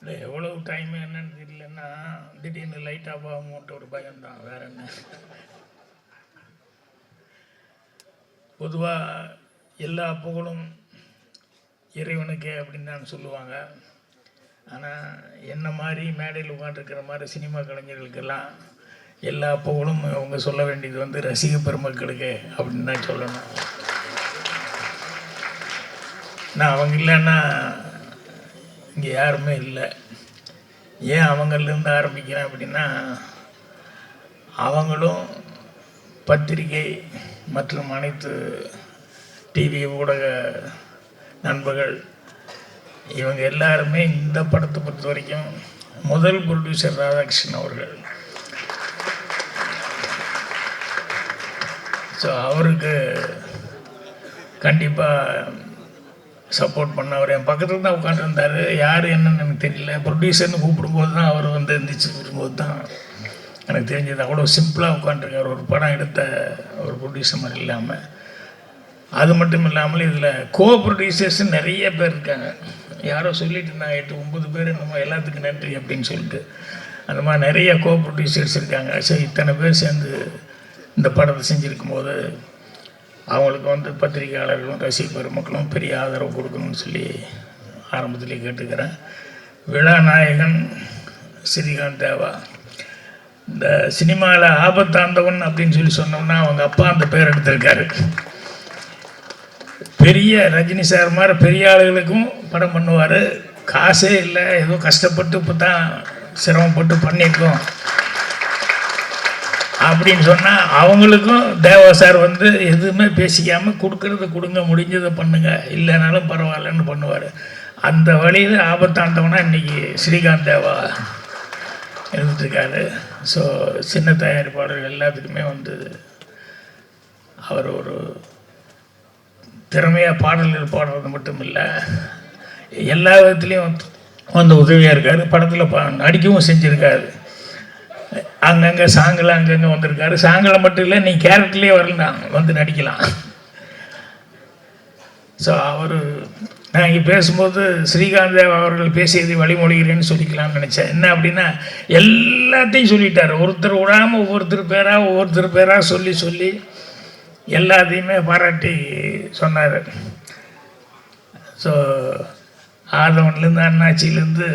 இல்லை எவ்வளவு டைம் என்னன்னு தெரியலன்னா திடீர்னு லைட் ஆஃப் ஆகும்ட்டு ஒரு பயம்தான், வேற என்ன. பொதுவாக எல்லா புகழும் இறைவனுக்கே அப்படின்னு தான் சொல்லுவாங்க. ஆனால் என்ன மாதிரி மேடையில் உட்காந்துருக்கிற மாதிரி சினிமா கலைஞர்களுக்கெல்லாம் எல்லா புகழும் அவங்க சொல்ல வேண்டியது வந்து ரசிக பெருமக்களுக்கு அப்படின்னு தான் சொல்லணும். நான் அவங்க இல்லைன்னா இங்கே யாருமே இல்லை. ஏன் அவங்கள்லேருந்து ஆரம்பிக்கிறேன் அப்படின்னா, அவங்களும் பத்திரிகை மற்றும் அனைத்து டிவி ஊடக நண்பர்கள் இவங்க எல்லாருமே இந்த படத்தை பொறுத்த வரைக்கும் முதல் ப்ரொடியூசர் ராதாகிருஷ்ணன் அவர்கள். ஸோ அவருக்கு கண்டிப்பாக சப்போர்ட் பண்ண. அவர் என் பக்கத்தில் தான் உட்காந்துருந்தார். யார் என்னன்னு எனக்கு தெரியல. ப்ரொடியூசர்னு கூப்பிடும்போது தான் அவர் வந்து எந்திரிச்சு வரும்போது தான் எனக்கு தெரிஞ்சது. அவ்வளோ சிம்பிளாக உட்காந்துருக்கார். ஒரு படம் எடுத்த ஒரு ப்ரொடியூசர் மாதிரி இல்லாமல். அது மட்டும் இல்லாமல் இதில் கோ ப்ரொடியூசர்ஸ் நிறைய பேர் இருக்காங்க. யாரோ சொல்லிட்டு இருந்தாங்க 8-9 பேர் நம்ம எல்லாத்துக்கும் நன்றி அப்படின்னு சொல்லிட்டு. அந்த மாதிரி நிறைய கோ ப்ரொடியூசர்ஸ் இருக்காங்க. ஸோ இத்தனை பேர் சேர்ந்து இந்த படத்தை செஞ்சுருக்கும் போது அவங்களுக்கு வந்து பத்திரிகையாளர்களும் ரசிக பெருமக்களும் பெரிய ஆதரவு கொடுக்கணும்னு சொல்லி ஆரம்பத்திலே கேட்டுக்கிறேன். விழா நாயகன் ஸ்ரீகாந்த் தேவா. இந்த சினிமாவில் ஆபத்தாண்டவன் அப்படின்னு சொல்லி சொன்னோம்னா அவங்க அப்பா அந்த பேர் எடுத்திருக்காரு. பெரிய ரஜினி சார் மாதிரி பெரிய ஆளுகளுக்கும் படம் பண்ணுவார். காசே இல்லை, ஏதோ கஷ்டப்பட்டு இப்போ தான் சிரமப்பட்டு பண்ணியிருக்கோம் அப்படின்னு சொன்னால் அவங்களுக்கும் தேவா சார் வந்து எதுவுமே பேசிக்காமல் கொடுக்கறது கொடுங்க, முடிஞ்சதை பண்ணுங்க, இல்லைனாலும் பரவாயில்லன்னு பண்ணுவார். அந்த வழியில் ஆபத்தாண்டவனா இன்றைக்கி ஸ்ரீகாந்த் தேவா இருந்துட்டுருக்காரு. ஸோ சின்ன தயாரிப்பாளர்கள் எல்லாத்துக்குமே வந்து அவர் ஒரு திறமையாக பாடல்கள் பாடுறது மட்டும் இல்லை, எல்லா விதத்துலேயும் வந்து உதவியாக இருக்கார். படத்தில் நடிக்கவும் செஞ்சுருக்காரு. அங்கங்கே சாங்கில் அங்கங்கே வந்திருக்காரு. சாங்கில் மட்டும் இல்லை, நீ கேரக்டர்லேயே வரலாம், வந்து நடிக்கலாம். ஸோ அவர் நான் இங்கே பேசும்போது ஸ்ரீகாந்த் தேவ் அவர்கள் பேசியதை வழிமொழிகிறேன்னு சொல்லிக்கலாம்னு நினச்சேன். என்ன அப்படின்னா எல்லாத்தையும் சொல்லிட்டார். ஒருத்தர் விடாமல் ஒவ்வொருத்தர் பேராக சொல்லி சொல்லி எல்லாத்தையுமே பாராட்டி சொன்னார். ஸோ ஆதவன்லேருந்து அண்ணாச்சியிலேருந்து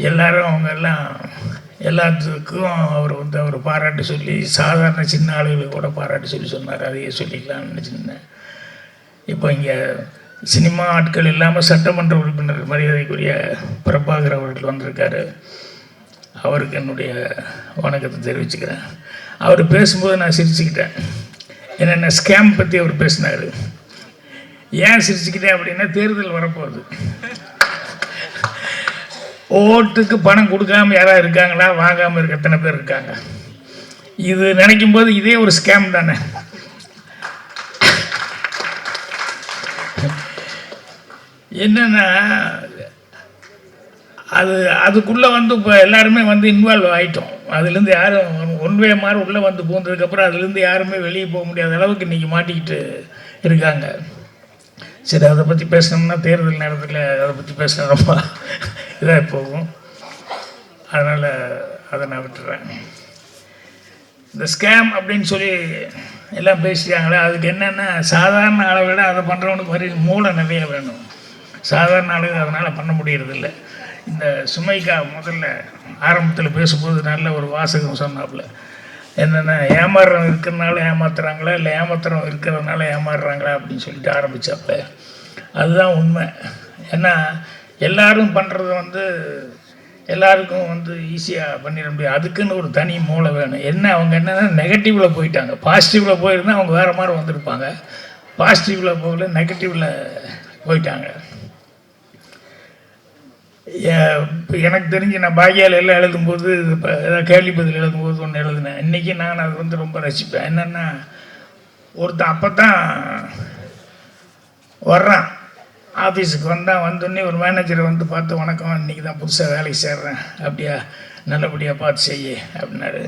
எல்லோரும் அவங்க எல்லாம் எல்லாத்துக்கும் அவர் வந்து அவர் பாராட்டு சொல்லி சாதாரண சின்ன ஆளுகளுக்கு கூட பாராட்டு சொல்லி சொன்னார். அதையே சொல்லிக்கலாம்னு நினச்சிருந்தேன். இப்போ இங்கே சினிமா ஆட்கள் இல்லாமல் சட்டமன்ற உறுப்பினர் மரியாதைக்குரிய பிரபாகர் அவர்கள் வந்திருக்காரு. அவருக்கு என்னுடைய வணக்கத்தை தெரிவிச்சுக்கிறேன். அவர் பேசும்போது நான் சிரிச்சுக்கிட்டேன். என்னென்ன ஸ்கேம் பற்றி அவர் பேசினார். ஏன் சிரிச்சுக்கிட்டேன் அப்படின்னா, தேர்தல் வரப்போகுது. ஓட்டுக்கு பணம் கொடுக்காமல் யாராவது இருக்காங்களா? வாங்காமல் இருக்க எத்தனை பேர் இருக்காங்க? இது நினைக்கும் போது இதே ஒரு ஸ்கேம் தானே. என்னன்னா அதுக்குள்ளே வந்து இப்போ எல்லாருமே வந்து இன்வால்வ் ஆகிட்டோம். அதுலேருந்து யாரும் ஒன்வே மாதிரி உள்ளே வந்து பூந்ததுக்கப்புறம் அதுலேருந்து யாருமே வெளியே போக முடியாத அளவுக்கு இன்றைக்கி மாட்டிக்கிட்டு இருக்காங்க. சரி, அதை பற்றி பேசணும்னா தேர்தல் நேரத்தில் அதை பற்றி பேசினா ரொம்ப இதாக போகும். அதனால் அதை நான் விட்டுறேன். இந்த ஸ்கேம் அப்படின்னு சொல்லி எல்லாம் பேசிட்டாங்களே, அதுக்கு என்னென்னா சாதாரண ஆளை விட அதை பண்ணுறவனுக்கு மாதிரி மூளை நிறைய வேணும். சாதாரண ஆளுங்க அதனால் பண்ண முடியறதில்ல. இந்த சுமைக்கா முதல்ல ஆரம்பத்தில் பேசும்போது நல்ல ஒரு வாசகம் சொன்னாப்புல. என்னென்னா ஏமாறுறவங்க இருக்கிறதுனால ஏமாத்துறாங்களா, இல்லை ஏமாத்துறவங்க இருக்கிறதுனால ஏமாறுறாங்களா அப்படின்னு சொல்லிட்டு ஆரம்பித்தாப்புல. அதுதான் உண்மை. ஏன்னா எல்லோரும் பண்ணுறது வந்து எல்லாருக்கும் வந்து ஈஸியாக பண்ணிட முடியாது. அதுக்குன்னு ஒரு தனி மூளை வேணும். என்ன அவங்க என்னென்னா நெகட்டிவில் போயிட்டாங்க. பாசிட்டிவில் போயிருந்தால் அவங்க வேறு மாதிரி வந்திருப்பாங்க. பாசிட்டிவில் போகல, நெகட்டிவில் போயிட்டாங்க. எனக்கு தெரிஞ்சு நான் பாக்கியால் எல்லாம் எழுதும்போது இப்போ ஏதாவது கேள்வி பதில் எழுதும்போது ஒன்று எழுதினேன். இன்றைக்கி நான் அது வந்து ரொம்ப ரசிப்பேன். என்னென்னா ஒருத்தன் அப்போ தான் வர்றான் ஆஃபீஸுக்கு வந்தோடனே ஒரு மேனேஜரை வந்து பார்த்து, வணக்கம், இன்றைக்கி தான் புதுசாக வேலைக்கு சேர்றேன், அப்படியா, நல்லபடியாக பார்த்து செய்ய அப்படின்னாரு.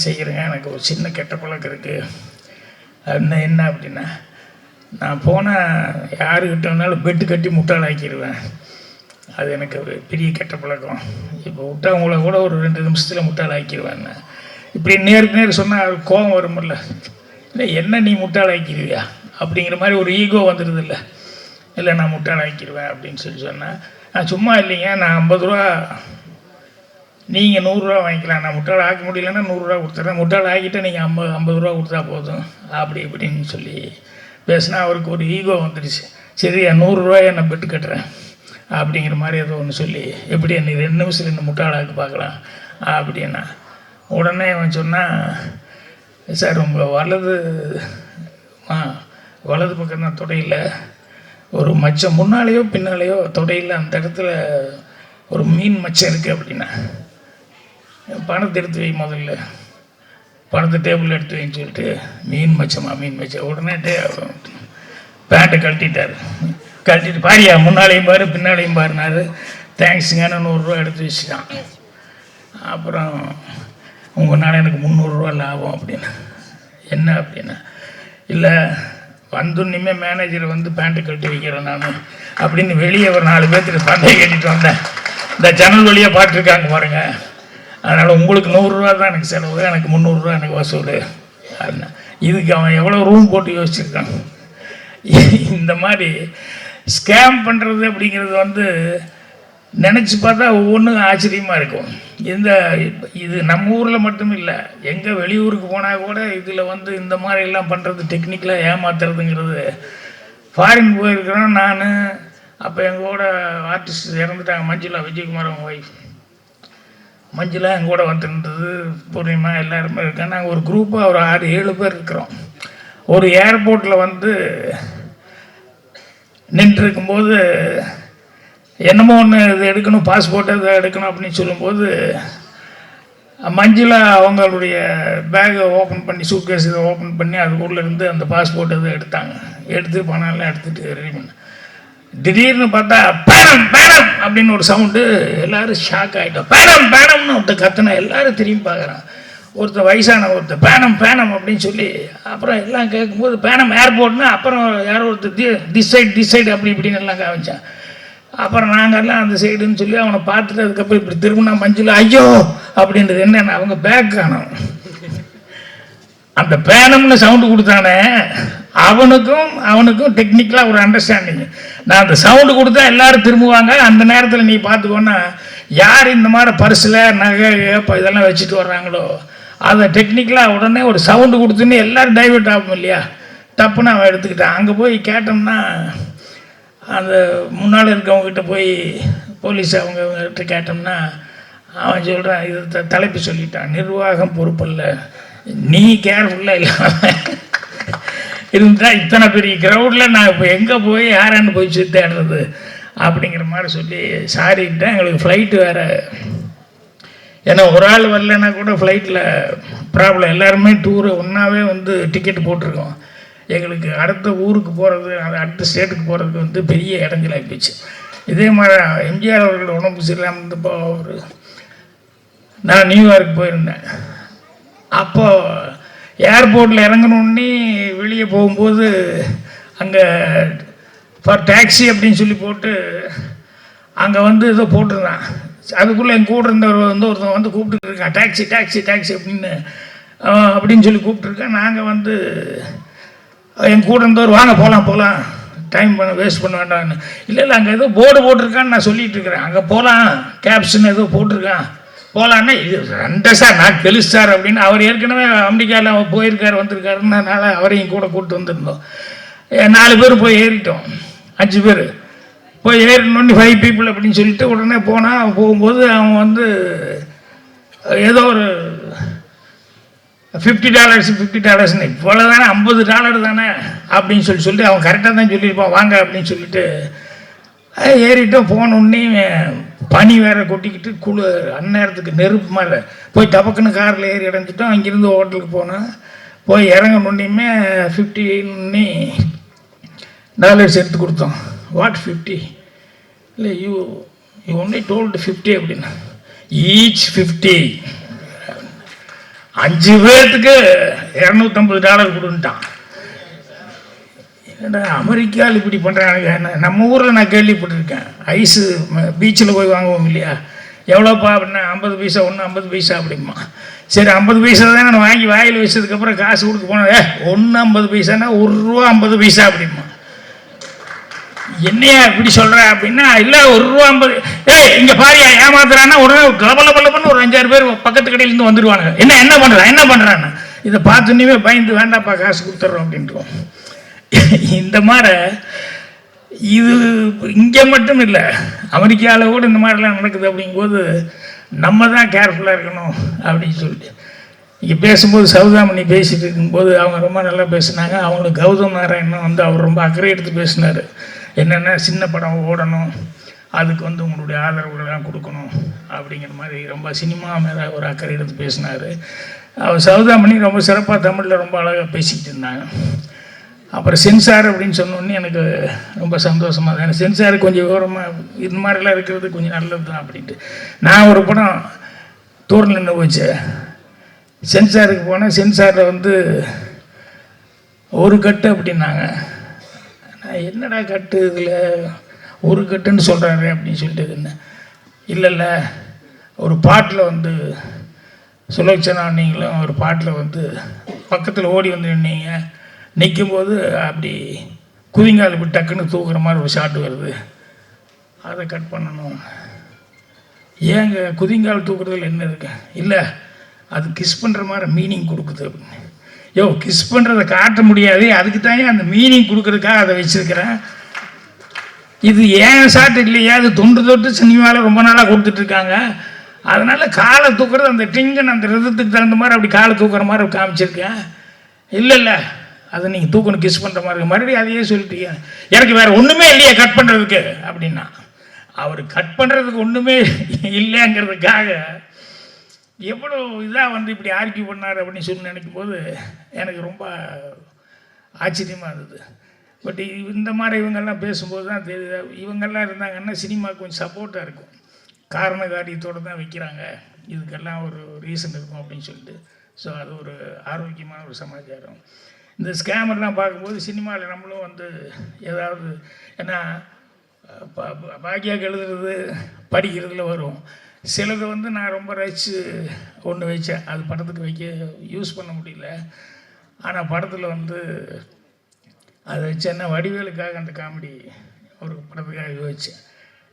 செய்கிறேங்க, எனக்கு ஒரு சின்ன கெட்ட பழக்கம் இருக்குது அப்படின்னா. என்ன அப்படின்னா, நான் போனால் யாருக்கிட்ட வேணாலும் பெட்டு கட்டி முட்டாளாக்கிடுவேன். அது எனக்கு பெரிய கெட்ட பழக்கம். இப்போ விட்டவங்கள கூட ஒரு 2 நிமிஷத்தில் முட்டாள் ஆக்கிடுவேன். இப்படி நேருக்கு நேர் சொன்னால் கோபம் வருமில்ல, இல்லை என்ன நீ முட்டாள் ஆக்கிடுவியா அப்படிங்கிற மாதிரி ஒரு ஈகோ வந்துடுது. இல்லை நான் முட்டாள் ஆக்கிடுவேன் அப்படின்னு சொன்னால், நான் சும்மா இல்லைங்க, நான் 50 ரூபா, நீங்கள் 100 ரூபா வாங்கிக்கலாம், நான் முட்டாள் ஆக்க முடியலன்னா 100 ரூபா கொடுத்துட்றேன், முட்டாள் ஆக்கிட்டால் நீங்கள் 50 ரூபா கொடுத்தா போதும் அப்படி இப்படின்னு சொல்லி பேசினா அவருக்கு ஒரு ஈகோ வந்துடுச்சு. சரி 100 ரூபாயை நான் பெட்டு கட்டுறேன் அப்படிங்கிற மாதிரி ஏதோ ஒன்று சொல்லி, எப்படி நீ 2 நிமிஷத்தில் என்ன முட்டாளாக்கு பார்க்கலாம் அப்படின்னா, உடனே அவன் சொன்னான், சார் உங்கள் வலது பக்கம் தான் தொடையில் ஒரு மச்சம், முன்னாலேயோ பின்னாலேயோ தொடையில் அந்த இடத்துல ஒரு மீன் மச்சம் இருக்குது அப்படின்னா, பணத்தை எடுத்து வை, முதல்ல பணத்தை டேபிள் எடுத்து வைன்னு சொல்லிட்டு, மீன் மச்சம். உடனே பேண்ட்டை கழட்டிட்டு பாரியா முன்னாலேயும் பாரு பின்னாலேயும் பாருனாரு. தேங்க்ஸுங்கன்னு 100 ரூபா எடுத்து வச்சுட்டான். அப்புறம் உங்களால் எனக்கு 300 ரூபா லாபம் அப்படின்னு. என்ன அப்படின்னா, இல்லை வந்துன்னுமே மேனேஜர் வந்து பேண்ட்டு கழட்டி வைக்கிறேன் நான் அப்படின்னு வெளியே ஒரு 4 பேர்த்துக்கு பந்தயம் கட்டிட்டு வந்தேன். இந்த ஜன்னல் வழியாக பார்த்துருக்காங்க பாருங்க, அதனால் உங்களுக்கு 100 ரூபா தான் எனக்கு செலவு, எனக்கு 300 ரூபா எனக்கு வசூல் அப்படின்னா. இதுக்கு அவன் எவ்வளோ ரூம் போட்டு யோசிச்சிருக்கான். இந்த மாதிரி ஸ்கேம் பண்ணுறது அப்படிங்கிறது வந்து நினச்சி பார்த்தா ஒவ்வொன்றும் ஆச்சரியமாக இருக்கும். இது நம்ம ஊரில் மட்டும் இல்லை, எங்கே வெளியூருக்கு போனால் கூட இதில் வந்து இந்த மாதிரிலாம் பண்ணுறது, டெக்னிக்கலாக ஏமாத்துறதுங்கிறது. ஃபாரின் போயிருக்கிறோம் நான், அப்போ எங்கள் கூட ஆர்டிஸ்ட் இறந்துட்டாங்க, மஞ்சுளா, விஜயகுமார் அவங்க ஒய்ஃப் மஞ்சுளா எங்கள் கூட வந்துருந்தது, பூர்ணிமா எல்லாருமே இருக்கேன். நாங்கள் ஒரு குரூப்பாக ஒரு 6-7 பேர் இருக்கிறோம். ஒரு ஏர்போர்ட்டில் வந்து நின்றுருக்கும்போது என்னமோ ஒன்று இது எடுக்கணும், பாஸ்போர்ட்டை இதை எடுக்கணும் அப்படின்னு சொல்லும்போது, மஞ்சுளா அவங்களுடைய பேக்கை ஓப்பன் பண்ணி, சூட்கேஸ் இதை ஓப்பன் பண்ணி அதுக்குள்ளே இருந்து அந்த பாஸ்போர்ட் இதை எடுத்து பணம்லாம் எடுத்துகிட்டு ரெடி பண்ண. திடீர்னு பார்த்தா பேனம் பேனம் அப்படின்னு ஒரு சவுண்டு. எல்லோரும் ஷாக் ஆகிட்டோம். பேனம்னு ஒருத்தர் கத்துனா, எல்லோரும் திரும்பி பார்க்குறான். ஒருத்தர் வயசான ஒருத்தர் பேனம் அப்படின்னு சொல்லி, அப்புறம் எல்லாம் கேட்கும்போது பேனம் ஏர்போர்ட்னா, அப்புறம் யாரோ ஒருத்தர் திஸ் சைடு அப்படி இப்படின்னு எல்லாம் காமிச்சான். அப்புறம் நாங்கள்லாம் அந்த சைடுன்னு சொல்லி அவனை பார்த்துட்டு அதுக்கப்புறம் இப்படி திரும்பினா மஞ்சுளா ஐயோ அப்படின்றது என்னென்ன, அவங்க பேக் காணும். அந்த பேனம்னு சவுண்டு கொடுத்தானே அவனுக்கும் டெக்னிக்கலாக ஒரு அண்டர்ஸ்டாண்டிங். நான் அந்த சவுண்டு கொடுத்தா எல்லோரும் திரும்புவாங்க, அந்த நேரத்தில் நீ பார்த்துக்கோன்னா யார் இந்த மாதிரி பர்ஸில் நகை இதெல்லாம் வச்சுட்டு வர்றாங்களோ அதை டெக்னிக்கலாக உடனே ஒரு சவுண்டு கொடுத்துன்னு எல்லோரும் டைவெர்ட் ஆகும் இல்லையா, தப்புன்னு அவன் எடுத்துக்கிட்டான். அங்கே போய் கேட்டோம்னா, அந்த முன்னால் இருக்கவங்ககிட்ட போய் போலீஸ் அவங்ககிட்ட கேட்டோம்னா அவன் சொல்கிறான், இது தலைப்பு சொல்லிட்டான், நிர்வாகம் பொறுப்பல்ல, நீ கேர்ஃபுல்லாக இல்லாமல் இருந்தால் இத்தனை பெரிய க்ரௌடில் நான் இப்போ எங்கே போய் யாரான்னு போய் தேடுறது அப்படிங்கிற மாதிரி சொல்லி சாரிக்கிட்டேன். எங்களுக்கு ஃப்ளைட்டு வேறு, ஏன்னா ஒரு ஆள் வரலன்னா கூட ஃப்ளைட்டில் ப்ராப்ளம். எல்லாருமே டூரு ஒன்றாவே வந்து டிக்கெட் போட்டிருக்கோம். எங்களுக்கு அடுத்த ஊருக்கு போகிறது, அடுத்த ஸ்டேட்டுக்கு போகிறதுக்கு வந்து பெரிய இடைஞ்சலாகி போச்சு. இதே மாதிரி எம்ஜிஆர் அவர்கள் உடம்பு சரியில்லாமல் இருந்தப்போ நான் நியூயார்க் போயிருந்தேன். அப்போது ஏர்போர்ட்டில் இறங்கணுன்னே வெளியே போகும்போது அங்கே ஃபார் டாக்ஸி அப்படின்னு சொல்லி போட்டு அங்கே வந்து ஏதோ போட்டிருந்தான். அதுக்குள்ளே என் கூட இருந்தவர் வந்து ஒருத்தன் வந்து கூப்பிட்டுட்டு இருக்கான், டாக்ஸி அப்படின்னு சொல்லி கூப்பிட்டுருக்கேன். நாங்கள் வந்து என் கூட இருந்தவர் வாங்க போகலாம் டைம் வேஸ்ட் பண்ண வேண்டாம்னு. இல்லை அங்கே ஏதோ போர்டு போட்டிருக்கான்னு நான் சொல்லிகிட்டு இருக்கிறேன், அங்கே போகலாம் கேப்ஷன் ஏதோ போட்டிருக்கான் போகலான்னா, இது ரெண்டா சார் நான் தெலுசு சார் அப்படின்னு. அவர் ஏற்கனவே அமெரிக்காவில் போயிருக்கார் வந்திருக்காருன்றனால அவரையும் கூட கூப்பிட்டு வந்திருந்தோம். 4 பேர் போய் ஏறிட்டோம், 5 பேர் போய் ஏறினோன்னு 5 பீப்புள் அப்படின்னு சொல்லிட்டு உடனே போகும்போது அவன் வந்து ஏதோ ஒரு $50 இவ்வளோ தானே, $50 தானே அப்படின்னு சொல்லிட்டு அவன் கரெக்டாக தான் சொல்லியிருப்பான், வாங்க அப்படின்னு சொல்லிட்டு ஏறிட்டோம். போனோடனே பனி வேற கொட்டிக்கிட்டு அந்நேரத்துக்கு நெருப்பு மாதிரி போய் டபக்குன்னு காரில் ஏறி இறஞ்சிட்டோம். அங்கேருந்து ஹோட்டலுக்கு போனோம். போய் இறங்கணுன்னே $50 எடுத்து கொடுத்தோம். வாட் 50? இல்லை யூ ஒன்லி டோல்டு 50 அப்படின்னா, ஈச் 50. 5 பேர்த்துக்கு $250 கொடுன்ட்டான். ஏன்னா அமெரிக்காவில் இப்படி பண்ணுறாங்க. நம்ம ஊரில் நான் கேள்விப்பட்டிருக்கேன், ஐஸு பீச்சில் போய் வாங்குவோம் இல்லையா, எவ்வளோப்பா அப்படின்னா 50 பைசா, ஒன்று 50 பைசா அப்படிமா. சரி 50 பைசா தான் நான் வாங்கி வாயில் வச்சதுக்கப்புறம் காசு கொடுக்க போனேன், ஒன்று 50 பைசானா ₹1 50 பைசா அப்படிமா. என்னையா இப்படி சொல்கிற அப்படின்னா, இல்லை ₹1 50, இங்கே பாரியா ஏமாத்துறான்னா உடனே கலபலபலன்னு ஒரு 5-6 பேர் பக்கத்து கடையிலேருந்து வந்துடுவாங்க. என்ன பண்ணுறான்னு இதை பார்த்துன்னே பயந்து வேண்டாப்பா காசு கொடுத்துட்றோம் அப்படின்றோம். இந்த மாதிரி இது இங்கே மட்டும் இல்லை, அமெரிக்காவில் கூட இந்த மாதிரிலாம் நடக்குது. அப்படிங்கும்போது நம்ம தான் கேர்ஃபுல்லாக இருக்கணும் அப்படின்னு சொல்லிட்டு இங்கே பேசும்போது சௌதாமணி பேசிகிட்டு இருக்கும்போது அவங்க ரொம்ப நல்லா பேசினாங்க. அவங்களுக்கு கௌதம் நாராயணன் வந்து அவர் ரொம்ப அக்கறை எடுத்து பேசினார். என்னென்னா சின்ன படம் ஓடணும், அதுக்கு வந்து உங்களுடைய ஆதரவுலாம் கொடுக்கணும் அப்படிங்கிற மாதிரி ரொம்ப சினிமா மேலே ஒரு அக்கறை எடுத்து பேசினார். அவர் சௌதாமணி ரொம்ப சிறப்பாக தமிழில் ரொம்ப அழகாக பேசிக்கிட்டு இருந்தாங்க. அப்புறம் சென்சார் அப்படின்னு சொன்னோன்னே எனக்கு ரொம்ப சந்தோஷமாக தான். எனக்கு சென்சார் கொஞ்சம் விவரமாக இந்த மாதிரிலாம் இருக்கிறது கொஞ்சம் நல்லது தான் அப்படின்ட்டு நான் ஒரு படம் தூரில் நின்று போச்சு. சென்சாருக்கு போனேன். சென்சாரில் வந்து ஒரு கட்டு அப்படின்னாங்க. நான் என்னடா கட்டு இதில் ஒரு கட்டுன்னு சொல்கிறாரு அப்படின்னு சொல்லிட்டு என்ன இல்லை ஒரு பாட்டில் வந்து சுலோச்சனா நீங்களும் ஒரு பாட்டில் வந்து பக்கத்தில் ஓடி வந்து நின்னீங்க, நிற்கும்போது அப்படி குதிங்கால் இப்படி டக்குன்னு தூக்குற மாதிரி ஒரு ஷாட் வருது, அதை கட் பண்ணணும். ஏங்க குதிங்கால் தூக்குறதுல என்ன இருக்கு? இல்லை அது கிஸ் பண்ணுற மாதிரி மீனிங் கொடுக்குது அப்படின்னு. கிஸ் பண்ணுறதை காட்ட முடியாது, அதுக்கு தான் அந்த மீனிங் கொடுக்குறதுக்காக அதை வச்சுருக்கிறேன். இது ஏன் ஷாட் இல்லையா, அது தொட்டு சினிமாவில் ரொம்ப நாளாக கொடுத்துட்ருக்காங்க. அதனால் காலை தூக்குறது அந்த டிங்கன் அந்த ரிதத்துக்கு தகுந்த மாதிரி அப்படி காலை தூக்குற மாதிரி காமிச்சிருக்கேன். இல்லை அதை நீங்கள் தூக்கணும் கிஸ் பண்ணுற மாதிரி மறுபடியும் அதையே சொல்லிட்டீங்க, எனக்கு வேறு ஒன்றுமே இல்லையே கட் பண்ணுறதுக்கு அப்படின்னா. அவர் கட் பண்ணுறதுக்கு ஒன்றுமே இல்லைங்கிறதுக்காக எவ்வளோ இதாக வந்து இப்படி ஆர்கியூ பண்ணார் அப்படின்னு சொல்லி நினைக்கும் போது எனக்கு ரொம்ப ஆச்சரியமாக இருந்தது. பட் இந்த மாதிரி இவங்கெல்லாம் பேசும்போது தான் தெரியுது, இவங்கெல்லாம் இருந்தாங்கன்னா சினிமாவுக்கு கொஞ்சம் சப்போர்ட்டாக இருக்கும். காரண காரியத்தோடு தான் வைக்கிறாங்க, இதுக்கெல்லாம் ஒரு ரீசன் இருக்கும் அப்படின்னு சொல்லிட்டு. ஸோ அது ஒரு ஆரோக்கியமான ஒரு சமாச்சாரம். இந்த ஸ்கேமர்லாம் பார்க்கும்போது சினிமாவில் நம்மளும் வந்து ஏதாவது, ஏன்னா பாக்கியாக எழுதுறது படிக்கிறதுல வரும். சிலது வந்து நான் ரொம்ப ரசித்து ஒன்று வச்சேன், அது படத்துக்கு வைக்க யூஸ் பண்ண முடியல. ஆனால் படத்தில் வந்து அதை வச்சேன்னா வடிவேலுக்காக அந்த காமெடி ஒரு படத்துக்காக யோசித்தேன்.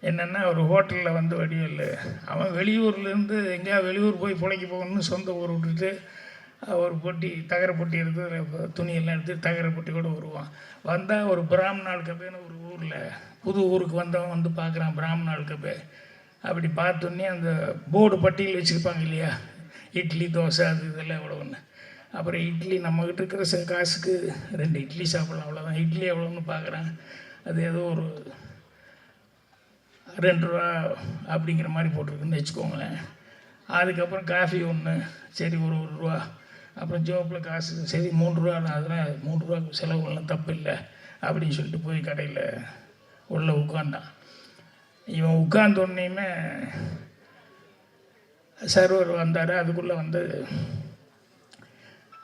என்னென்னா ஒரு ஹோட்டலில் வந்து வடிவேல் அவன் வெளியூர்லேருந்து எங்கேயா வெளியூர் போய் பிழைக்க போகணும்னு சொந்த ஊர் விட்டுட்டு ஒரு பொட்டி தகர பொட்டி எடுத்து துணியெல்லாம் எடுத்து தகர பொட்டி கூட வருவான். வந்தால் ஒரு பிராமணால் கபேன்னு ஒரு ஊரில் புது ஊருக்கு வந்தவன் வந்து பார்க்குறான் பிராமணால் கபே. அப்படி பார்த்தோன்னே அந்த போர்டு பட்டியல் வச்சுருப்பாங்க இல்லையா, இட்லி தோசை அது இதெல்லாம் எவ்வளோன்னு. அப்புறம் இட்லி நம்மக்கிட்ட இருக்கிற காசுக்கு 2 இட்லி சாப்பிட்லாம், அவ்வளோதான். இட்லி எவ்வளோன்னு பார்க்குறான், அது ஏதோ ஒரு ₹2 அப்படிங்கிற மாதிரி போட்டிருக்குன்னு வச்சுக்கோங்களேன். அதுக்கப்புறம் காஃபி ஒன்று, சரி ஒரு ₹1. அப்புறம் ஜோப்பில் காசு, சரி ₹3 தான், அதெல்லாம் ₹3 செலவுலாம் தப்பு இல்லை அப்படின்னு சொல்லிட்டு போய் கடையில் உள்ளே உட்காந்தான். இவன் உட்கார்ந்தோடனேயுமே சர்வர் வந்தார். அதுக்குள்ளே வந்து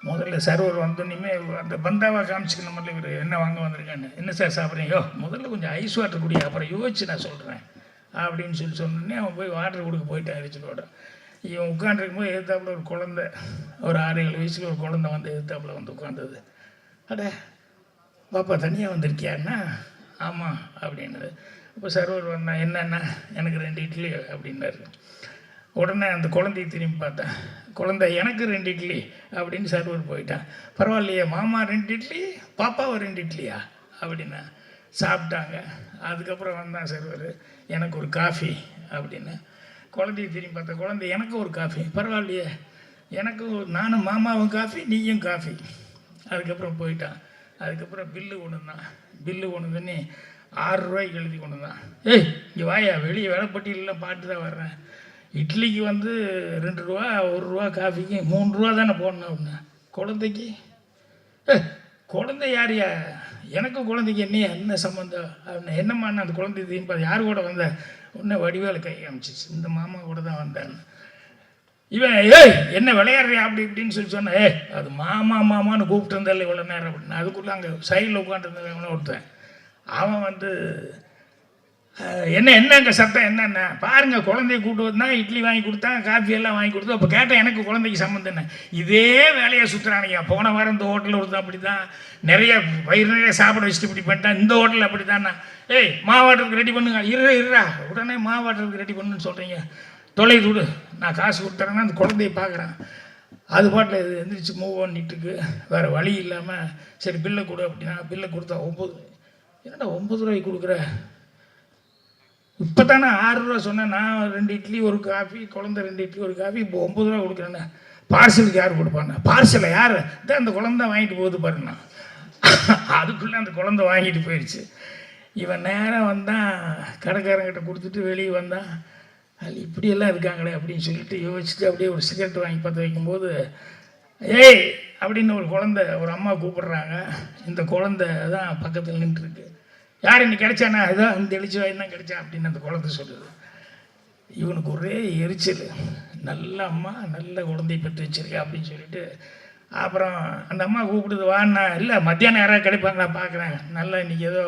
முதல்ல சர்வர் வந்தோடனேயுமே அந்த பந்தாவாக காமிச்சிக்கணும் இல்லை, இவர் என்ன வாங்க வந்திருக்கேன்னு. என்ன சார் சாப்பிட்றீங்க? முதல்ல கொஞ்சம் ஐஸ் வாட்டர் குடி, அப்புறம் யோசிச்சு நான் சொல்கிறேன் அப்படின்னு சொன்னோடனே அவன் போய் வாட்டர் கொடுக்க போயிட்டான் எரிச்சலோட. இவன் உட்காந்துருக்கும்போது எதிர்த்தாப்புல ஒரு குழந்தை, ஒரு 6-7 வயசில் ஒரு குழந்தை வந்து எதிர்த்தாப்புல வந்து உட்காந்தது. அட பாப்பா தனியாக வந்திருக்கியான்னா? ஆமாம் அப்படின்னது. இப்போ சர்வர் வந்தான், என்னன்னா எனக்கு 2 இட்லி அப்படின்னாரு. உடனே அந்த குழந்தைய திரும்பி பார்த்தேன், குழந்தை எனக்கு 2 இட்லி அப்படின்னு சர்வர் போயிட்டான். பரவாயில்லையே மாமா 2 இட்லி, பாப்பாவை 2 இட்லியா அப்படின்னா. சாப்பிட்டாங்க. அதுக்கப்புறம் வந்தான் சர்வர், எனக்கு ஒரு காஃபி அப்படின்னு. குழந்தைய திரும்பி பார்த்தா, குழந்தை எனக்கு ஒரு காஃபி, பரவாயில்லையே எனக்கு நானும் மாமாவும் காஃபி நீயும் காஃபி. அதுக்கப்புறம் போயிட்டான். அதுக்கப்புறம் பில்லு கொண்டு தான், பில்லு கொண்டு தண்ணி ₹6 எழுதி கொண்டு தான். இங்கே வாயா, வெளியே விலைப்பட்டியலாம் பாட்டு தான் வர்றேன், இட்லிக்கு வந்து ₹2, ₹1, காஃபிக்கு ₹3 தானே போடணும் அப்படின்னா. குழந்தைக்கு குழந்தை யாரையா? எனக்கும் குழந்தைக்கு என்ன சம்மந்தம் அப்படின்னு. என்னம்மா அந்த குழந்தை திரும்பி யார் கூட வந்த? உடனே வடிவேலு கை காமிச்சிச்சு, இந்த மாமா கூட தான் வந்தேன். இவன் ஏய் என்ன விளையாடுறியா அப்படி இப்படின்னு சொல்லி சொன்னேன். அது மாமா மாமான்னு கூப்பிட்டு இருந்தால இவ்வளோ நேரம் அப்படின்னு. அதுக்குள்ளே அங்கே சைடில் உட்காந்துருந்தவன ஒருத்தன் அவன் வந்து என்ன அங்கே சத்தம் என்னென்ன பாருங்கள், குழந்தைய கூப்பிட்டு வந்தான், இட்லி வாங்கி கொடுத்தான், காஃபி எல்லாம் வாங்கி கொடுத்தோம். அப்போ கேட்டேன் எனக்கு குழந்தைக்கு சம்மந்தம் என்ன, இதே வேலையை சுற்றுறானுங்க. போன வாரம் இந்த ஹோட்டலில் ஒருத்தன் அப்படி தான் நிறைய வயிறு நிறைய சாப்பிட வச்சுட்டு இப்படி பண்ணிட்டான். இந்த ஹோட்டலில் அப்படி தானே, ஏய் மாவாட்டருக்கு ரெடி பண்ணுங்க, இருறா உடனே மாவாட்டருக்கு ரெடி பண்ணுன்னு சொல்கிறீங்க, தொலை விடு நான் காசு கொடுத்துறேன்னா அந்த குழந்தைய பார்க்குறேன். அது பாட்டில் இது எந்திரிச்சு மூவ் பண்ணிட்டுருக்கு. வேறு வழி இல்லாமல் சரி பில்லை கொடு அப்படின்னா பில்லை கொடுத்தா 9. என்னடா 9 ரூபாய்க்கு கொடுக்குற, இப்போ தானே 6 ரூபா சொன்னேன். நான் 2 இட்லி 1 காஃபி, குழந்தை 2 இட்லி 1 காஃபி, இப்போ 9 ரூபா கொடுக்குறேண்ணே. பார்சலுக்கு யார் கொடுப்பாண்ணா, பார்சலை யார் தான் அந்த குழந்தை வாங்கிட்டு போகுது பாருண்ணா. அதுக்குள்ளே அந்த குழந்தை வாங்கிட்டு போயிடுச்சு. இவன் நேரம் வந்தான், கடைக்காரங்கிட்ட கொடுத்துட்டு வெளியே வந்தான். அது இப்படியெல்லாம் இருக்காங்களே அப்படின்னு சொல்லிட்டு யோசிச்சுட்டு அப்படியே ஒரு சிகரெட் வாங்கி பற்ற வைக்கும்போது ஏய் அப்படின்னு ஒரு குழந்தை ஒரு அம்மா கூப்பிடுறாங்க. இந்த குழந்தை தான் பக்கத்தில் நின்றுருக்கு. யார் இன்னைக்கு கிடைச்சானா, இதான் இந்த எழுச்சி வாய் தான் கிடைச்சா அப்படின்னு அந்த குழந்தை சொல்லுது. இவனுக்கு ஒரே எரிச்சல், நல்ல அம்மா நல்ல குழந்தைய பெற்று வச்சிருக்கா அப்படின்னு சொல்லிட்டு அப்புறம் அந்த அம்மா கூப்பிடுது வான்னா. இல்லை மத்தியானம் யாராவது கிடைப்பாங்களா பார்க்குறேன், நல்லா இன்றைக்கி ஏதோ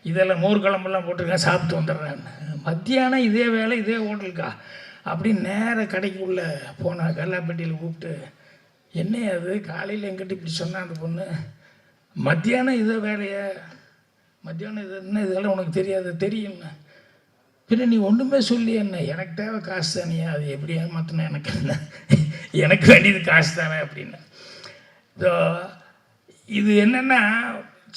இதெல்லாம் மோர் குழம்பெல்லாம் போட்டிருக்கேன் சாப்பிட்டு வந்துடுறேன். மத்தியானம் இதே வேலை இதே ஹோட்டலுக்கா அப்படின்னு நேர கடைக்குள்ளே போனா. கல்லாப்பட்டியில் கூப்பிட்டு என்ன அது காலையில் எங்கிட்ட இப்படி சொன்னால் அந்த பொண்ணு, மத்தியானம் இதே வேலையை, மத்தியானம் இது என்ன இதெல்லாம் உனக்கு தெரியாது, தெரியும்ண்ணா. பின்ன நீ ஒன்றுமே சொல்லி என்ன, எனக்கு தேவை காசு தானே, அது எப்படி ஏமாத்தினா எனக்கு என்ன, எனக்கு வேண்டியது காசு தானே அப்படின்னு. இது என்னென்னா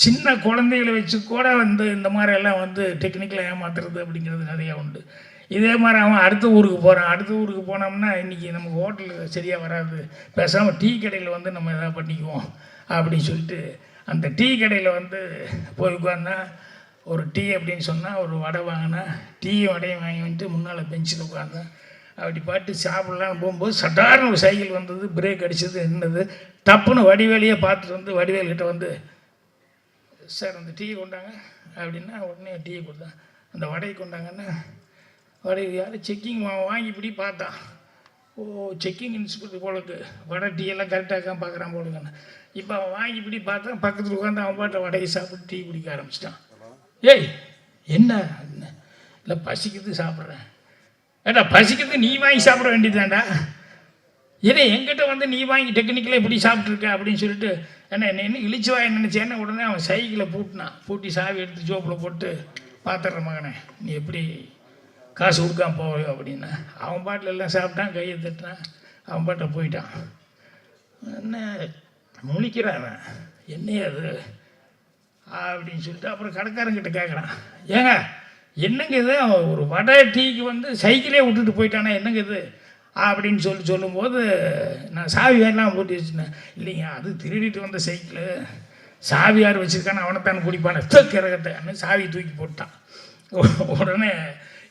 சின்ன குழந்தைகளை வச்சு கூட வந்து இந்த மாதிரியெல்லாம் வந்து டெக்னிக்கலாக ஏமாத்துறது அப்படிங்கிறது நிறையா உண்டு. இதே மாதிரி அவன் அடுத்த ஊருக்கு போகிறான். அடுத்த ஊருக்கு போனோம்னா இன்றைக்கி நமக்கு ஹோட்டலில் சரியாக வராது, பேசாமல் டீ கடையில் வந்து நம்ம எதாவது பண்ணிக்குவோம் அப்படின்னு சொல்லிட்டு அந்த டீ கடையில் வந்து போய் உட்காந்தா ஒரு டீ அப்படின்னு சொன்னால் ஒரு வடை வாங்கினா டீயும் வடையும் வாங்கி வந்துட்டு முன்னால் பெஞ்சில் உட்காந்தேன். அப்படி பாட்டு சாப்பிட்லான்னு போகும்போது சட்டார்னு ஒரு சைக்கிள் வந்தது, பிரேக் அடிச்சது, என்னது டப்புன்னு வடிவேலையே பார்த்துட்டு வந்து வடிவேல்கிட்ட வந்து சார் அந்த டீ கொண்டாங்க அப்படின்னா உடனே டீயை கொடுத்தான். அந்த வடையை கொண்டாங்கன்னா வடை யார் செக்கிங் வாங்கி இப்படி பார்த்தான். ஓ செக்கிங் இன்ஸ்பெக்டர் போலுக்கு வடை டீ எல்லாம் கரெக்டாக பார்க்குறான் போலுங்கண்ணா. இப்போ அவன் வாங்கி இப்படி பார்த்தா பக்கத்தில் உட்காந்து அவன் பாட்டை வடையை சாப்பிட்டு டீ குடிக்க ஆரம்பிச்சிட்டான். ஏய் என்ன இல்லை பசிக்குது சாப்பிட்றேன். ஏடா பசிக்குது நீ வாங்கி சாப்பிட வேண்டியதாண்டா, ஏன்னா எங்கிட்ட வந்து நீ வாங்கி டெக்னிக்கலாக இப்படி சாப்பிட்ருக்க அப்படின்னு சொல்லிட்டு என்ன இழிச்சு வாய் நினச்சேன்னா உடனே அவன் சைக்கிளை பூட்டி சாவி எடுத்து ஜோப்பில் போட்டு பார்த்துட்ற மகனே நீ எப்படி காசு கொடுக்காம போக அப்படின்னா அவன் பாட்டில் எல்லாம் சாப்பிட்டான், கையை தட்டினான், அவன் பாட்டை போயிட்டான். என்ன முழிக்கிறான் என்னைய அது அப்படின்னு சொல்லிட்டு அப்புறம் கடைக்காரங்கிட்ட கேட்குறான், ஏங்க என்னங்க இது ஒரு வடை டீக்கு வந்து சைக்கிளே விட்டுட்டு போயிட்டானா என்னங்க இது அப்படின்னு சொல்லும்போது நான் சாவி வேணாம் போட்டு வச்சுனேன். இல்லைங்க அது திருடிட்டு வந்த சைக்கிள், சாவி யார் வச்சுருக்கான்னு அவனைத்தான் குடிப்பானே கிறகட்டன்னு சாவி தூக்கி போட்டான். உடனே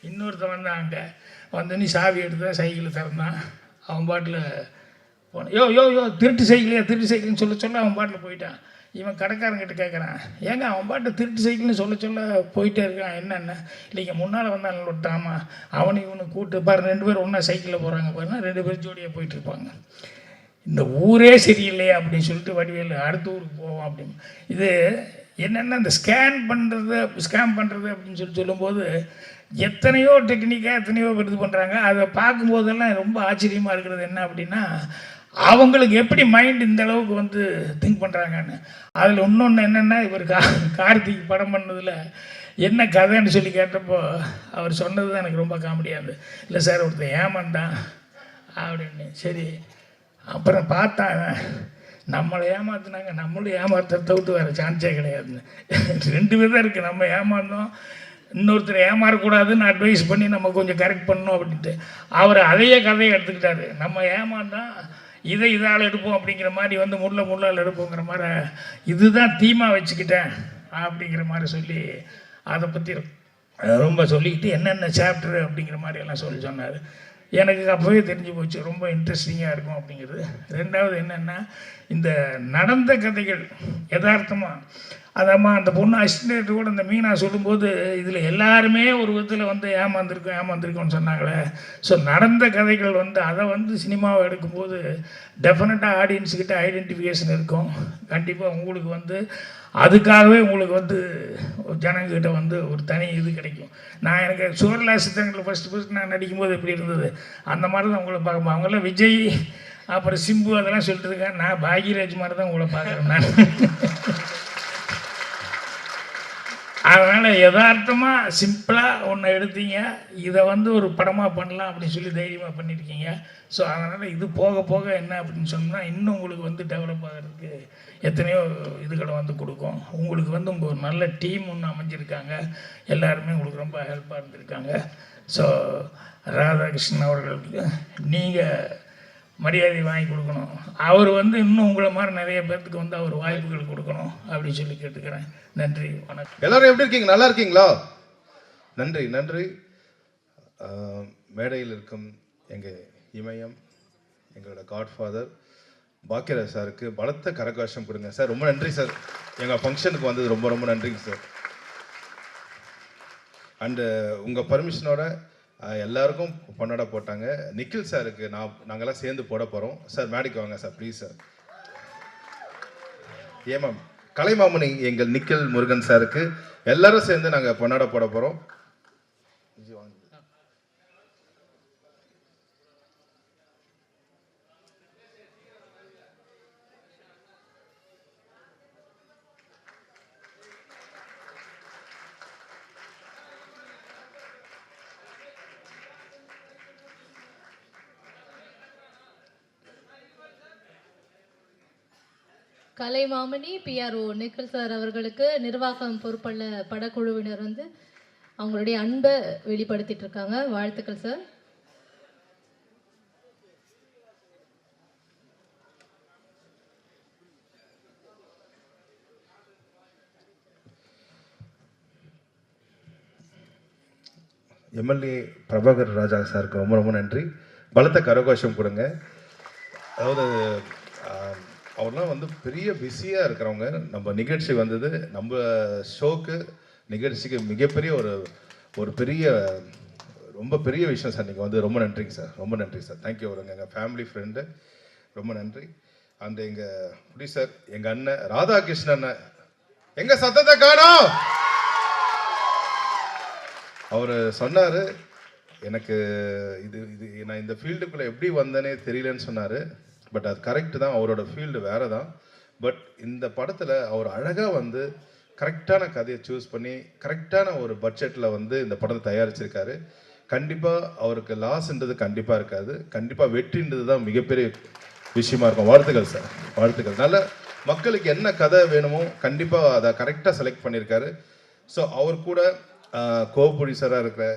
இன்னொருத்தன் வந்தான், அங்கே வந்து நீ சாவி எடுத்த சைக்கிள் திறந்தான். அவன் பாட்டில் போன யோ யோ யோ திருட்டு சைக்கிள்னு சொல்ல அவன் பாட்டில் போயிட்டான். இவன் கடைக்காரங்கிட்ட கேட்குறான், ஏங்க அவன் பாட்டு திருட்டு சைக்கிள்னு சொல்ல போயிட்டே இருக்கான் என்னென்ன. இல்லைங்க முன்னால் வந்தான் விட்டாமா அவனை இவனு கூப்பிட்டு பாரு 2 பேர் ஒன்றா சைக்கிளில் போகிறாங்க பாருன்னா 2 பேர் ஜோடியாக போயிட்டுருப்பாங்க. இந்த ஊரே சரியில்லையா அப்படின்னு சொல்லிட்டு வடிவேல் அடுத்த ஊருக்கு போவோம் அப்படின்னு. இது என்னென்னா இந்த ஸ்கேம் பண்ணுறது அப்படின்னு சொல்லும்போது எத்தனையோ டெக்னிக்காக எத்தனையோ இது பண்ணுறாங்க. அதை பார்க்கும்போதெல்லாம் ரொம்ப ஆச்சரியமாக இருக்கிறது என்ன அப்படின்னா அவங்களுக்கு எப்படி மைண்ட் இந்த அளவுக்கு வந்து திங்க் பண்ணுறாங்கன்னு. அதில் இன்னொன்று என்னென்னா இவர் கார்த்திக் படம் பண்ணதில் என்ன கதைன்னு சொல்லி கேட்டப்போ அவர் சொன்னது தான் எனக்கு ரொம்ப காமெடியாக இருந்தது. இல்லை சார் ஒருத்தர் ஏமாந்தான் அப்படின்னு. சரி அப்புறம் பார்த்தாங்க நம்மளை ஏமாத்துனாங்க, நம்மளும் ஏமாத்துறத தவிர்த்து வேறு சான்ஸே கிடையாதுன்னு. 2 பேர் தான் இருக்குது, நம்ம ஏமாந்தோம் இன்னொருத்தர் ஏமாறக்கூடாதுன்னு அட்வைஸ் பண்ணி நம்ம கொஞ்சம் கரெக்ட் பண்ணணும் அப்படின்ட்டு அவர் அதையே கதையை எடுத்துக்கிட்டாரு. நம்ம ஏமாந்தான் இதால் எடுப்போம் அப்படிங்கிற மாதிரி வந்து முள்ளால் எடுப்போங்கிற மாதிரி இதுதான் தீமா வச்சுக்கிட்டேன் அப்படிங்கிற மாதிரி சொல்லி அதை பற்றி ரொம்ப சொல்லிக்கிட்டு என்னென்ன சாப்டரு அப்படிங்கிற மாதிரி எல்லாம் சொன்னார். எனக்கு அப்போவே தெரிஞ்சு போச்சு ரொம்ப இன்ட்ரெஸ்டிங்காக இருக்கும் அப்படிங்கிறது. ரெண்டாவது என்னென்னா இந்த நடந்த கதைகள் யதார்த்தமாக அதம்மா அந்த பொண்ணு அசிஸ்டன்ட் கூட இந்த மீனா சொல்லும்போது இதில் எல்லாருமே ஒரு விதத்தில் வந்து ஏமாந்துருக்கோம்னு சொன்னாங்களே. ஸோ நடந்த கதைகள் வந்து அதை வந்து சினிமாவை எடுக்கும்போது டெஃபினட்டாக ஆடியன்ஸுக்கிட்ட ஐடென்டிஃபிகேஷன் இருக்கும். கண்டிப்பாக உங்களுக்கு வந்து அதுக்காகவே உங்களுக்கு வந்து ஜனங்கிட்ட வந்து ஒரு தனி இது கிடைக்கும். நான் எனக்கு சுவர்லா சித்திரங்களில் ஃபஸ்ட்டு நான் நடிக்கும்போது எப்படி இருந்தது அந்த மாதிரி தான் உங்களை பார்க்கும்போது அவங்களாம் விஜய் அப்புறம் சிம்பு அதெல்லாம் சொல்லிட்டு இருக்கேன். நான் பாக்யராஜ் மாதிரி தான் உங்களை பார்க்குறேன் நான். அதனால் யதார்த்தமாக சிம்பிளாக ஒன்று எடுத்தீங்க, இதை வந்து ஒரு படமாக பண்ணலாம் அப்படின்னு சொல்லி தைரியமாக பண்ணியிருக்கீங்க. ஸோ அதனால் இது போக போக என்ன அப்படின்னு சொன்னால் இன்னும் உங்களுக்கு வந்து டெவலப் ஆகிறதுக்கு எத்தனையோ இதுகளை வந்து கொடுக்கும். உங்களுக்கு வந்து உங்கள் ஒரு நல்ல டீம் ஒன்று அமைஞ்சிருக்காங்க, எல்லாருமே உங்களுக்கு ரொம்ப ஹெல்ப்பாக இருந்திருக்காங்க. ஸோ ராதாகிருஷ்ணன் அவர்களுக்கு நீங்கள் மரியாதை வாங்கி கொடுக்கணும். அவர் வந்து இன்னும் உங்களை மாதிரி நிறைய பேர்த்துக்கு வந்து அவர் வாய்ப்புகள் கொடுக்கணும் அப்படின்னு சொல்லி கேட்டுக்கிறேன். நன்றி, வணக்கம். எல்லாரும் எப்படி இருக்கீங்க? நல்லா இருக்கீங்களா? நன்றி நன்றி. மேடையில் இருக்கும் எங்கள் இமயம், எங்களோட காட்ஃபாதர் பாக்கியராஜ் சாருக்கு பலத்த கரகோஷம் கொடுங்க சார். ரொம்ப நன்றி சார், எங்கள் ஃபங்க்ஷனுக்கு வந்தது ரொம்ப ரொம்ப நன்றிங்க சார். அண்டு உங்கள் பர்மிஷனோட எல்லாருக்கும் பொன்னாட போட்டாங்க. நிக்கில் சாருக்கு நாங்கள்லாம் சேர்ந்து போட போகிறோம் சார். மேடைக்கு வாங்க சார் ப்ளீஸ் சார். ஏமாம் கலைமாமணி எங்கள் நிக்கில் முருகன் சாருக்கு எல்லாரும் சேர்ந்து நாங்கள் பொன்னாட போட போகிறோம். கலைமாமணி PRO நிக்கில் சார் அவர்களுக்கு நிர்வாகம் பொறுப்புள்ள படக்குழுவினர் வந்து அவங்களுடைய அன்பை வெளிப்படுத்திட்டு இருக்காங்க. வாழ்த்துக்கள் சார். எம்எல்ஏ பிரபாகர் ராஜா சாருக்கு ரொம்ப ரொம்ப நன்றி. பலத்த கரகோஷம் கொடுங்க. அதாவது அவர்லாம் வந்து பெரிய பிஸியாக இருக்கிறவங்க. நம்ம நிகழ்ச்சி வந்தது, நம்ம ஷோக்கு நிகழ்ச்சிக்கு மிகப்பெரிய ஒரு பெரிய ரொம்ப பெரிய விஷயம் சார். நீங்கள் வந்து ரொம்ப நன்றிங்க சார், ரொம்ப நன்றி சார். தேங்க்யூ. வருங்க எங்கள் ஃபேமிலி ஃப்ரெண்டு, ரொம்ப நன்றி. அந்த எங்கள் ப்ரொடியூசர் எங்கள் அண்ணன் ராதாகிருஷ்ணன், எங்கள் சத்தத்தை காணோம். அவர் சொன்னார் எனக்கு இது நான் இந்த ஃபீல்டுக்குள்ளே எப்படி வந்தேனே தெரியலன்னு சொன்னார். பட் அது கரெக்டு தான், அவரோட ஃபீல்டு வேறு தான். பட் இந்த படத்தில் அவர் அழகாக வந்து கரெக்டான கதையை சூஸ் பண்ணி கரெக்டான ஒரு பட்ஜெட்டில் வந்து இந்த படத்தை தயாரிச்சிருக்காரு. கண்டிப்பாக அவருக்கு லாஸ்ன்றது கண்டிப்பாக இருக்காது, கண்டிப்பாக வெற்றின்றது தான் மிகப்பெரிய விஷயமா இருக்கும். வாழ்த்துக்கள் சார், வாழ்த்துக்கள். நல்ல மக்களுக்கு என்ன கதை வேணுமோ கண்டிப்பாக அதை கரெக்டாக செலக்ட் பண்ணியிருக்காரு. ஸோ அவர் கூட கோ ப்ரொடியூசராக இருக்கிற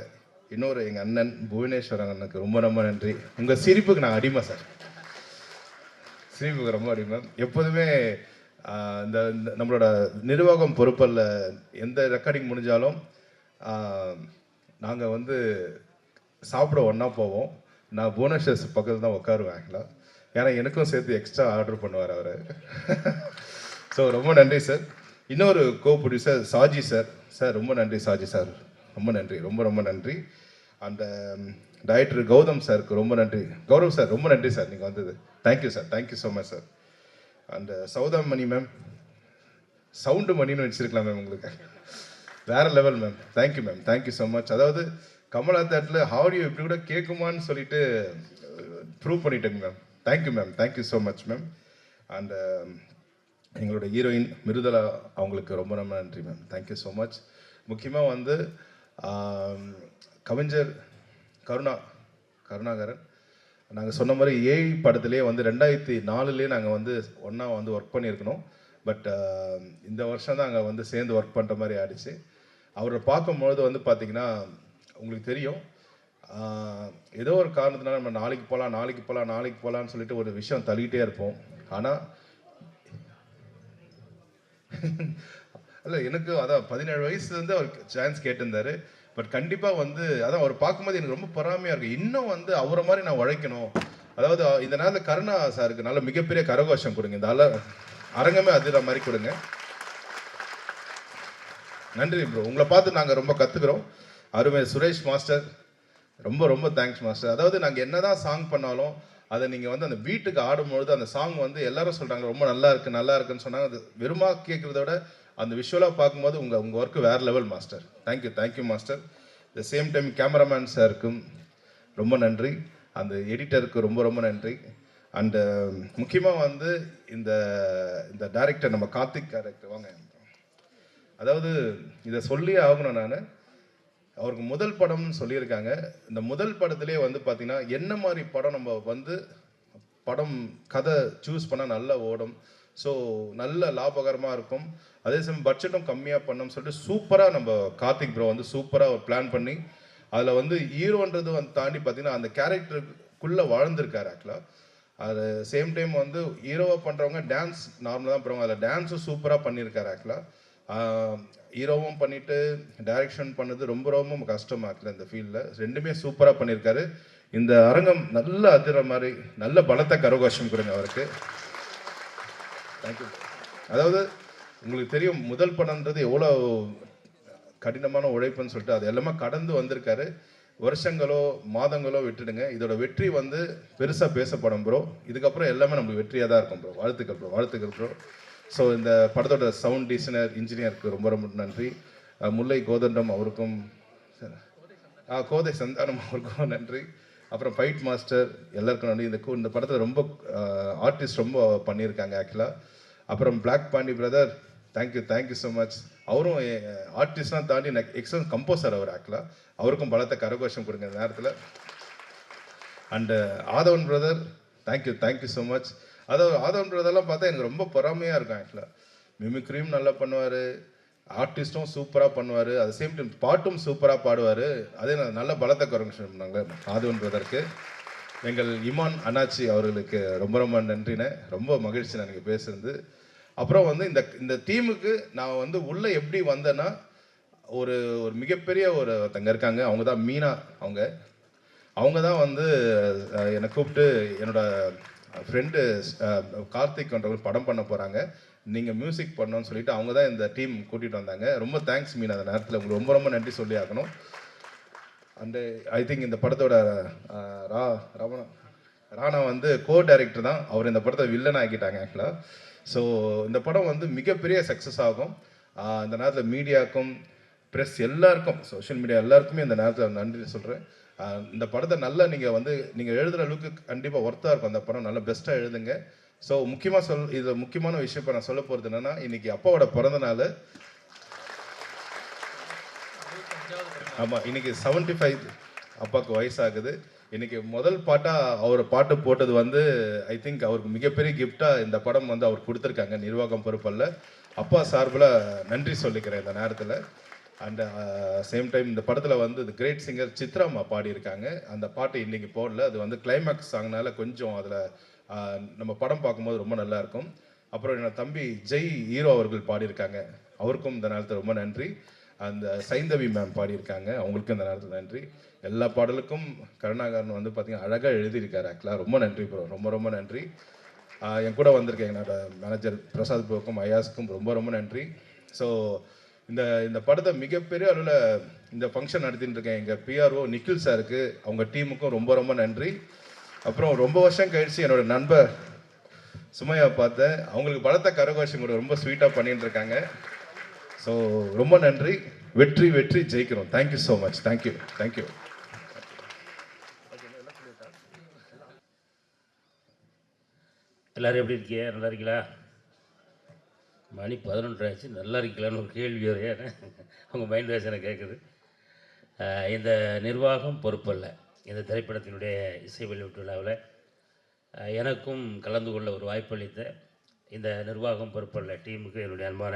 இன்னொரு எங்கள் அண்ணன் புவனேஸ்வரன் அண்ணனுக்கு ரொம்ப ரொம்ப நன்றி. உங்கள் சிரிப்புக்கு நான் அடிமை சார், சிரிப்புக்கு ரொம்ப அடிமை. எப்போதுமே இந்த நம்மளோட நிர்வாகம் பொறுப்பில் எந்த ரெக்கார்டிங் முடிஞ்சாலும் நாங்கள் வந்து சாப்பிட ஒன்றா போவோம். நான் புவனேஸ்வர் பக்கத்தில் தான் உட்காருவேன் ஆக்சுவலாக, ஏன்னா எனக்கும் சேர்த்து எக்ஸ்ட்ரா ஆர்டர் பண்ணுவார் அவர். ஸோ ரொம்ப நன்றி சார். இன்னொரு கோ ப்ரொடியூசர் சாஜி சார். சார் ரொம்ப நன்றி சாஜி சார், ரொம்ப நன்றி, ரொம்ப ரொம்ப நன்றி. அந்த டைரக்டர் கௌதம் சாருக்கு ரொம்ப நன்றி. கௌரவ் சார் ரொம்ப நன்றி சார், நீங்கள் வந்தது. Thank you sir, thank you so much sir. அந்த சௌதாம் மணி மேம், சவுண்டு மணின்னு வச்சுருக்கலாம் மேம், உங்களுக்கு வேறு level ma'am. Thank you ma'am, thank you so much. அதாவது கமலா தேட்டில் ஆடியோ இப்படி கூட கேட்குமான்னு சொல்லிட்டு ப்ரூவ் பண்ணிட்டேங்க ma'am. Thank you ma'am, thank you so much ma'am. And எங்களோட ஹீரோயின் மிருதலா, அவங்களுக்கு ரொம்ப ரொம்ப நன்றி மேம். Thank you so much. முக்கியமாக வந்து கவிஞர் கருணாகரன், நாங்கள் சொன்ன மாதிரி ஏஐ படத்துலேயே வந்து 2004 நாங்கள் வந்து ஒன்றா வந்து ஒர்க் பண்ணியிருக்கணும். பட் இந்த வருஷம் தான் அங்கே வந்து சேர்ந்து ஒர்க் பண்ணுற மாதிரி ஆயிடுச்சு. அவரை பார்க்கும்பொழுது வந்து பார்த்திங்கன்னா உங்களுக்கு தெரியும், ஏதோ ஒரு காரணத்தினால நம்ம நாளைக்கு போகலான்னு சொல்லிட்டு ஒரு விஷயம் தள்ளிக்கிட்டே இருப்போம். ஆனால் இல்லை, எனக்கு அதான் 17 வயசுலேருந்து அவர் சான்ஸ் கேட்டிருந்தாரு. பட் கண்டிப்பாக வந்து அதான் அவர் பார்க்கும்போது எனக்கு ரொம்ப பொறாமையாக இருக்குது. இன்னும் வந்து அவரை மாதிரி நான் உழைக்கணும். அதாவது இந்த நேரத்தில் கருணா சாருக்கு நல்ல மிகப்பெரிய கரகோஷம் கொடுங்க, இந்த அரங்கமே அதிர மாதிரி கொடுங்க. நன்றி ப்ரோ. உங்களை பார்த்து நாங்கள் ரொம்ப கற்றுக்குறோம். அருமை சுரேஷ் மாஸ்டர், ரொம்ப ரொம்ப தேங்க்ஸ் மாஸ்டர். அதாவது நாங்கள் என்ன தான் சாங் பண்ணாலும் அதை நீங்கள் வந்து அந்த பீட்டுக்கு ஆடும்பொழுது அந்த சாங் வந்து எல்லாரும் சொல்கிறாங்க ரொம்ப நல்லா இருக்குது நல்லா இருக்குன்னு சொன்னாங்க. அது வெறுமா கேட்குறத விட அந்த விஷுவலாக பார்க்கும்போது உங்கள் ஒர்க்கு வேறு level master. Thank you master. The same time cameraman சாருக்கும் ரொம்ப நன்றி, அந்த எடிட்டருக்கு ரொம்ப ரொம்ப நன்றி. அண்டு முக்கியமாக வந்து இந்த இந்த டைரக்டர் நம்ம கார்த்திக் டைரக்டர் வாங்க. அதாவது இதை சொல்லியே ஆகணும். நான் அவருக்கு முதல் படம்னு சொல்லியிருக்காங்க. இந்த முதல் படத்திலே வந்து பார்த்தீங்கன்னா என்ன மாதிரி படம் நம்ம வந்து படம் கதை சூஸ் பண்ணால் நல்லா ஓடும், ஸோ நல்ல லாபகரமாக இருக்கும், அதே சமயம் பட்ஜெட்டும் கம்மியாக பண்ணோம்னு சொல்லிட்டு சூப்பராக நம்ம கார்த்திக் ப்ரோ வந்து சூப்பராக ஒரு பிளான் பண்ணி அதில் வந்து ஹீரோன்றது வந்து தாண்டி பார்த்தீங்கன்னா அந்த கேரக்டருக்குள்ளே வாழ்ந்திருக்காரு ஆக்சுவலாக. அது சேம் டைம் வந்து ஹீரோவாக பண்ணுறவங்க டான்ஸ் நார்மலாக தான் பண்ணுவாங்க, அதில் டான்ஸும் சூப்பராக பண்ணியிருக்காரு ஆக்சுவலாக. ஹீரோவும் பண்ணிவிட்டு டைரக்ஷன் பண்ணது ரொம்ப ரொம்ப கஷ்டமாக்கல இந்த ஃபீல்டில். ரெண்டுமே சூப்பராக பண்ணியிருக்காரு. இந்த அரங்கம் நல்ல அதிர மாதிரி நல்ல பலத்த கரகோஷம் கொடுங்க அவருக்கு. தேங்க்யூ. அதாவது உங்களுக்கு தெரியும் முதல் படம்ன்றது எவ்வளோ கடினமான உழைப்புன்னு சொல்லிட்டு அது எல்லாமே கடந்து வந்திருக்காரு. வருஷங்களோ மாதங்களோ விட்டுடுங்க, இதோட வெற்றி வந்து பெருசாக பேசப்படும் ப்ரோ. இதுக்கப்புறம் எல்லாமே நம்மளுக்கு வெற்றியாக தான் இருக்கும் ப்ரோ. வாழ்த்துக்கள் ப்ரோ. ஸோ இந்த படத்தோட சவுண்ட் டிசைனர் இன்ஜினியருக்கு ரொம்ப ரொம்ப நன்றி. முல்லை கோதண்டம் அவருக்கும், கோதை சந்தானம் அவருக்கும் நன்றி. அப்புறம் ஃபைட் மாஸ்டர் எல்லாருக்கும் நன்றி. இந்த படத்தில் ரொம்ப ஆர்டிஸ்ட் ரொம்ப பண்ணியிருக்காங்க ஆக்சுவலாக. அப்புறம் black Pandi brother, thank you so much. அவரும் ஆர்டிஸ்ட்லாம் தாண்டி எக்ஸலன்ட் கம்போசர் அவர் ஆக்சுவலாக. அவருக்கும் பலத்தை கரகோஷம் கொடுங்க இந்த நேரத்தில். And Aadhavan brother, thank you so much. அதாவது ஆதவன் பிரதர்லாம் பார்த்தா எனக்கு ரொம்ப பொறாமையாக இருக்கும் ஆக்சுவலாக. மிமிக்ரியும் நல்லா பண்ணுவார், ஆர்டிஸ்ட்டும் சூப்பராக பண்ணுவார், அது சேம் டைம் பாட்டும் சூப்பராக பாடுவார். அதே நல்ல பலத்தை கரகோஷம் பண்ணாங்க ஆதவன் பிரதருக்கு. எங்கள் இமான் அண்ணாச்சி அவர்களுக்கு ரொம்ப ரொம்ப நன்றினேன். ரொம்ப மகிழ்ச்சி எனக்கு பேசுறது. அப்புறம் வந்து இந்த டீமுக்கு நான் வந்து உள்ளே எப்படி வந்தேன்னா, ஒரு மிகப்பெரிய ஒருத்தங்க இருக்காங்க, அவங்க தான் மீனா. அவங்க தான் வந்து என்னை கூப்பிட்டு என்னோட ஃப்ரெண்டு கார்த்திக்ன்றவங்க படம் பண்ண போகிறாங்க, நீங்கள் மியூசிக் பண்ணணும்னு சொல்லிட்டு அவங்க தான் இந்த டீம் கூட்டிகிட்டு வந்தாங்க. ரொம்ப தேங்க்ஸ் மீனா. அந்த நேரத்தில் உங்களுக்கு ரொம்ப ரொம்ப நன்றி சொல்லி ஆகணும். அண்டு ஐ திங்க் இந்த படத்தோட ராணா வந்து டைரக்டர் தான். அவர் இந்த படத்தை வில்லன் ஆக்கிட்டாங்க ஆக்சுவலாக. ஸோ இந்த படம் வந்து மிகப்பெரிய சக்ஸஸ் ஆகும். இந்த நேரத்தில் மீடியாவுக்கும் ப்ரெஸ் எல்லாருக்கும் சோஷியல் மீடியா எல்லாருக்குமே இந்த நேரத்தில் நன்றி சொல்கிறேன். இந்த படத்தை நல்லா நீங்கள் எழுதுகிற அளவுக்கு கண்டிப்பாக ஒர்த்தாக இருக்கும் அந்த படம். நல்லா பெஸ்ட்டாக எழுதுங்க. ஸோ இது முக்கியமான விஷயம் இப்போ நான் சொல்ல போகிறது என்னென்னா, இன்றைக்கி அப்பாவோட பிறந்த நாள். ஆமாம், இன்றைக்கி 75 அப்பாவுக்கு வயசாகுது. இன்றைக்கி முதல் பாட்டாக அவர் பாட்டு போட்டது வந்து ஐ திங்க் அவருக்கு மிகப்பெரிய கிஃப்டாக இந்த படம் வந்து அவர் கொடுத்துருக்காங்க. நிர்வாகம் பொறுப்பல்ல, அப்பா சார்பில் நன்றி சொல்லிக்கிறேன் இந்த நேரத்தில். அண்ட் சேம் டைம் இந்த படத்தில் வந்து கிரேட் சிங்கர் சித்ராமா பாடியிருக்காங்க. அந்த பாட்டு இன்றைக்கி போடல, அது வந்து கிளைமேக்ஸ் சாங்னால கொஞ்சம் அதில் நம்ம படம் பார்க்கும்போது ரொம்ப நல்லாயிருக்கும். அப்புறம் என்னோட தம்பி ஜெய் ஹீரோ அவர்கள் பாடியிருக்காங்க, அவருக்கும் இந்த நேரத்தில் ரொம்ப நன்றி. அந்த சைந்தவி மேம் பாடியிருக்காங்க, அவங்களுக்கும் இந்த நேரத்தில் நன்றி. எல்லா பாடலுக்கும் கருணாகரன் வந்து பார்த்திங்கன்னா அழகாக எழுதியிருக்காரு ஆக்சுவலாக. ரொம்ப நன்றி ப்ரோ, ரொம்ப ரொம்ப நன்றி. என் கூட வந்திருக்கேன் என்னோட மேனேஜர் பிரசாத் ப்ரோக்கும் ஐயாஸுக்கும் ரொம்ப ரொம்ப நன்றி. ஸோ இந்த படத்தை மிகப்பெரிய அளவில் இந்த ஃபங்க்ஷன் நடத்திட்டு இருக்கேன் எங்கள் பிஆர்ஓ நிக்கில் சாருக்கு, அவங்க டீமுக்கும் ரொம்ப ரொம்ப நன்றி. அப்புறம் ரொம்ப வருஷம் கழிச்சு என்னோட நண்பர் சுமையா பார்த்தேன், அவங்களுக்கு பலத்த கரகோஷம் கூட ரொம்ப ஸ்வீட்டாக பண்ணிட்டு இருக்காங்க. ஸோ ரொம்ப நன்றி. வெற்றி ஜெயிக்கிறோம். Thank you so much. தேங்க்யூ. எல்லோரும் எப்படி இருக்கீங்க? நல்லா இருக்கீங்களா? மணி 11 ஆச்சு, நல்லா இருக்கலான்னு ஒரு கேள்வி வரையா அவங்க மைண்ட் வாய்ஸ் எனக்கு கேட்குது. இந்த நிர்வாகம் பொறுப்பல்ல இந்த திரைப்படத்தினுடைய இசை வெளியீட்டு விழாவில் எனக்கும் கலந்து கொள்ள ஒரு வாய்ப்பளித்த இந்த நிர்வாகம் பொறுப்பல்ல டீமுக்கு என்னுடைய அன்பான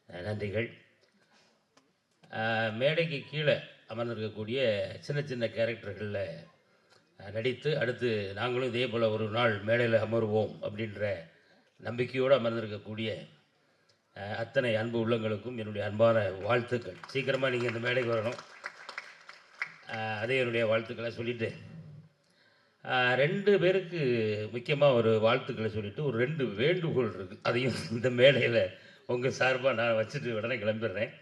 நன்றிகள். மேடைக்கு கீழே அமர்ந்திருக்கக்கூடிய சின்ன சின்ன கேரக்டர்களில் நடித்து அடுத்து நாங்களும் இதே போல் ஒரு நாள் மேடையில் அமர்வோம் அப்படின்ற நம்பிக்கையோடு அமர்ந்திருக்கக்கூடிய அத்தனை அன்பு உள்ளங்களுக்கும் என்னுடைய அன்பான வாழ்த்துக்கள். சீக்கிரமாக நீங்கள் இந்த மேடைக்கு வரணும், அதே என்னுடைய வாழ்த்துக்களை சொல்லிவிட்டு 2 பேருக்கு முக்கியமாக ஒரு வாழ்த்துக்களை சொல்லிவிட்டு ஒரு 2 வேண்டுகோள் இருக்குது, அதையும் இந்த மேடையில் உங்கள் சார்பாக நான் வச்சுட்டு உடனே கிளம்பிடுறேன்.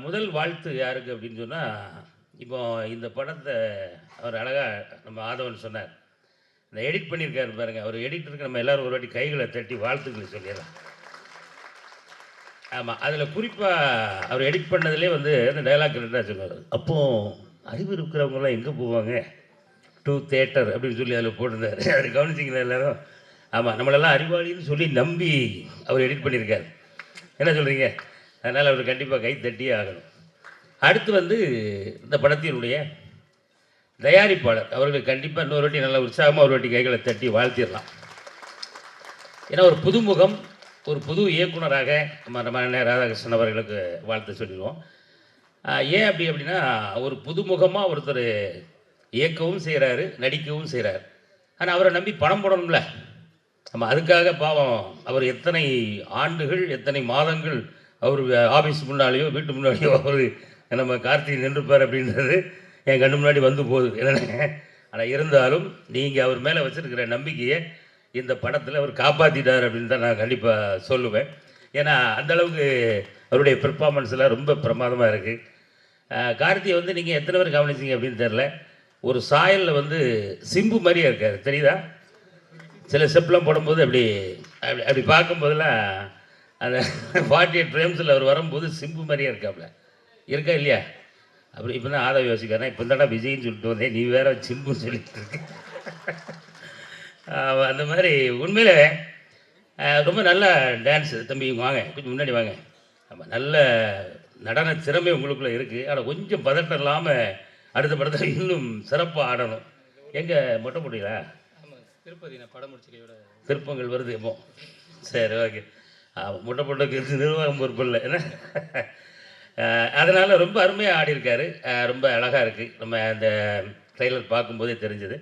முதல் வாழ்த்து யாருக்கு அப்படின்னு சொன்னால், இப்போ இந்த படத்தை அவர் அழகாக நம்ம ஆதவன் சொன்னார், இந்த எடிட் பண்ணியிருக்காரு பாருங்கள், அவர் எடிட்டருக்கு நம்ம எல்லோரும் ஒரு வாட்டி கைகளை தட்டி வாழ்த்துக்களை சொல்லிடலாம். ஆமாம், அதில் குறிப்பாக அவர் எடிட் பண்ணதுலேயே வந்து அந்த டைலாக் கரெக்டாக சொன்னார். அப்போது அறிவு இருக்கிறவங்களாம் எங்கே போவாங்க, டு தேட்டர் அப்படின்னு சொல்லி அதில் போட்டிருந்தார். அது கவனிச்சிங்களா எல்லோரும்? ஆமாம், நம்மளெல்லாம் அறிவாளின்னு சொல்லி நம்பி அவர் எடிட் பண்ணியிருக்காரு. என்ன சொல்கிறீங்க? அதனால் அவர் கண்டிப்பாக கை தட்டியே ஆகணும். அடுத்து வந்து இந்த படத்தினுடைய தயாரிப்பாளர் அவர்களுக்கு கண்டிப்பாக இன்னொரு வாட்டி நல்ல உற்சாகமாக ஒரு வாட்டி கைகளை தட்டி வாழ்த்திடலாம். ஏன்னா ஒரு புதுமுகம், ஒரு புது இயக்குனராக நம்ம ராதாகிருஷ்ணன் அவர்களுக்கு வாழ்த்து சொல்லிடுவோம். ஏன் அப்படின்னா ஒரு புதுமுகமாக ஒருத்தர் இயக்கவும் செய்கிறாரு, நடிக்கவும் செய்கிறார். ஆனால் அவரை நம்பி பணம் போடணும்ல. நம்ம அதுக்காக பாவம் அவர் எத்தனை ஆண்டுகள் எத்தனை மாதங்கள் அவர் ஆஃபீஸ் முன்னாலேயோ வீட்டு முன்னாலேயோ அவர் நம்ம கார்த்திகை நின்றுப்பார் அப்படின்றது என் கண்ணு முன்னாடி வந்து போகுது என்னென்ன. ஆனால் இருந்தாலும் நீங்கள் அவர் மேலே வச்சுருக்கிற நம்பிக்கையை இந்த படத்தில் அவர் காப்பாற்றிட்டார் அப்படின்னு தான் நான் கண்டிப்பாக சொல்லுவேன். ஏன்னா அந்தளவுக்கு அவருடைய பெர்ஃபார்மன்ஸ்லாம் ரொம்ப பிரமாதமாக இருக்குது. கார்த்திகை வந்து நீங்கள் எத்தனை பேர் கவனிச்சிங்க அப்படின்னு தெரில, ஒரு சாயலில் வந்து சிம்பு மாதிரியே இருக்கார், தெரியுதா? சில ஸ்டெப்லாம் போடும்போது அப்படி அப்படி அப்படி பார்க்கும்போதெல்லாம் அந்த 48 ஃப்ரேம்ஸில் அவர் வரும்போது சிம்பு மாதிரியே இருக்காப்புல, இருக்கா இல்லையா? அப்படி இப்போ தான் ஆதவ யோசிக்கிறேன், இப்போ தானே விஜய்ன்னு சொல்லிட்டு வந்தேன், நீ வேற சிம்புன்னு சொல்லிட்டு இருக்கு. அந்த மாதிரி உண்மையில் ரொம்ப நல்ல டான்ஸு தம்பி, வாங்க கொஞ்சம் முன்னாடி வாங்க. ஆமாம், நல்ல நடன திறமை உங்களுக்குள்ளே இருக்குது. ஆனால் கொஞ்சம் பதட்டம் இல்லாமல் அடுத்த படத்தில் இன்னும் சிறப்பாக ஆடணும். எங்கே மொட்டை போட்டீங்களா? திருப்பதி நான் படம் முடிச்சுக்கையோட திருப்பங்கள் வருது இப்போ. சரி, ஓகே. முட்டை போட்டதுக்கு நிர்வாகம் பொறுப்பு இல்லை என்ன. அதனால் ரொம்ப அருமையாக ஆடியிருக்காரு, ரொம்ப அழகாக இருக்குது. நம்ம அந்த ட்ரெய்லர் பார்க்கும்போதே தெரிஞ்சது.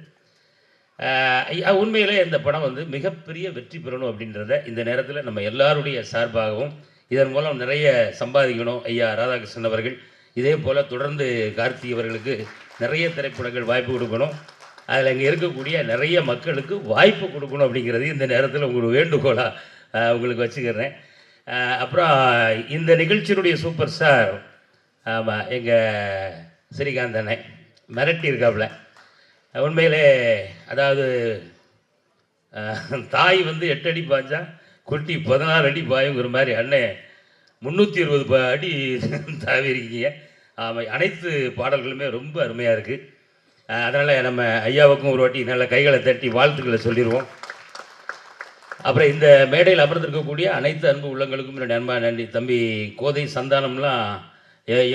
உண்மையிலே இந்த படம் வந்து மிகப்பெரிய வெற்றி பெறணும் அப்படின்றத இந்த நேரத்தில் நம்ம எல்லாருடைய சார்பாகவும், இதன் மூலம் நிறைய சம்பாதிக்கணும் ஐயா ராதாகிருஷ்ணன் அவர்கள். இதே போல் தொடர்ந்து கார்த்திக் அவர்களுக்கு நிறைய திரைப்படங்கள் வாய்ப்பு கொடுக்கணும், அதில் இங்கே இருக்கக்கூடிய நிறைய மக்களுக்கு வாய்ப்பு கொடுக்கணும் அப்படிங்கிறது இந்த நேரத்தில் உங்களுக்கு வேண்டுகோளாக உங்களுக்கு வச்சுக்கிறேன். அப்புறம் இந்த நிகழ்ச்சியினுடைய சூப்பர் ஸ்டார், ஆமாம், எங்கள் ஸ்ரீகாந்த் அண்ணன் மிரட்டி இருக்காப்புல. உண்மையிலே அதாவது தாய் வந்து 8 அடி பாய்ஞ்சா குட்டி 16 அடி பாயுங்கிற மாதிரி அண்ணன் 320 அடி தாவி இருக்கீங்க. ஆமாம், அனைத்து பாடல்களுமே ரொம்ப அருமையாக இருக்குது. அதனால் நம்ம ஐயாவுக்கும் ஒரு வாட்டி நல்ல கைகளை தட்டி வாழ்த்துக்களை சொல்லிடுவோம். அப்புறம் இந்த மேடையில் அமர்ந்திருக்கக்கூடிய அனைத்து அன்பு உள்ளங்களுக்கும் என்னுடைய அன்பான நன்றி. தம்பி கோதை சந்தானம்லாம்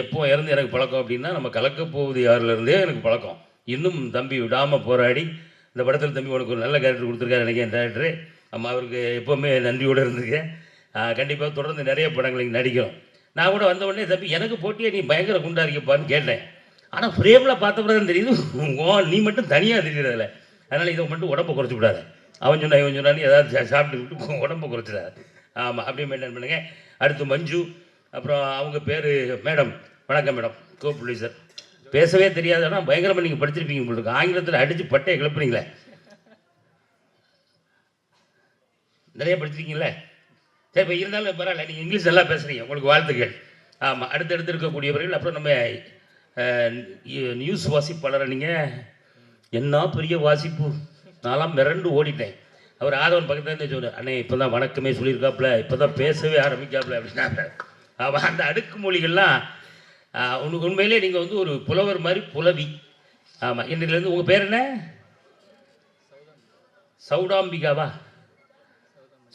எப்போ இறந்து எனக்கு பழக்கம் அப்படின்னா, நம்ம கலக்கப்போவது யாரிலிருந்தே எனக்கு பழக்கம். இன்னும் தம்பி விடாமல் போராடி இந்த படத்தில் தம்பி உனக்கு ஒரு நல்ல கேரக்டர் கொடுத்துருக்காரு நினைக்கிறேன் டேரக்டரு. நம்ம அவருக்கு எப்போவுமே நன்றியோடு இருந்துருக்கேன். கண்டிப்பாக தொடர்ந்து நிறைய படங்களுக்கு நடிக்கிறோம். நான் கூட வந்த உடனே தம்பி எனக்கு போட்டியே நீ பயங்கர குண்டா இருக்கிப்பான்னு கேட்டேன். ஆனால் ஃப்ரேமில் பார்த்தப்பறம் தெரியுது நீ மட்டும் தனியாக தெரிகிறதில்ல. அதனால் இதை மட்டும் உடம்பை குறைச்சி விடாது. அவன் சொன்னா இவன் சொன்னான்னு ஏதாவது சாப்பிட்டு விட்டு உடம்பை குறைச்சிடாது. ஆமாம், அப்படியே மெயின்டைன் பண்ணுங்க. அடுத்து மஞ்சு, அப்புறம் அவங்க பேர் மேடம். வணக்கம் மேடம், கோப்புள்ளி சார். பேசவே தெரியாது, ஆனால் பயங்கரமாக நீங்கள் படிச்சிருப்பீங்க உங்களுக்கு. ஆங்கிலத்தில் அடித்து பட்டையை கிளப்புறீங்களே, நிறைய படிச்சிருக்கீங்களே. சரி, இப்போ இருந்தாலும் பரவாயில்ல, நீங்கள் இங்கிலீஷ் நல்லா பேசுகிறீங்க, உங்களுக்கு வாழ்த்துக்கள். ஆமாம், அடுத்தடுத்து இருக்கக்கூடியவர்கள். அப்புறம் நம்ம நியூஸ் வாசிப்பாளரை நீங்கள் என்ன பெரிய வாசிப்பு, நான்லாம் மிரண்டு ஓடிட்டேன். அவர் ஆதவன் பக்கத்துலேருந்து சொன்னார், அண்ணே இப்போ தான் வணக்கமே சொல்லியிருக்காப்புல, இப்போ தான் பேசவே ஆரம்பிக்காப்புல அப்படின்னாங்க. அவன் அந்த அடுக்குமொழிகள்லாம் உண்மையிலே நீங்கள் வந்து ஒரு புலவர் மாதிரி புலவி. ஆமாம், இன்றைலேருந்து உங்கள் பேர் என்ன? சௌடாம்பிகாவா?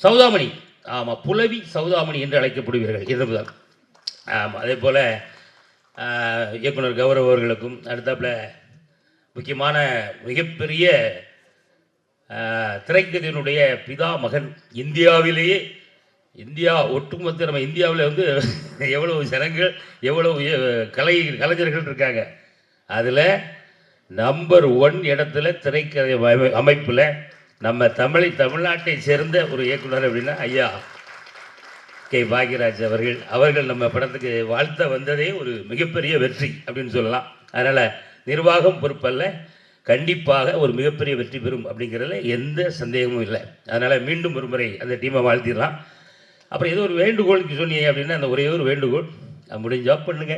சௌதாமணி. ஆமாம், புலவி சௌதாமணி என்று அழைக்கப்படுவீர்கள் என்பதுதான். ஆமாம், அதே போல் இயக்குனர் கௌரவ் அவர்களுக்கும், அடுத்தாப்புல முக்கியமான மிகப்பெரிய திரைக்கதையினுடைய பிதா மகன், இந்தியாவிலேயே ஒட்டுமொத்த நம்ம இந்தியாவில் வந்து எவ்வளவு ஜனங்கள் எவ்வளவு கலைஞர்கள் இருக்காங்க, அதில் நம்பர் 1 இடத்துல திரைக்கதை அமைப்பில் நம்ம தமிழ்நாட்டை சேர்ந்த ஒரு இயக்குனர் அப்படின்னா ஐயா கே பாக்யராஜ் அவர்கள் நம்ம படத்துக்கு வாழ்த்த வந்ததே ஒரு மிகப்பெரிய வெற்றி அப்படின்னு சொல்லலாம். அதனால் நிர்வாகம் பொறுப்பல்ல, கண்டிப்பாக ஒரு மிகப்பெரிய வெற்றி பெறும் அப்படிங்கிறதுல எந்த சந்தேகமும் இல்லை. அதனால் மீண்டும் ஒரு முறை அந்த டீமை வாழ்த்திடலாம். அப்புறம் ஏதோ ஒரு வேண்டுகோளுக்கு சொன்னீங்க அப்படின்னா, அந்த ஒரே ஒரு வேண்டுகோள், முடிஞ்சா பண்ணுங்க,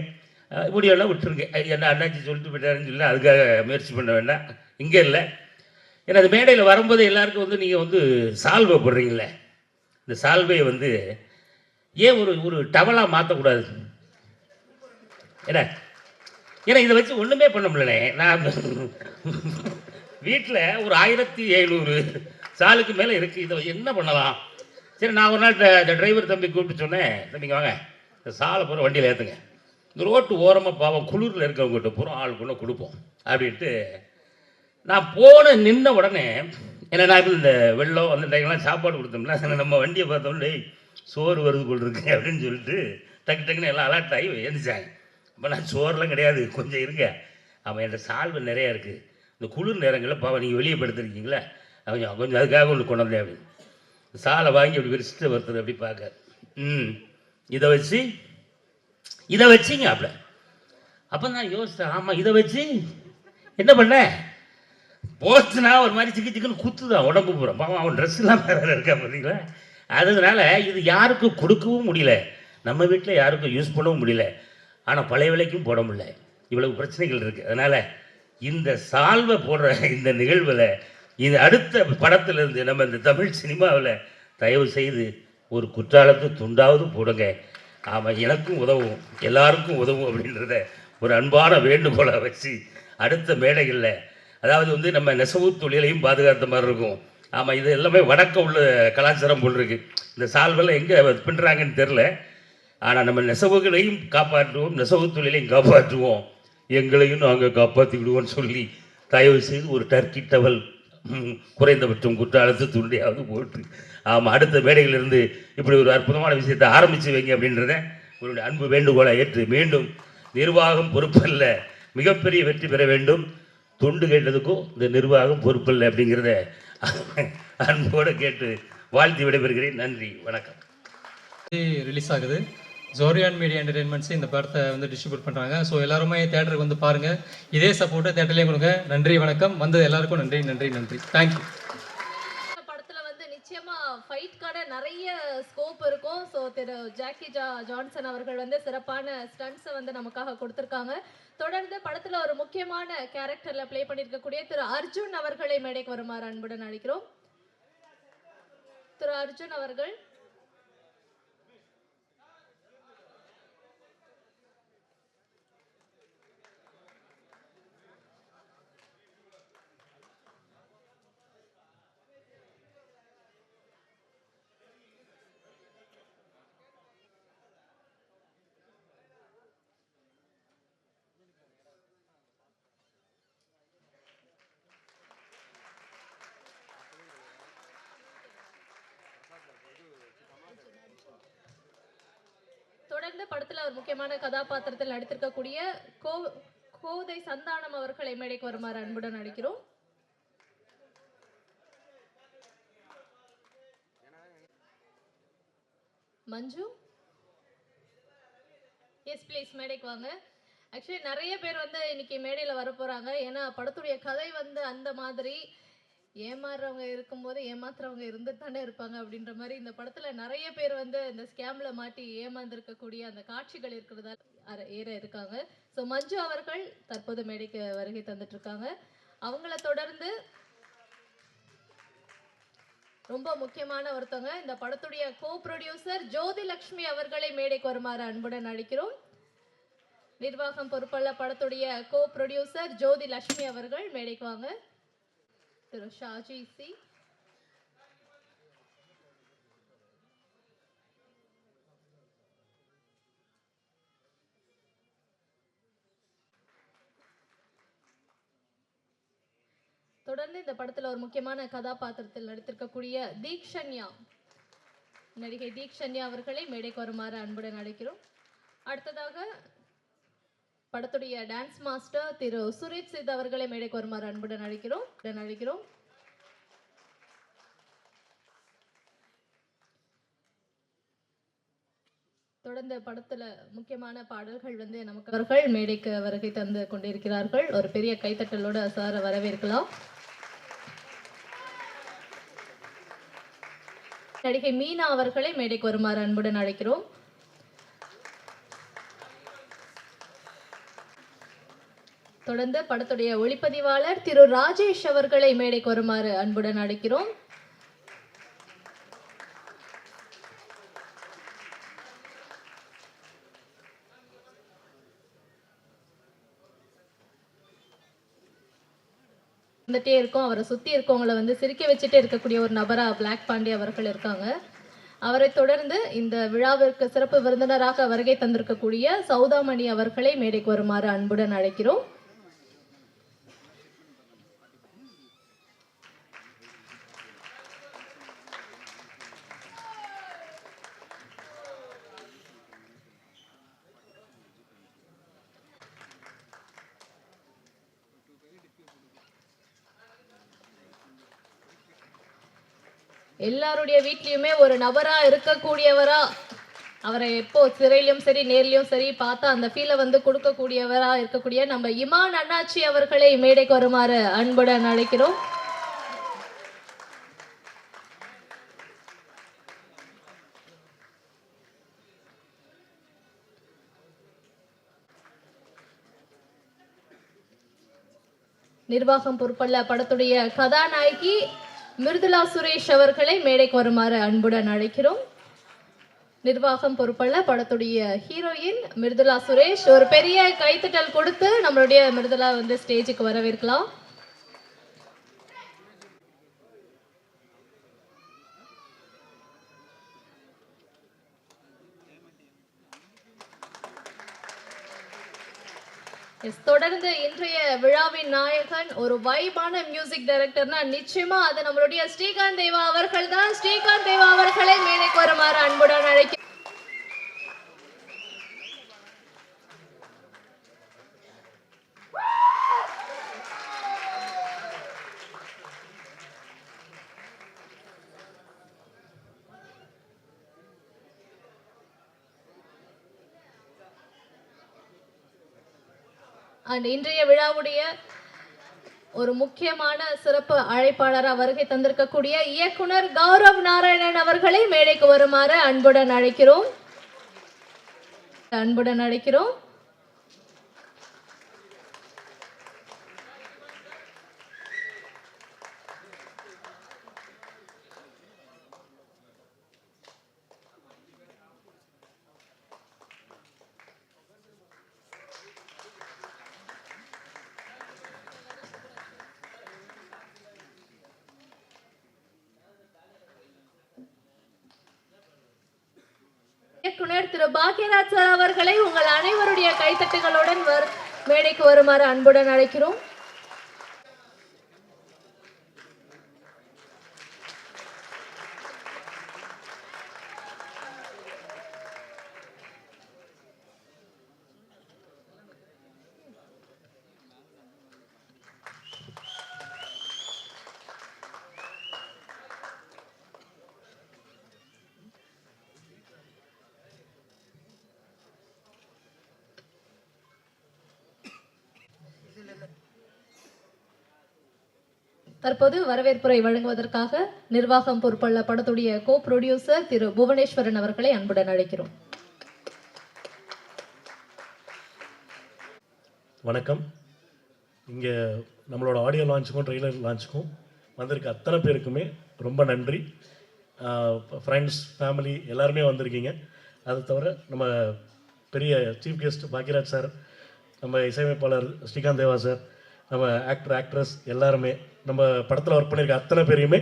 முடியெல்லாம் விட்டுருங்க. என்ன அண்ணாச்சி சொல்லிட்டு போயிட்டாருன்னு சொல்லி அதுக்காக முயற்சி பண்ண வேண்டாம். இங்கே இல்லை. ஏன்னா அது மேடையில் வரும்போது எல்லாருக்கும் வந்து நீங்கள் வந்து சால்வை போடுறீங்களே, இந்த சால்வையை வந்து ஏன் ஒரு டவலாக மாற்றக்கூடாது? ஏன்னா இதை வச்சு ஒன்றுமே பண்ண முடியலனே. நான் வீட்டில் ஒரு 1700 சாலுக்கு மேலே இருக்குது. இதை என்ன பண்ணலாம்? சரி, நான் ஒரு நாள் இந்த டிரைவர் தம்பி கூப்பிட்டு சொன்னேன், தம்பிங்க வாங்க, இந்த சாலை பூரா வண்டியில் ஏற்றுங்க, இந்த ரோட்டு ஓரமாக பாவம் குளிரில் இருக்கிறவங்ககிட்ட பூரா ஆள் கொண்டு கொடுப்போம் அப்படின்ட்டு நான் நின்ன உடனே, ஏன்னா நான் இப்போ இந்த வெள்ளம் அந்த டைம்லாம் சாப்பாடு கொடுத்தோம்னா நம்ம வண்டியை பார்த்தோம்னா சோறு வருது போல் இருக்கு அப்படின்னு சொல்லிட்டு டக்குன்னு எல்லாம் அலர்ட் ஆகி எழுந்திரிச்சாங்க. இப்போ நான் சோறுலாம் கிடையாது, கொஞ்சம் இருங்க, அவன் என்கிட்ட சால்வு நிறையா இருக்குது, இந்த குளிர் நேரங்களில் பாவம் நீங்கள் வெளியே படுத்துருக்கீங்களா, கொஞ்சம் அதுக்காக ஒன்று கொண்டு வந்தேன் அப்படின்னு சாலை வாங்கி அப்படி விரிச்சிட்டு வருது அப்படி பார்க்க. இதை வச்சிங்க அப்படி. அப்போ நான் யோசித்தேன், ஆமாம் இதை வச்சு என்ன பண்ண, போச்சுனா ஒரு மாதிரி சிக்குன்னு குத்துதான் உடம்பு பூரா. பாவம் அவன் ட்ரெஸ்லாம் வேறு இருக்கா பார்த்தீங்களா. அதனால இது யாருக்கும் கொடுக்கவும் முடியல, நம்ம வீட்டில் யாருக்கும் யூஸ் பண்ணவும் முடியல, ஆனால் பழைய விலைக்கும் போட முடியல. இவ்வளவு பிரச்சனைகள் இருக்குது. அதனால் இந்த சால்வை போடுற இந்த நிகழ்வில் இது அடுத்த படத்திலிருந்து நம்ம இந்த தமிழ் சினிமாவில் தயவு செய்து ஒரு குற்றாலத்து துண்டாவது போடுங்க. ஆமாம், எனக்கும் உதவும், எல்லாருக்கும் உதவும் அப்படின்றத ஒரு அன்பான வேண்டுகோளை வச்சு அடுத்த மேடைகளில், அதாவது வந்து நம்ம நெசவு தொழிலையும் பாதுகாத்த மாதிரி இருக்கும். ஆமாம், இது எல்லாமே வடக்க உள்ள கலாச்சாரம் போல் இருக்குது. இந்த சால்வெல்லாம் எங்கே பின்னுறாங்கன்னு தெரில. ஆனால் நம்ம நெசவுகளையும் காப்பாற்றுவோம், நெசவு தொழிலையும் காப்பாற்றுவோம், எங்களையும் நாங்கள் காப்பாற்றிக்கிடுவோம்னு சொல்லி தயவு செய்து ஒரு டர்க்கி டவல் குறைந்தபட்சம் குற்றாலத்து துண்டியாவது போட்டு, ஆமாம், அடுத்த மேடைகளிலிருந்து இப்படி ஒரு அற்புதமான விஷயத்தை ஆரம்பித்து வைங்க அப்படின்றத உங்களுடைய அன்பு வேண்டுகோளை ஏற்று மீண்டும் நிர்வாகம் பொறுப்பல்ல, மிகப்பெரிய வெற்றி பெற வேண்டும். தொண்டு கேட்டதுக்கும் இந்த நிர்வாகம் பொறுப்பல்ல அப்படிங்கிறத அன்போடு கேட்டு வாழ்த்தி விடைபெறுகிறேன். நன்றி, வணக்கம். ரிலீஸ் ஆகுது. ஜோரியான் மீடியா என்டர்டெயின்மெண்ட்ஸ் இந்த படத்தை வந்து டிஸ்ட்ரிபியூட் பண்ணுறாங்க. ஸோ எல்லாருமே தேட்டருக்கு வந்து பாருங்கள், இதே சப்போர்ட்டை தேட்டர்லேயும் கொடுங்க. நன்றி, வணக்கம். வந்தது எல்லாருக்கும் நன்றி நன்றி நன்றி. தேங்க்யூ. படத்தில் வந்து நிச்சயமாக ஃபைட்கான நிறைய ஸ்கோப் இருக்கும். ஸோ திரு ஜாக்கி ஜான்சன் அவர்கள் வந்து சிறப்பான ஸ்டண்ட்ஸை வந்து நமக்காக கொடுத்துருக்காங்க. தொடர்ந்து படத்தில் ஒரு முக்கியமான கேரக்டரில் ப்ளே பண்ணியிருக்கக்கூடிய திரு அர்ஜுன் அவர்களை மேடைக்கு வருமாறு அன்புடன் அழைக்கிறோம். திரு அர்ஜுன் அவர்கள். தொடர்ந்து படத்தில் ஒரு முக்கியமான கதாபாத்திரத்தில் நடித்திருக்கக்கூடிய கோதை சந்தானம் அவர்களை மேடைக்கு வருமாறு அன்புடன் அழைக்கிறோம். மஞ்சு, எஸ் ப்ளீஸ் மேடைக்கு வாங்க. ஆக்சுவலி நிறைய பேர் வந்து இன்னைக்கு மேடையில் வர போகிறாங்க. ஏன்னா படத்துடைய கதை வந்து அந்த மாதிரி ஏமாறுறவங்க இருக்கும்போது ஏமாத்துறவங்க இருந்துட்டு தானே இருப்பாங்க அப்படின்ற மாதிரி இந்த படத்தில் நிறைய பேர் வந்து இந்த ஸ்கேமில் மாட்டி ஏமாந்துருக்கக்கூடிய அந்த காட்சிகள் இருக்கிறதா ஏற இருக்காங்க. ஸோ மஞ்சு அவர்கள் தற்போது மேடைக்கு வருகை தந்துட்டு இருக்காங்க. அவங்கள தொடர்ந்து ரொம்ப முக்கியமான ஒருத்தவங்க, இந்த படத்துடைய கோ ப்ரொடியூசர் ஜோதி லட்சுமி அவர்களை மேடைக்கு வருமாறு அன்புடன் அழைக்கிறோம். நிர்வாகம் பொறுப்பல்ல படத்துடைய கோ ப்ரொடியூசர் ஜோதி லட்சுமி அவர்கள் மேடைக்கு வாங்க. திரு ஷாஜி சி. தொடர்ந்து இந்த படத்தில் ஒரு முக்கியமான கதாபாத்திரத்தில் நடித்திருக்கக்கூடிய தீக்ஷன்யா, நடிகை தீக்ஷன்யா அவர்களை மேடைக்கு வருமாறு அன்புடன் அழைக்கிறோம். அடுத்ததாக படத்துடைய டான்ஸ் மாஸ்டர் திரு சுரேஷ் சித் அவர்களை மேடைக்கு வருமாறு அன்புடன் அழைக்கிறோம். தொடர்ந்து படத்துல முக்கியமான பாடல்கள் வந்து நமக்கு அவர்கள் மேடைக்கு வருகை தந்து கொண்டிருக்கிறார்கள். ஒரு பெரிய கைத்தட்டலோட சார வரவேற்கலாம். நடிகை மீனா அவர்களை மேடைக்கு வருமாறு அன்புடன் அழைக்கிறோம். தொடர்ந்து படத்துடைய ஒளிப்பதிவாளர் திரு ராஜேஷ் அவர்களை மேடைக்கு வருமாறு அன்புடன் அழைக்கிறோம். வந்துட்டே இருக்கோம். அவரை சுற்றி இருக்கவங்களை வந்து சிரிக்க வச்சுட்டே இருக்கக்கூடிய ஒரு நபராக பிளாக் பாண்டி அவர்கள் இருக்காங்க. அவரை தொடர்ந்து இந்த விழாவிற்கு சிறப்பு விருந்தினராக வருகை தந்திருக்கக்கூடிய சௌதாமணி அவர்களை மேடைக்கு வருமாறு அன்புடன் அழைக்கிறோம். எல்லாருடைய வீட்லயுமே ஒரு நபரா இருக்கக்கூடியவரா, அவரை எப்போ சிறையிலும் சரி நேர்லயும் சரி பார்த்தா அந்த ஃபீலை வந்து கொடுக்கக்கூடியவரா இருக்கக்கூடிய நம்ம இமான் அண்ணாச்சி அவர்களை மேடைக்கு வருமாறு அன்புடன் அழைக்கிறோம். நிர்வாகம் பொறுப்பல்ல படத்துடைய கதாநாயகி மிருதுளா சுரேஷ் அவர்களை மேடைக்கு வருமாறு அன்புடன் அழைக்கிறோம். நிர்வாகம் பொறுப்பல்ல படத்துடைய ஹீரோயின் மிருதுளா சுரேஷ். ஒரு பெரிய கைத்தட்டல் கொடுத்து நம்மளுடைய மிருதுளா வந்து ஸ்டேஜுக்கு வரவேற்கலாம். தொடர்ந்து இன்றைய விழாவின் நாயகன் ஒரு வைபான மியூசிக் டைரக்டர்னா நிச்சயமா அது நம்மளுடைய ஸ்ரீகாந்த் தேவா அவர்கள் தான். ஸ்ரீகாந்த் தேவா அவர்களை மேடைக்கு வருமாறு அன்புடன் அழைக்க. இன்றைய விழாவுடைய ஒரு முக்கியமான சிறப்பு அழைப்பாளராக வருகை தந்திருக்கக்கூடிய இயக்குனர் கௌரவ் நாராயணன் அவர்களை மேடைக்கு வருமாறு அன்புடன் அழைக்கிறோம். இயக்குனர் திரு பாக்யராஜ் சார் அவர்களை உங்கள் அனைவருடைய கைத்தட்டுகளுடன் மேடைக்கு வருமாறு அன்புடன் அழைக்கிறோம். தற்போது வரவேற்புரை வழங்குவதற்காக நிர்வாகம் பொறுப்புள்ள படத்துடைய கோ ப்ரொடியூசர் திரு புவனேஸ்வரன் அவர்களை அன்புடன் அழைக்கிறோம். வணக்கம். இங்கே நம்மளோட ஆடியோ லான்ச்சுக்கும் ட்ரெய்லர் லான்ச்சுக்கும் வந்திருக்க அத்தனை பேருக்குமே ரொம்ப நன்றி. ஃப்ரெண்ட்ஸ், ஃபேமிலி எல்லாருமே வந்திருக்கீங்க. அது தவிர நம்ம பெரிய சீஃப் கெஸ்ட் பாக்யராஜ் சார், நம்ம இசையமைப்பாளர் ஸ்ரீகாந்த் தேவா சார், நம்ம ஆக்ட்ரஸ் எல்லாருமே, நம்ம படத்தில் ஒர்க் பண்ணியிருக்க அத்தனை பேரையுமே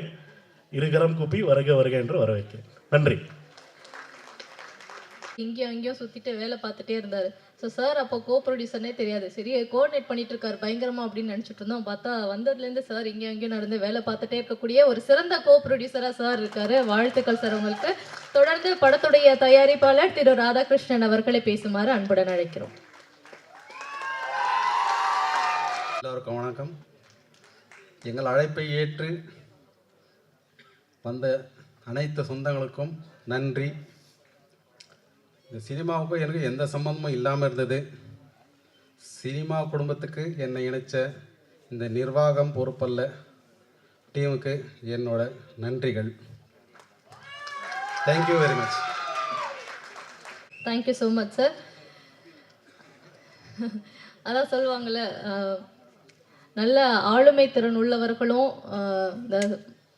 இருகரம் கூப்பி வருக வருக என்று வரவேற்கிறேன். நன்றி. இங்கேயும் அங்கேயும் சுற்றிட்டு வேலை பார்த்துட்டே இருந்தார். ஸோ சார் அப்போ கோ ப்ரொடியூசர்னே தெரியாது, சரி கோஆர்டினேட் பண்ணிட்டு இருக்காரு பயங்கரமா அப்படின்னு நினச்சிட்டு இருந்தோம். பார்த்தா வந்ததுலேருந்து சார் இங்கேயும் அங்கேயும் நடந்து வேலை பார்த்துட்டே இருக்கக்கூடிய ஒரு சிறந்த கோ ப்ரொடியூசராக சார் இருக்காரு. வாழ்த்துக்கள் சார் உங்களுக்கு. தொடர்ந்து படத்துடைய தயாரிப்பாளர் திரு ராதாகிருஷ்ணன் அவர்களை பேசுமாறு அன்புடன் அழைக்கிறோம். எல்லோருக்கும் வணக்கம். எங்கள் அழைப்பை ஏற்று வந்த அனைத்து சொந்தங்களுக்கும் நன்றி. இந்த சினிமாவுக்கும் எனக்கு எந்த சம்மந்தமும் இல்லாமல் இருந்தது. சினிமா குடும்பத்துக்கு என்னை இணைச்ச இந்த நிர்வாகம் பொறுப்பல்ல டீமுக்கு என்னோட நன்றிகள். Thank you very much. Thank you so much sir. அதான் சொல்லுவாங்கள்ல, நல்ல ஆளுமை திறன் உள்ளவர்களும் இந்த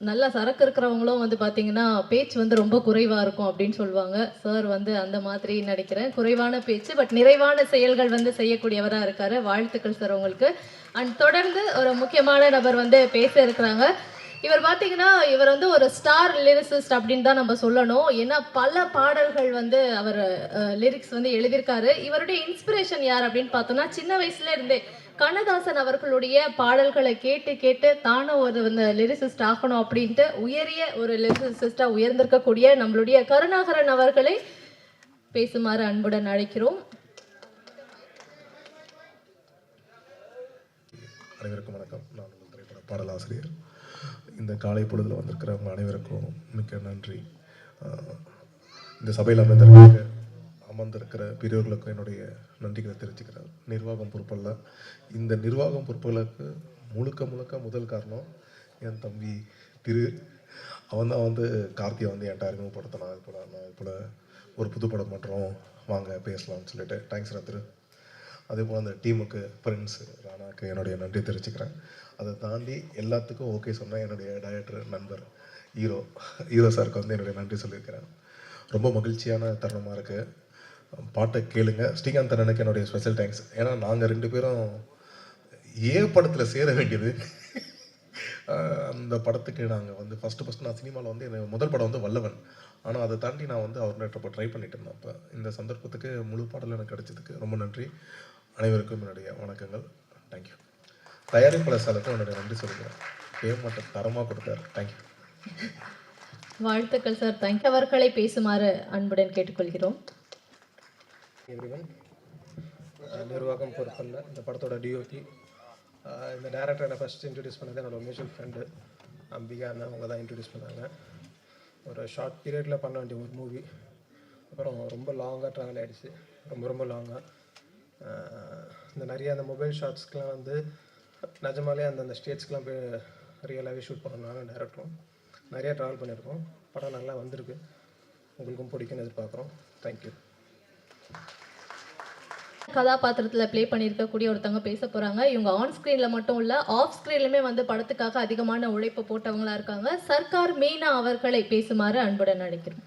நல்ல சரக்கு இருக்கிறவங்களும் வந்து பார்த்தீங்கன்னா பேச்சு வந்து ரொம்ப குறைவாக இருக்கும் அப்படின்னு சொல்லுவாங்க. சார் வந்து அந்த மாதிரி நினைக்கிறேன். குறைவான பேச்சு பட் நிறைவான செயல்கள் வந்து செய்யக்கூடியவராக இருக்காரு. வாழ்த்துக்கள் சார் உங்களுக்கு. அண்ட் தொடர்ந்து ஒரு முக்கியமான நபர் வந்து பேச இருக்கிறாங்க. இவர் பார்த்தீங்கன்னா இவர் வந்து ஒரு ஸ்டார் லிரிசிஸ்ட் அப்படின்னு தான் நம்ம சொல்லணும். ஏன்னா பல பாடல்கள் வந்து அவர் லிரிக்ஸ் வந்து எழுதியிருக்காரு. இவருடைய இன்ஸ்பிரேஷன் யார் அப்படின்னு பார்த்தோம்னா, சின்ன வயசுல இருந்தே கண்ணதாசன் அவர்களுடைய பாடல்களை கேட்டு கேட்டு தானும் ஒரு லிரிசிஸ்ட் ஆகணும் அப்படின்ட்டு உயரிய ஒரு லிரிசிஸ்டா உயர்ந்திருக்கக்கூடிய நம்மளுடைய கருணாகரன் அவர்களை பேசுமாறு அன்புடன் அழைக்கிறோம். அனைவருக்கும் வணக்கம். நான் உங்கள் திரைப்பட பாடலாசிரியர். இந்த காலை பொழுதில் வந்திருக்கிறவங்க அனைவருக்கும் மிக்க நன்றி. இந்த சபையில் அமர்ந்திருக்கிற பெரியவர்களுக்கும் என்னுடைய நன்றிகளை தெரிவிச்சுக்கிறேன். நிர்வாகம் பொறுப்பல்ல, இந்த நிர்வாகம் பொறுப்புகளுக்கு முழுக்க முழுக்க முதல் காரணம் என் தம்பி திரு. அவன் தான் வந்து கார்த்தியை வந்து என்கிட்ட அறிமுகப்படுத்தினான். இது போல் ஒரு புதுப்படம் பண்ணுறோம், வாங்க பேசலாம்னு சொல்லிட்டு. தேங்க்ஸ் திரு. அதே போல் அந்த டீமுக்கு, ஃப்ரெண்ட்ஸு, ராணாக்கு என்னுடைய நன்றி தெரிவிச்சுக்கிறேன். அதை தாண்டி எல்லாத்துக்கும் ஓகே சொன்னால் என்னுடைய டைரக்டர் நண்பர் ஹீரோ சாருக்கு வந்து என்னுடைய நன்றி சொல்லியிருக்கிறேன். ரொம்ப மகிழ்ச்சியான தருணமாக இருக்குது. பாட்டை கேளுங்க. ஸ்ரீகாந்த் அண்ணனுக்கு என்னுடைய ஸ்பெஷல் தேங்க்ஸ். ஏன்னா நாங்கள் 2 பேரும் படத்தில் சேர வேண்டியது. அந்த படத்துக்கு நாங்கள் வந்து ஃபஸ்ட்டு நான் சினிமாவில் வந்து எனக்கு முதல் படம் வந்து வல்லவன். ஆனால் அதை தாண்டி நான் வந்து அவர்கிட்ட இப்போ ட்ரை பண்ணிட்டு இருந்தேன். அப்போ இந்த சந்தர்ப்பத்துக்கு முழு பாடல் எனக்கு கிடைச்சதுக்கு ரொம்ப நன்றி. அனைவருக்கும் என்னுடைய வணக்கங்கள். தேங்க்யூ. தயாரிப்பாளர் சாருக்கும் என்னுடைய நன்றி சொல்லிக்கிறேன். பேமெண்ட்டை தரமாக கொடுத்தாரு. தேங்க்யூ. வாழ்த்துக்கள் சார். தேங்க்யூ. அவர்களை பேசுமாறு அன்புடன் கேட்டுக்கொள்கிறோம். எவ்ரிவன். நிர்வாகம் பொறுப்பல்ல, இந்த படத்தோட டிஓபி. இந்த டேரக்டரை ஃபஸ்ட் இன்ட்ரடியூஸ் பண்ணது என்னோட மியூச்சுவல் ஃப்ரெண்டு அம்பிகா அண்ணன். அவங்க தான் இன்ட்ரடியூஸ் பண்ணாங்க. ஒரு ஷார்ட் பீரியடில் பண்ண வேண்டிய ஒரு மூவி, அப்புறம் ரொம்ப லாங்காக ட்ராவல் ஆகிடுச்சு. ரொம்ப லாங்காக இந்த நிறைய அந்த மொபைல் ஷாட்ஸ்க்கெலாம் வந்து நிஜமாலே அந்த ஸ்டேட்ஸ்க்கெலாம் போய் ரியலாகவே ஷூட் பண்ணணும். டேரக்டரும் நிறையா ட்ராவல் பண்ணியிருக்கோம். படம் நல்லா வந்திருக்கு. உங்களுக்கும் பிடிக்கும்னு எதிர்பார்க்குறோம். தேங்க்யூ. கதாபாத்திரத்தில் ப்ளே பண்ணியிருக்கக்கூடிய ஒருத்தவங்க பேச போகிறாங்க. இவங்க ஆன் ஸ்க்ரீனில் மட்டும் இல்லை, ஆஃப் ஸ்க்ரீன்லையுமே வந்து படத்துக்காக அதிகமான உழைப்பு போட்டவங்களா இருக்காங்க. சர்க்கார் மீனா அவர்களை பேசுமாறு அன்புடன் அழைக்கிறோம்.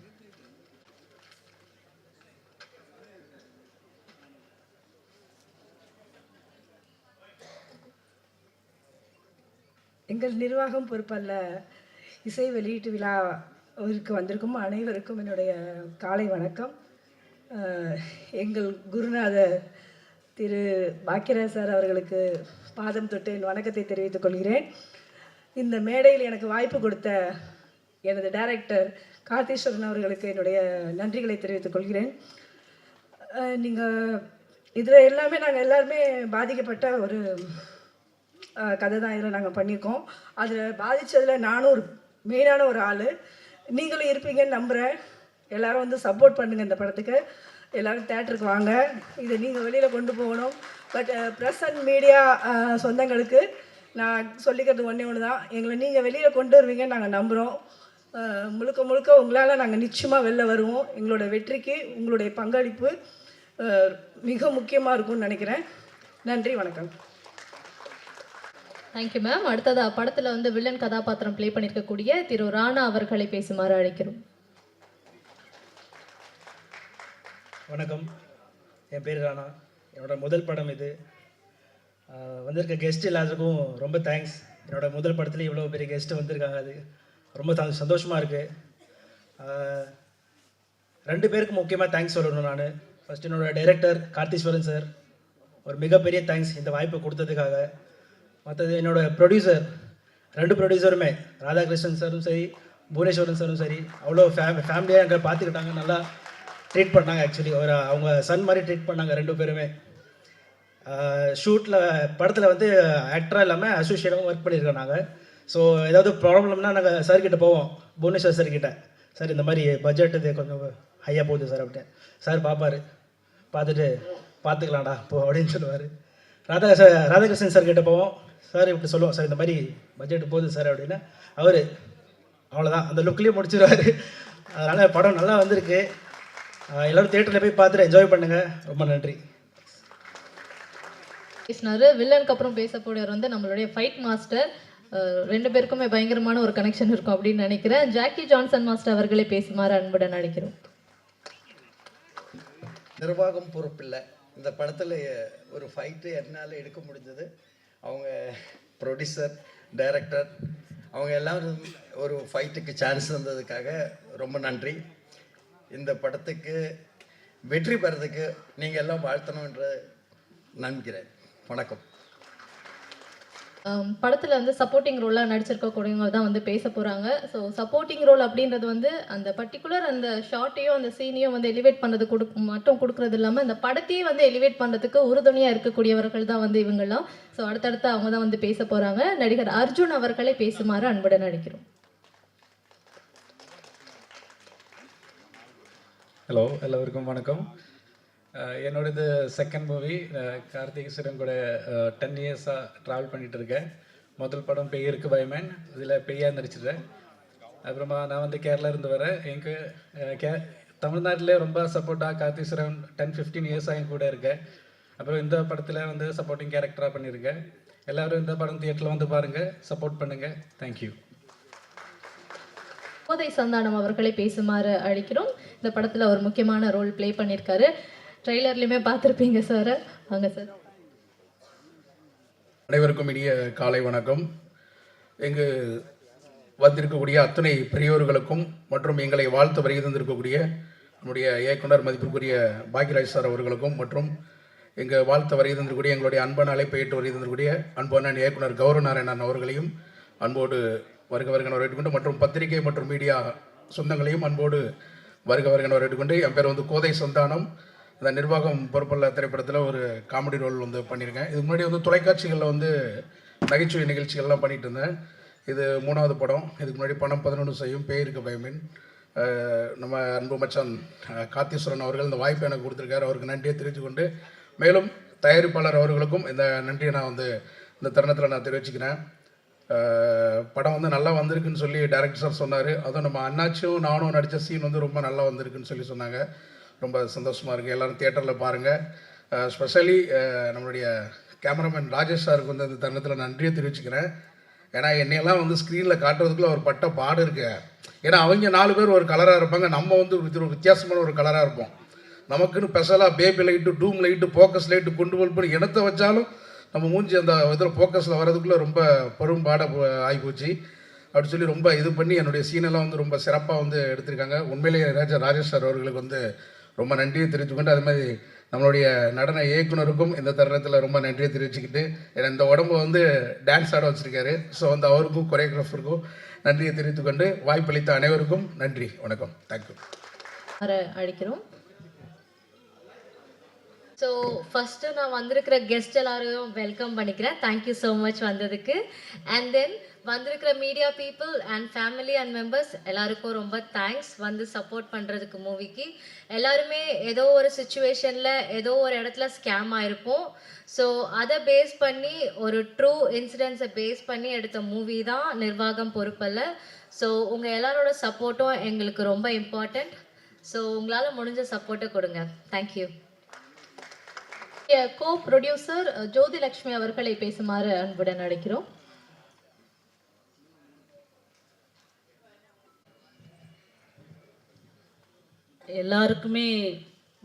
எங்கள் நிர்வாகம் பொறுப்பல்ல இசை வெளியீட்டு விழாவிற்கு வந்திருக்கும் அனைவருக்கும் என்னுடைய காலை வணக்கம். எங்கள் குருநாதர் திரு பாக்கியராஜ் சார் அவர்களுக்கு பாதம் தொட்டு என் வணக்கத்தை தெரிவித்துக் கொள்கிறேன். இந்த மேடையில் எனக்கு வாய்ப்பு கொடுத்த எனது டைரக்டர் கார்த்தீஸ்வரன் அவர்களுக்கு என்னுடைய நன்றிகளை தெரிவித்துக் கொள்கிறேன். நீங்கள் இதில் எல்லாமே நாங்கள் எல்லாருமே பாதிக்கப்பட்ட ஒரு கதை தான் இதில் நாங்கள் பண்ணியிருக்கோம். அதில் பாதித்ததில் நானும் ஒரு மெயினான ஒரு ஆள். நீங்களும் இருப்பீங்கன்னு நம்புகிறேன். எல்லோரும் வந்து சப்போர்ட் பண்ணுங்கள். இந்த படத்துக்கு எல்லோரும் தேட்டருக்கு வாங்க. இதை நீங்கள் வெளியில் கொண்டு போகணும். பட் ப்ரெஸ் அண்ட் மீடியா சொந்தங்களுக்கு நான் சொல்லிக்கிறது ஒன்று தான், எங்களை நீங்கள் வெளியில் கொண்டு வருவீங்கன்னு நாங்கள் நம்புகிறோம். முழுக்க உங்களால் நாங்கள் நிச்சயமாக வெளில வருவோம். எங்களோட வெற்றிக்கு உங்களுடைய பங்களிப்பு மிக முக்கியமாக இருக்கும்னு நினைக்கிறேன். நன்றி, வணக்கம். Thank you ma'am. அடுத்ததாக படத்தில் வந்து வில்லன் கதாபாத்திரம் ப்ளே பண்ணியிருக்கக்கூடிய திரு ராணா அவர்களை பேசுமாறு அழைக்கிறோம். வணக்கம், என் பேர் ராணா. என்னோடய முதல் படம் இது. வந்திருக்க கெஸ்ட் எல்லாத்துக்கும் ரொம்ப தேங்க்ஸ். என்னோடய முதல் படத்தில் இவ்வளோ பெரிய கெஸ்ட்டு வந்திருக்காங்க, அது ரொம்ப சந்தோஷமாக இருக்குது. 2 பேருக்கு முக்கியமாக தேங்க்ஸ் சொல்லணும். நான் ஃபஸ்ட் என்னோடய டைரக்டர் கார்த்தீஸ்வரன் சார், ஒரு மிகப்பெரிய தேங்க்ஸ் இந்த வாய்ப்பை கொடுத்ததுக்காக. மற்றது என்னோடய ப்ரொடியூசர், 2 ப்ரொடியூசருமே, ராதாகிருஷ்ணன் சாரும் சரி, புவனேஸ்வரன் சாரும் சரி, அவ்வளோ ஃபேமிலியாக எங்களை பார்த்துக்கிட்டாங்க, நல்லா ட்ரீட் பண்ணாங்க. ஆக்சுவலி அவங்க சன் மாதிரி ட்ரீட் பண்ணாங்க 2 பேருமே. ஷூட்டில் படத்தில் வந்து ஆக்டராக இல்லாமல் அசோசியேட்டாகவும் ஒர்க் பண்ணியிருக்கோம் நாங்கள். ஸோ ஏதாவது ப்ராப்ளம்னா நாங்கள் சார்கிட்ட போவோம், புவனேஸ்வர் சார்கிட்ட. சார் இந்த மாதிரி பட்ஜெட் இது கொஞ்சம் ஹையாக போகுது சார் அப்படின்னு. சார் பார்ப்பார், பார்த்துட்டு பார்த்துக்கலாம்டா போ அப்படின்னு சொல்லுவார். ராதாகிருஷ்ணன் சார் கிட்டே போவோம், சார் இப்படி சொல்லுவோம், சார் இந்த மாதிரி பட்ஜெட் போகுது சார் அப்படின்னா அவர் அவ்வளோதான், அந்த லுக்லேயே முடிச்சிடுவார். அதனால் படம் நல்லா வந்திருக்கு. எல்லோரும் தியேட்டரில் போய் பார்த்துட்டு என்ஜாய் பண்ணுங்கள். ரொம்ப நன்றி. பேசினாரு. வில்லனுக்கு அப்புறம் பேச போறவர் வந்து நம்மளுடைய ஃபைட் மாஸ்டர். ரெண்டு பேருக்குமே பயங்கரமான ஒரு கனெக்ஷன் இருக்கும் அப்படின்னு நினைக்கிறேன். ஜாக்கி ஜான்சன் மாஸ்டர் அவர்களே பேசுமாறு அன்புடன் அழைக்கிறோம். நிர்வாகம் பொறுப்பில்லை. இந்த படத்தில் ஒரு ஃபைட்டு என்னால் எடுக்க முடிஞ்சது. அவங்க ப்ரொடியூசர், டைரக்டர் அவங்க எல்லாரும் ஒரு ஃபைட்டுக்கு சான்ஸ் தந்ததுக்காக ரொம்ப நன்றி. இந்த படத்துக்கு வெற்றி பெறதுக்கு நீங்கள் எல்லாம் வாழ்த்தணுன்ற நம்புகிறேன். வணக்கம். படத்தில் வந்து சப்போர்ட்டிங் ரோலாக நடிச்சிருக்கக்கூடியவங்க தான் வந்து பேச போகிறாங்க. ஸோ சப்போர்ட்டிங் ரோல் அப்படின்றது வந்து அந்த பர்டிகுலர் அந்த ஷார்ட்டையும் அந்த சீனையும் வந்து எலிவேட் பண்ணுறது மட்டும் கொடுக்குறது இல்லாமல் அந்த படத்தையே வந்து எலிவேட் பண்ணுறதுக்கு உறுதுணையாக இருக்கக்கூடியவர்கள் தான் வந்து இவங்கெல்லாம். ஸோ அடுத்தடுத்து அவங்க தான் வந்து பேச போகிறாங்க. நடிகர் அர்ஜுன் அவர்களை பேசுமாறு அன்புடன் அழைக்கிறோம். ஹலோ, எல்லோருக்கும் வணக்கம். என்னோடது செகண்ட் மூவி. கார்த்திக் சுரன் கூட 10 இயர்ஸாக ட்ராவல் பண்ணிகிட்டு இருக்கேன். முதல் படம் பெய்யிருக்கு பயமேன், இதில் பெய்யாக நடிச்சிடுறேன். அப்புறமா நான் வந்து கேரளா இருந்து வரேன். எனக்கு தமிழ்நாட்டிலே ரொம்ப சப்போர்ட்டாக கார்த்திக் சுரன் 10-15 இயர்ஸாக என் கூட இருக்கேன். அப்புறம் இந்த படத்தில் வந்து சப்போர்ட்டிங் கேரக்டராக பண்ணியிருக்கேன். எல்லோரும் இந்த படம் தியேட்டரில் வந்து பாருங்கள், சப்போர்ட் பண்ணுங்கள். தேங்க்யூ. கோதை சந்தானம் அவர்களை பேசுமாறு அழைக்கிறோம். இந்த படத்தில் ஒரு முக்கியமான ரோல் ப்ளே பண்ணியிருக்காரு. ட்ரெய்லர்லையுமே பார்த்துருப்பீங்க சார். வாங்க சார். அனைவருக்கும் இனிய காலை வணக்கம். இங்கு வந்திருக்கக்கூடிய அத்தனை பெரியோர்களுக்கும் மற்றும் எங்களை வாழ்த்து வருகை தந்திருக்கக்கூடிய நம்முடைய இயக்குனர் மதிப்பிற்குரிய பாக்யராஜ் சார் அவர்களுக்கும் மற்றும் எங்கள் வாழ்த்து வருகை தந்திருக்கக்கூடிய எங்களுடைய அன்பான அழைப்பை ஏற்று வருகை தந்திருக்கக்கூடிய அன்பான இயக்குனர் கௌரவநாராயணன் அவர்களையும் அன்போடு வருக வருகன வரவேற்றுக்கொண்டு மற்றும் பத்திரிகை மற்றும் மீடியா சொந்தங்களையும் அன்போடு வருக வருகன வரவேற்றுக்கொண்டு, என் பேர் வந்து கோதை சந்தானம். இந்த நிர்வாகம் பொறுப்புள்ள திரைப்படத்தில் ஒரு காமெடி ரோல் வந்து பண்ணியிருக்கேன். இதுக்கு முன்னாடி வந்து தொலைக்காட்சிகளில் வந்து நகைச்சுவை நிகழ்ச்சிகள்லாம் பண்ணிகிட்டு இருந்தேன். இது 3வது படம். இதுக்கு முன்னாடி பணம் 11 செய்யும், பேருக்கு பயமின். நம்ம அன்பு மச்சான் கார்த்திஸ்வரன் அவர்கள் இந்த வாய்ப்பை எனக்கு கொடுத்துருக்காரு. அவருக்கு நன்றியை தெரிவித்துக்கொண்டு மேலும் தயாரிப்பாளர் அவர்களுக்கும் இந்த நன்றியை நான் வந்து இந்த தருணத்தில் நான் தெரிவிச்சுக்கிறேன். படம் வந்து நல்லா வந்திருக்குன்னு சொல்லி டைரக்டர் சார் சொன்னார். அதுவும் நம்ம அண்ணாச்சியும் நானும் நடித்த சீன் வந்து ரொம்ப நல்லா வந்திருக்குன்னு சொல்லி சொன்னாங்க. ரொம்ப சந்தோஷமாக இருக்குது. எல்லோரும் தியேட்டரில் பாருங்கள். ஸ்பெஷலி நம்மளுடைய கேமராமேன் ராஜேஷ் சாருக்கு வந்து அந்த தருணத்தில் நன்றியை தெரிவிச்சுக்கிறேன். ஏன்னா என்னையெல்லாம் வந்து ஸ்க்ரீனில் காட்டுறதுக்குள்ள ஒரு பட்ட பாடு இருக்கு. ஏன்னா அவங்க 4 பேர் ஒரு கலராக இருப்பாங்க, நம்ம வந்து ஒரு வித்தியாசமான ஒரு கலராக இருப்போம். நமக்குன்னு ஸ்பெஷலாக பேபி லைட்டு, டூம் லைட்டு, ஃபோக்கஸ் லைட்டு கொண்டு போய் இடத்த வச்சாலும் நம்ம மூஞ்சி அந்த இதில் ஃபோக்கஸில் வர்றதுக்குள்ளே ரொம்ப பெரும்பாட ஆகிப்போச்சு. அப்படி சொல்லி ரொம்ப இது பண்ணி என்னுடைய சீனெல்லாம் வந்து ரொம்ப சிறப்பாக வந்து எடுத்திருக்காங்க. உண்மையிலேயே ராஜேஷ் சார் அவர்களுக்கு வந்து ரொம்ப நன்றியை தெரிவித்துக்கொண்டு, அது மாதிரி நம்மளுடைய நடன இயக்குனருக்கும் இந்த தருணத்தில் ரொம்ப நன்றியை தெரிவிச்சுக்கிட்டு, ஏன்னா இந்த உடம்பு வந்து டான்ஸ் ஆட வச்சுருக்காரு. ஸோ வந்து அவருக்கும் கொரியோகிராஃபருக்கும் நன்றியை தெரிவித்துக்கொண்டு வாய்ப்பளித்த அனைவருக்கும் நன்றி, வணக்கம். தேங்க்யூ. அழைக்கிறோம். ஸோ ஃபஸ்ட்டு நான் வந்திருக்கிற கெஸ்ட் எல்லாரையும் வெல்கம் பண்ணிக்கிறேன். தேங்க்யூ ஸோ மச் வந்ததுக்கு. அண்ட் தென் வந்திருக்கிற media people and family and members எல்லாருக்கும் ரொம்ப தேங்க்ஸ் வந்து சப்போர்ட் பண்ணுறதுக்கு. மூவிக்கு எல்லாருமே ஏதோ ஒரு சுச்சுவேஷனில் ஏதோ ஒரு இடத்துல ஸ்கேம் ஆகிருப்போம். ஸோ அதை பேஸ் பண்ணி ஒரு ட்ரூ இன்சிடென்ட்ஸை பேஸ் பண்ணி எடுத்த மூவி தான் நிர்வாகம் பொறுப்பல்ல. ஸோ உங்கள் எல்லாரோட சப்போர்ட்டும் எங்களுக்கு ரொம்ப இம்பார்ட்டண்ட். ஸோ உங்களால் முடிஞ்ச சப்போர்ட்டை கொடுங்க. தேங்க்யூ. கோ ப்ரொடியூசர் ஜோதி லக்ஷ்மி அவர்களை பேசுமாறு அன்புடன் அழைக்கிறோம். எல்லாருக்குமே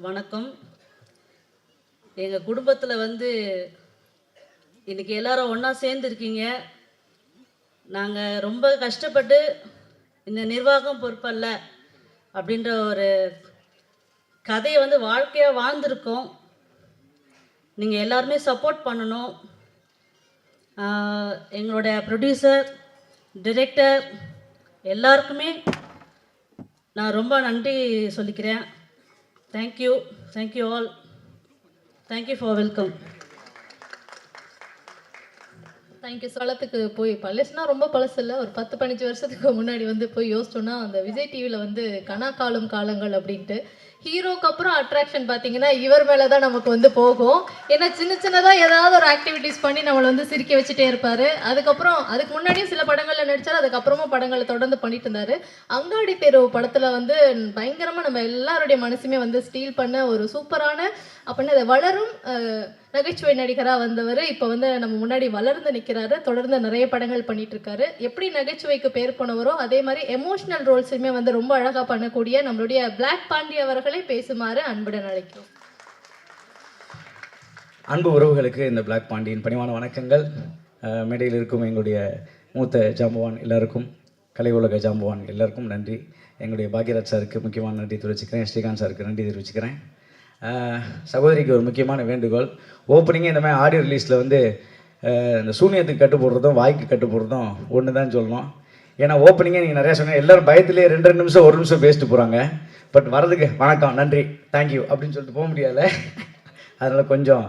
வணக்கம். எங்கள் குடும்பத்தில் வந்து இன்றைக்கி எல்லாரும் ஒன்றா சேர்ந்துருக்கீங்க. நாங்கள் ரொம்ப கஷ்டப்பட்டு இந்த நிர்வாகம் பொறுப்பல்ல அப்படின்ற ஒரு கதையை வந்து வாழ்க்கையாக வாழ்ந்திருக்கோம். நீங்கள் எல்லாருமே சப்போர்ட் பண்ணணும். எங்களோட ப்ரொடியூசர், டிரெக்டர் எல்லாருக்குமே நான் ரொம்ப நன்றி சொல்லிக்கிறேன். Thank you, thank you all. Thank you for welcome. Thank you. சோளத்துக்கு போய் பழசுனா ரொம்ப பழசு இல்லை, ஒரு 10-15 வருஷத்துக்கு முன்னாடி வந்து போய் யோசிச்சோன்னா அந்த விஜய் டிவியில் வந்து கனா காலம் காலங்கள் அப்படின்ட்டு ஹீரோக்கு அப்புறம் அட்ராக்ஷன் பார்த்தீங்கன்னா இவர் மேலே தான் நமக்கு வந்து போகும். ஏன்னா சின்னதாக ஏதாவது ஒரு ஆக்டிவிட்டீஸ் பண்ணி நம்மளை வந்து சிரிக்க வச்சுட்டே இருப்பார். அதுக்கப்புறம் அதுக்கு முன்னாடியும் சில படங்களில் நடித்தார், அதுக்கப்புறமா படங்களை தொடர்ந்து பண்ணிட்டு இருந்தார். அங்காடி தெரு படத்தில் வந்து பயங்கரமாக நம்ம எல்லாருடைய மனசுமே வந்து ஸ்டீல் பண்ண ஒரு சூப்பரான அப்படின்னு அதை வளரும் நகைச்சுவை நடிகராக வந்தவர் இப்போ வந்து நம்ம முன்னாடி வளர்ந்து நிற்கிறாரு. தொடர்ந்து நிறைய படங்கள் பண்ணிட்டு இருக்காரு. எப்படி நகைச்சுவைக்கு பேர் போனவரோ அதே மாதிரி எமோஷனல் ரோல்ஸுமே வந்து ரொம்ப அழகாக பண்ணக்கூடிய நம்மளுடைய பிளாக் பாண்டி அவர்களை பேசுமாறு அன்புடன் அழைக்கிறோம். அன்பு உறவுகளுக்கு இந்த பிளாக் பாண்டியின் பணிவான வணக்கங்கள். மேடையில் இருக்கும் எங்களுடைய மூத்த ஜாம்பவான் எல்லாருக்கும், கலை உலக ஜாம்பவான் எல்லாருக்கும் நன்றி. எங்களுடைய பாக்யராஜ் சாருக்கு முக்கியமான நன்றி தெரிவிச்சுக்கிறேன். ஸ்ரீகாந்த் சாருக்கு நன்றி தெரிவிச்சுக்கிறேன். சகோதரிக்கு ஒரு முக்கியமான வேண்டுகோள், ஓப்பனிங்கே இந்த மாதிரி ஆடியோ ரிலீஸில் வந்து இந்த சூனியத்துக்கு கட்டு போடுறதும் வாய்க்கு கட்டு போடுறதும் ஒன்று தான் சொல்லணும். ஏன்னா ஓப்பனிங்கே நீங்கள் நிறையா சொன்னீங்க, எல்லோரும் பயத்துலேயே 2 நிமிஷம் 1 நிமிஷம் பேசிட்டு போகிறாங்க. பட் வரதுக்கு வணக்கம் நன்றி தேங்க்யூ அப்படின்னு சொல்லிட்டு போக முடியாது. அதனால் கொஞ்சம்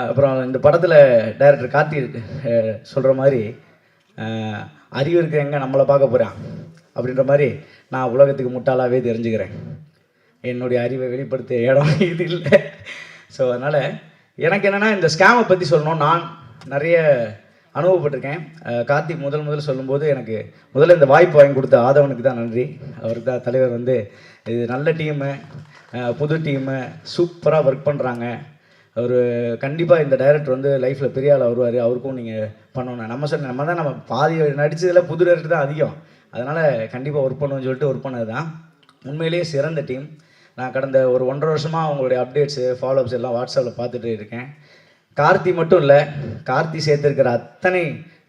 அப்புறம் இந்த படத்தில் டைரக்டர் கார்த்தி சொல்கிற மாதிரி அறிவு இருக்க எங்கே நம்மளை பார்க்க போகிறான் அப்படின்ற மாதிரி நான் உலகத்துக்கு முட்டாளாகவே தெரிஞ்சுக்கிறேன். என்னுடைய அறிவை வெளிப்படுத்த இடம் இது இல்லை. ஸோ அதனால் எனக்கு என்னென்னா இந்த ஸ்கேமை பற்றி சொல்லணும். நான் நிறைய அனுபவப்பட்டிருக்கேன். கார்த்திக் முதல் சொல்லும்போது எனக்கு முதல்ல இந்த வாய்ப்பு வாங்கி கொடுத்த ஆதவனுக்கு தான் நன்றி. அவருக்கு தான் தலைவர் வந்து இது நல்ல டீமு, புது டீமு, சூப்பராக ஒர்க் பண்ணுறாங்க. அவர் கண்டிப்பாக இந்த டைரக்டர் வந்து லைஃப்பில் பெரிய ஆள் வருவார், அவருக்கும் நீங்கள் பண்ணணும். நம்ம பாதி நடித்ததில் புது டைரக்டர் தான் அதிகம். அதனால் கண்டிப்பாக ஒர்க் பண்ணுவோன்னு சொல்லிட்டு ஒர்க் பண்ணது தான். உண்மையிலேயே சிறந்த டீம். நான் கடந்த ஒரு 1.5 வருஷமாக அவங்களுடைய அப்டேட்ஸு ஃபாலோஅப்ஸ் எல்லாம் வாட்ஸ்அப்பில் பார்த்துட்டு இருக்கேன். கார்த்தி மட்டும் இல்லை, கார்த்தி சேர்த்துருக்கிற அத்தனை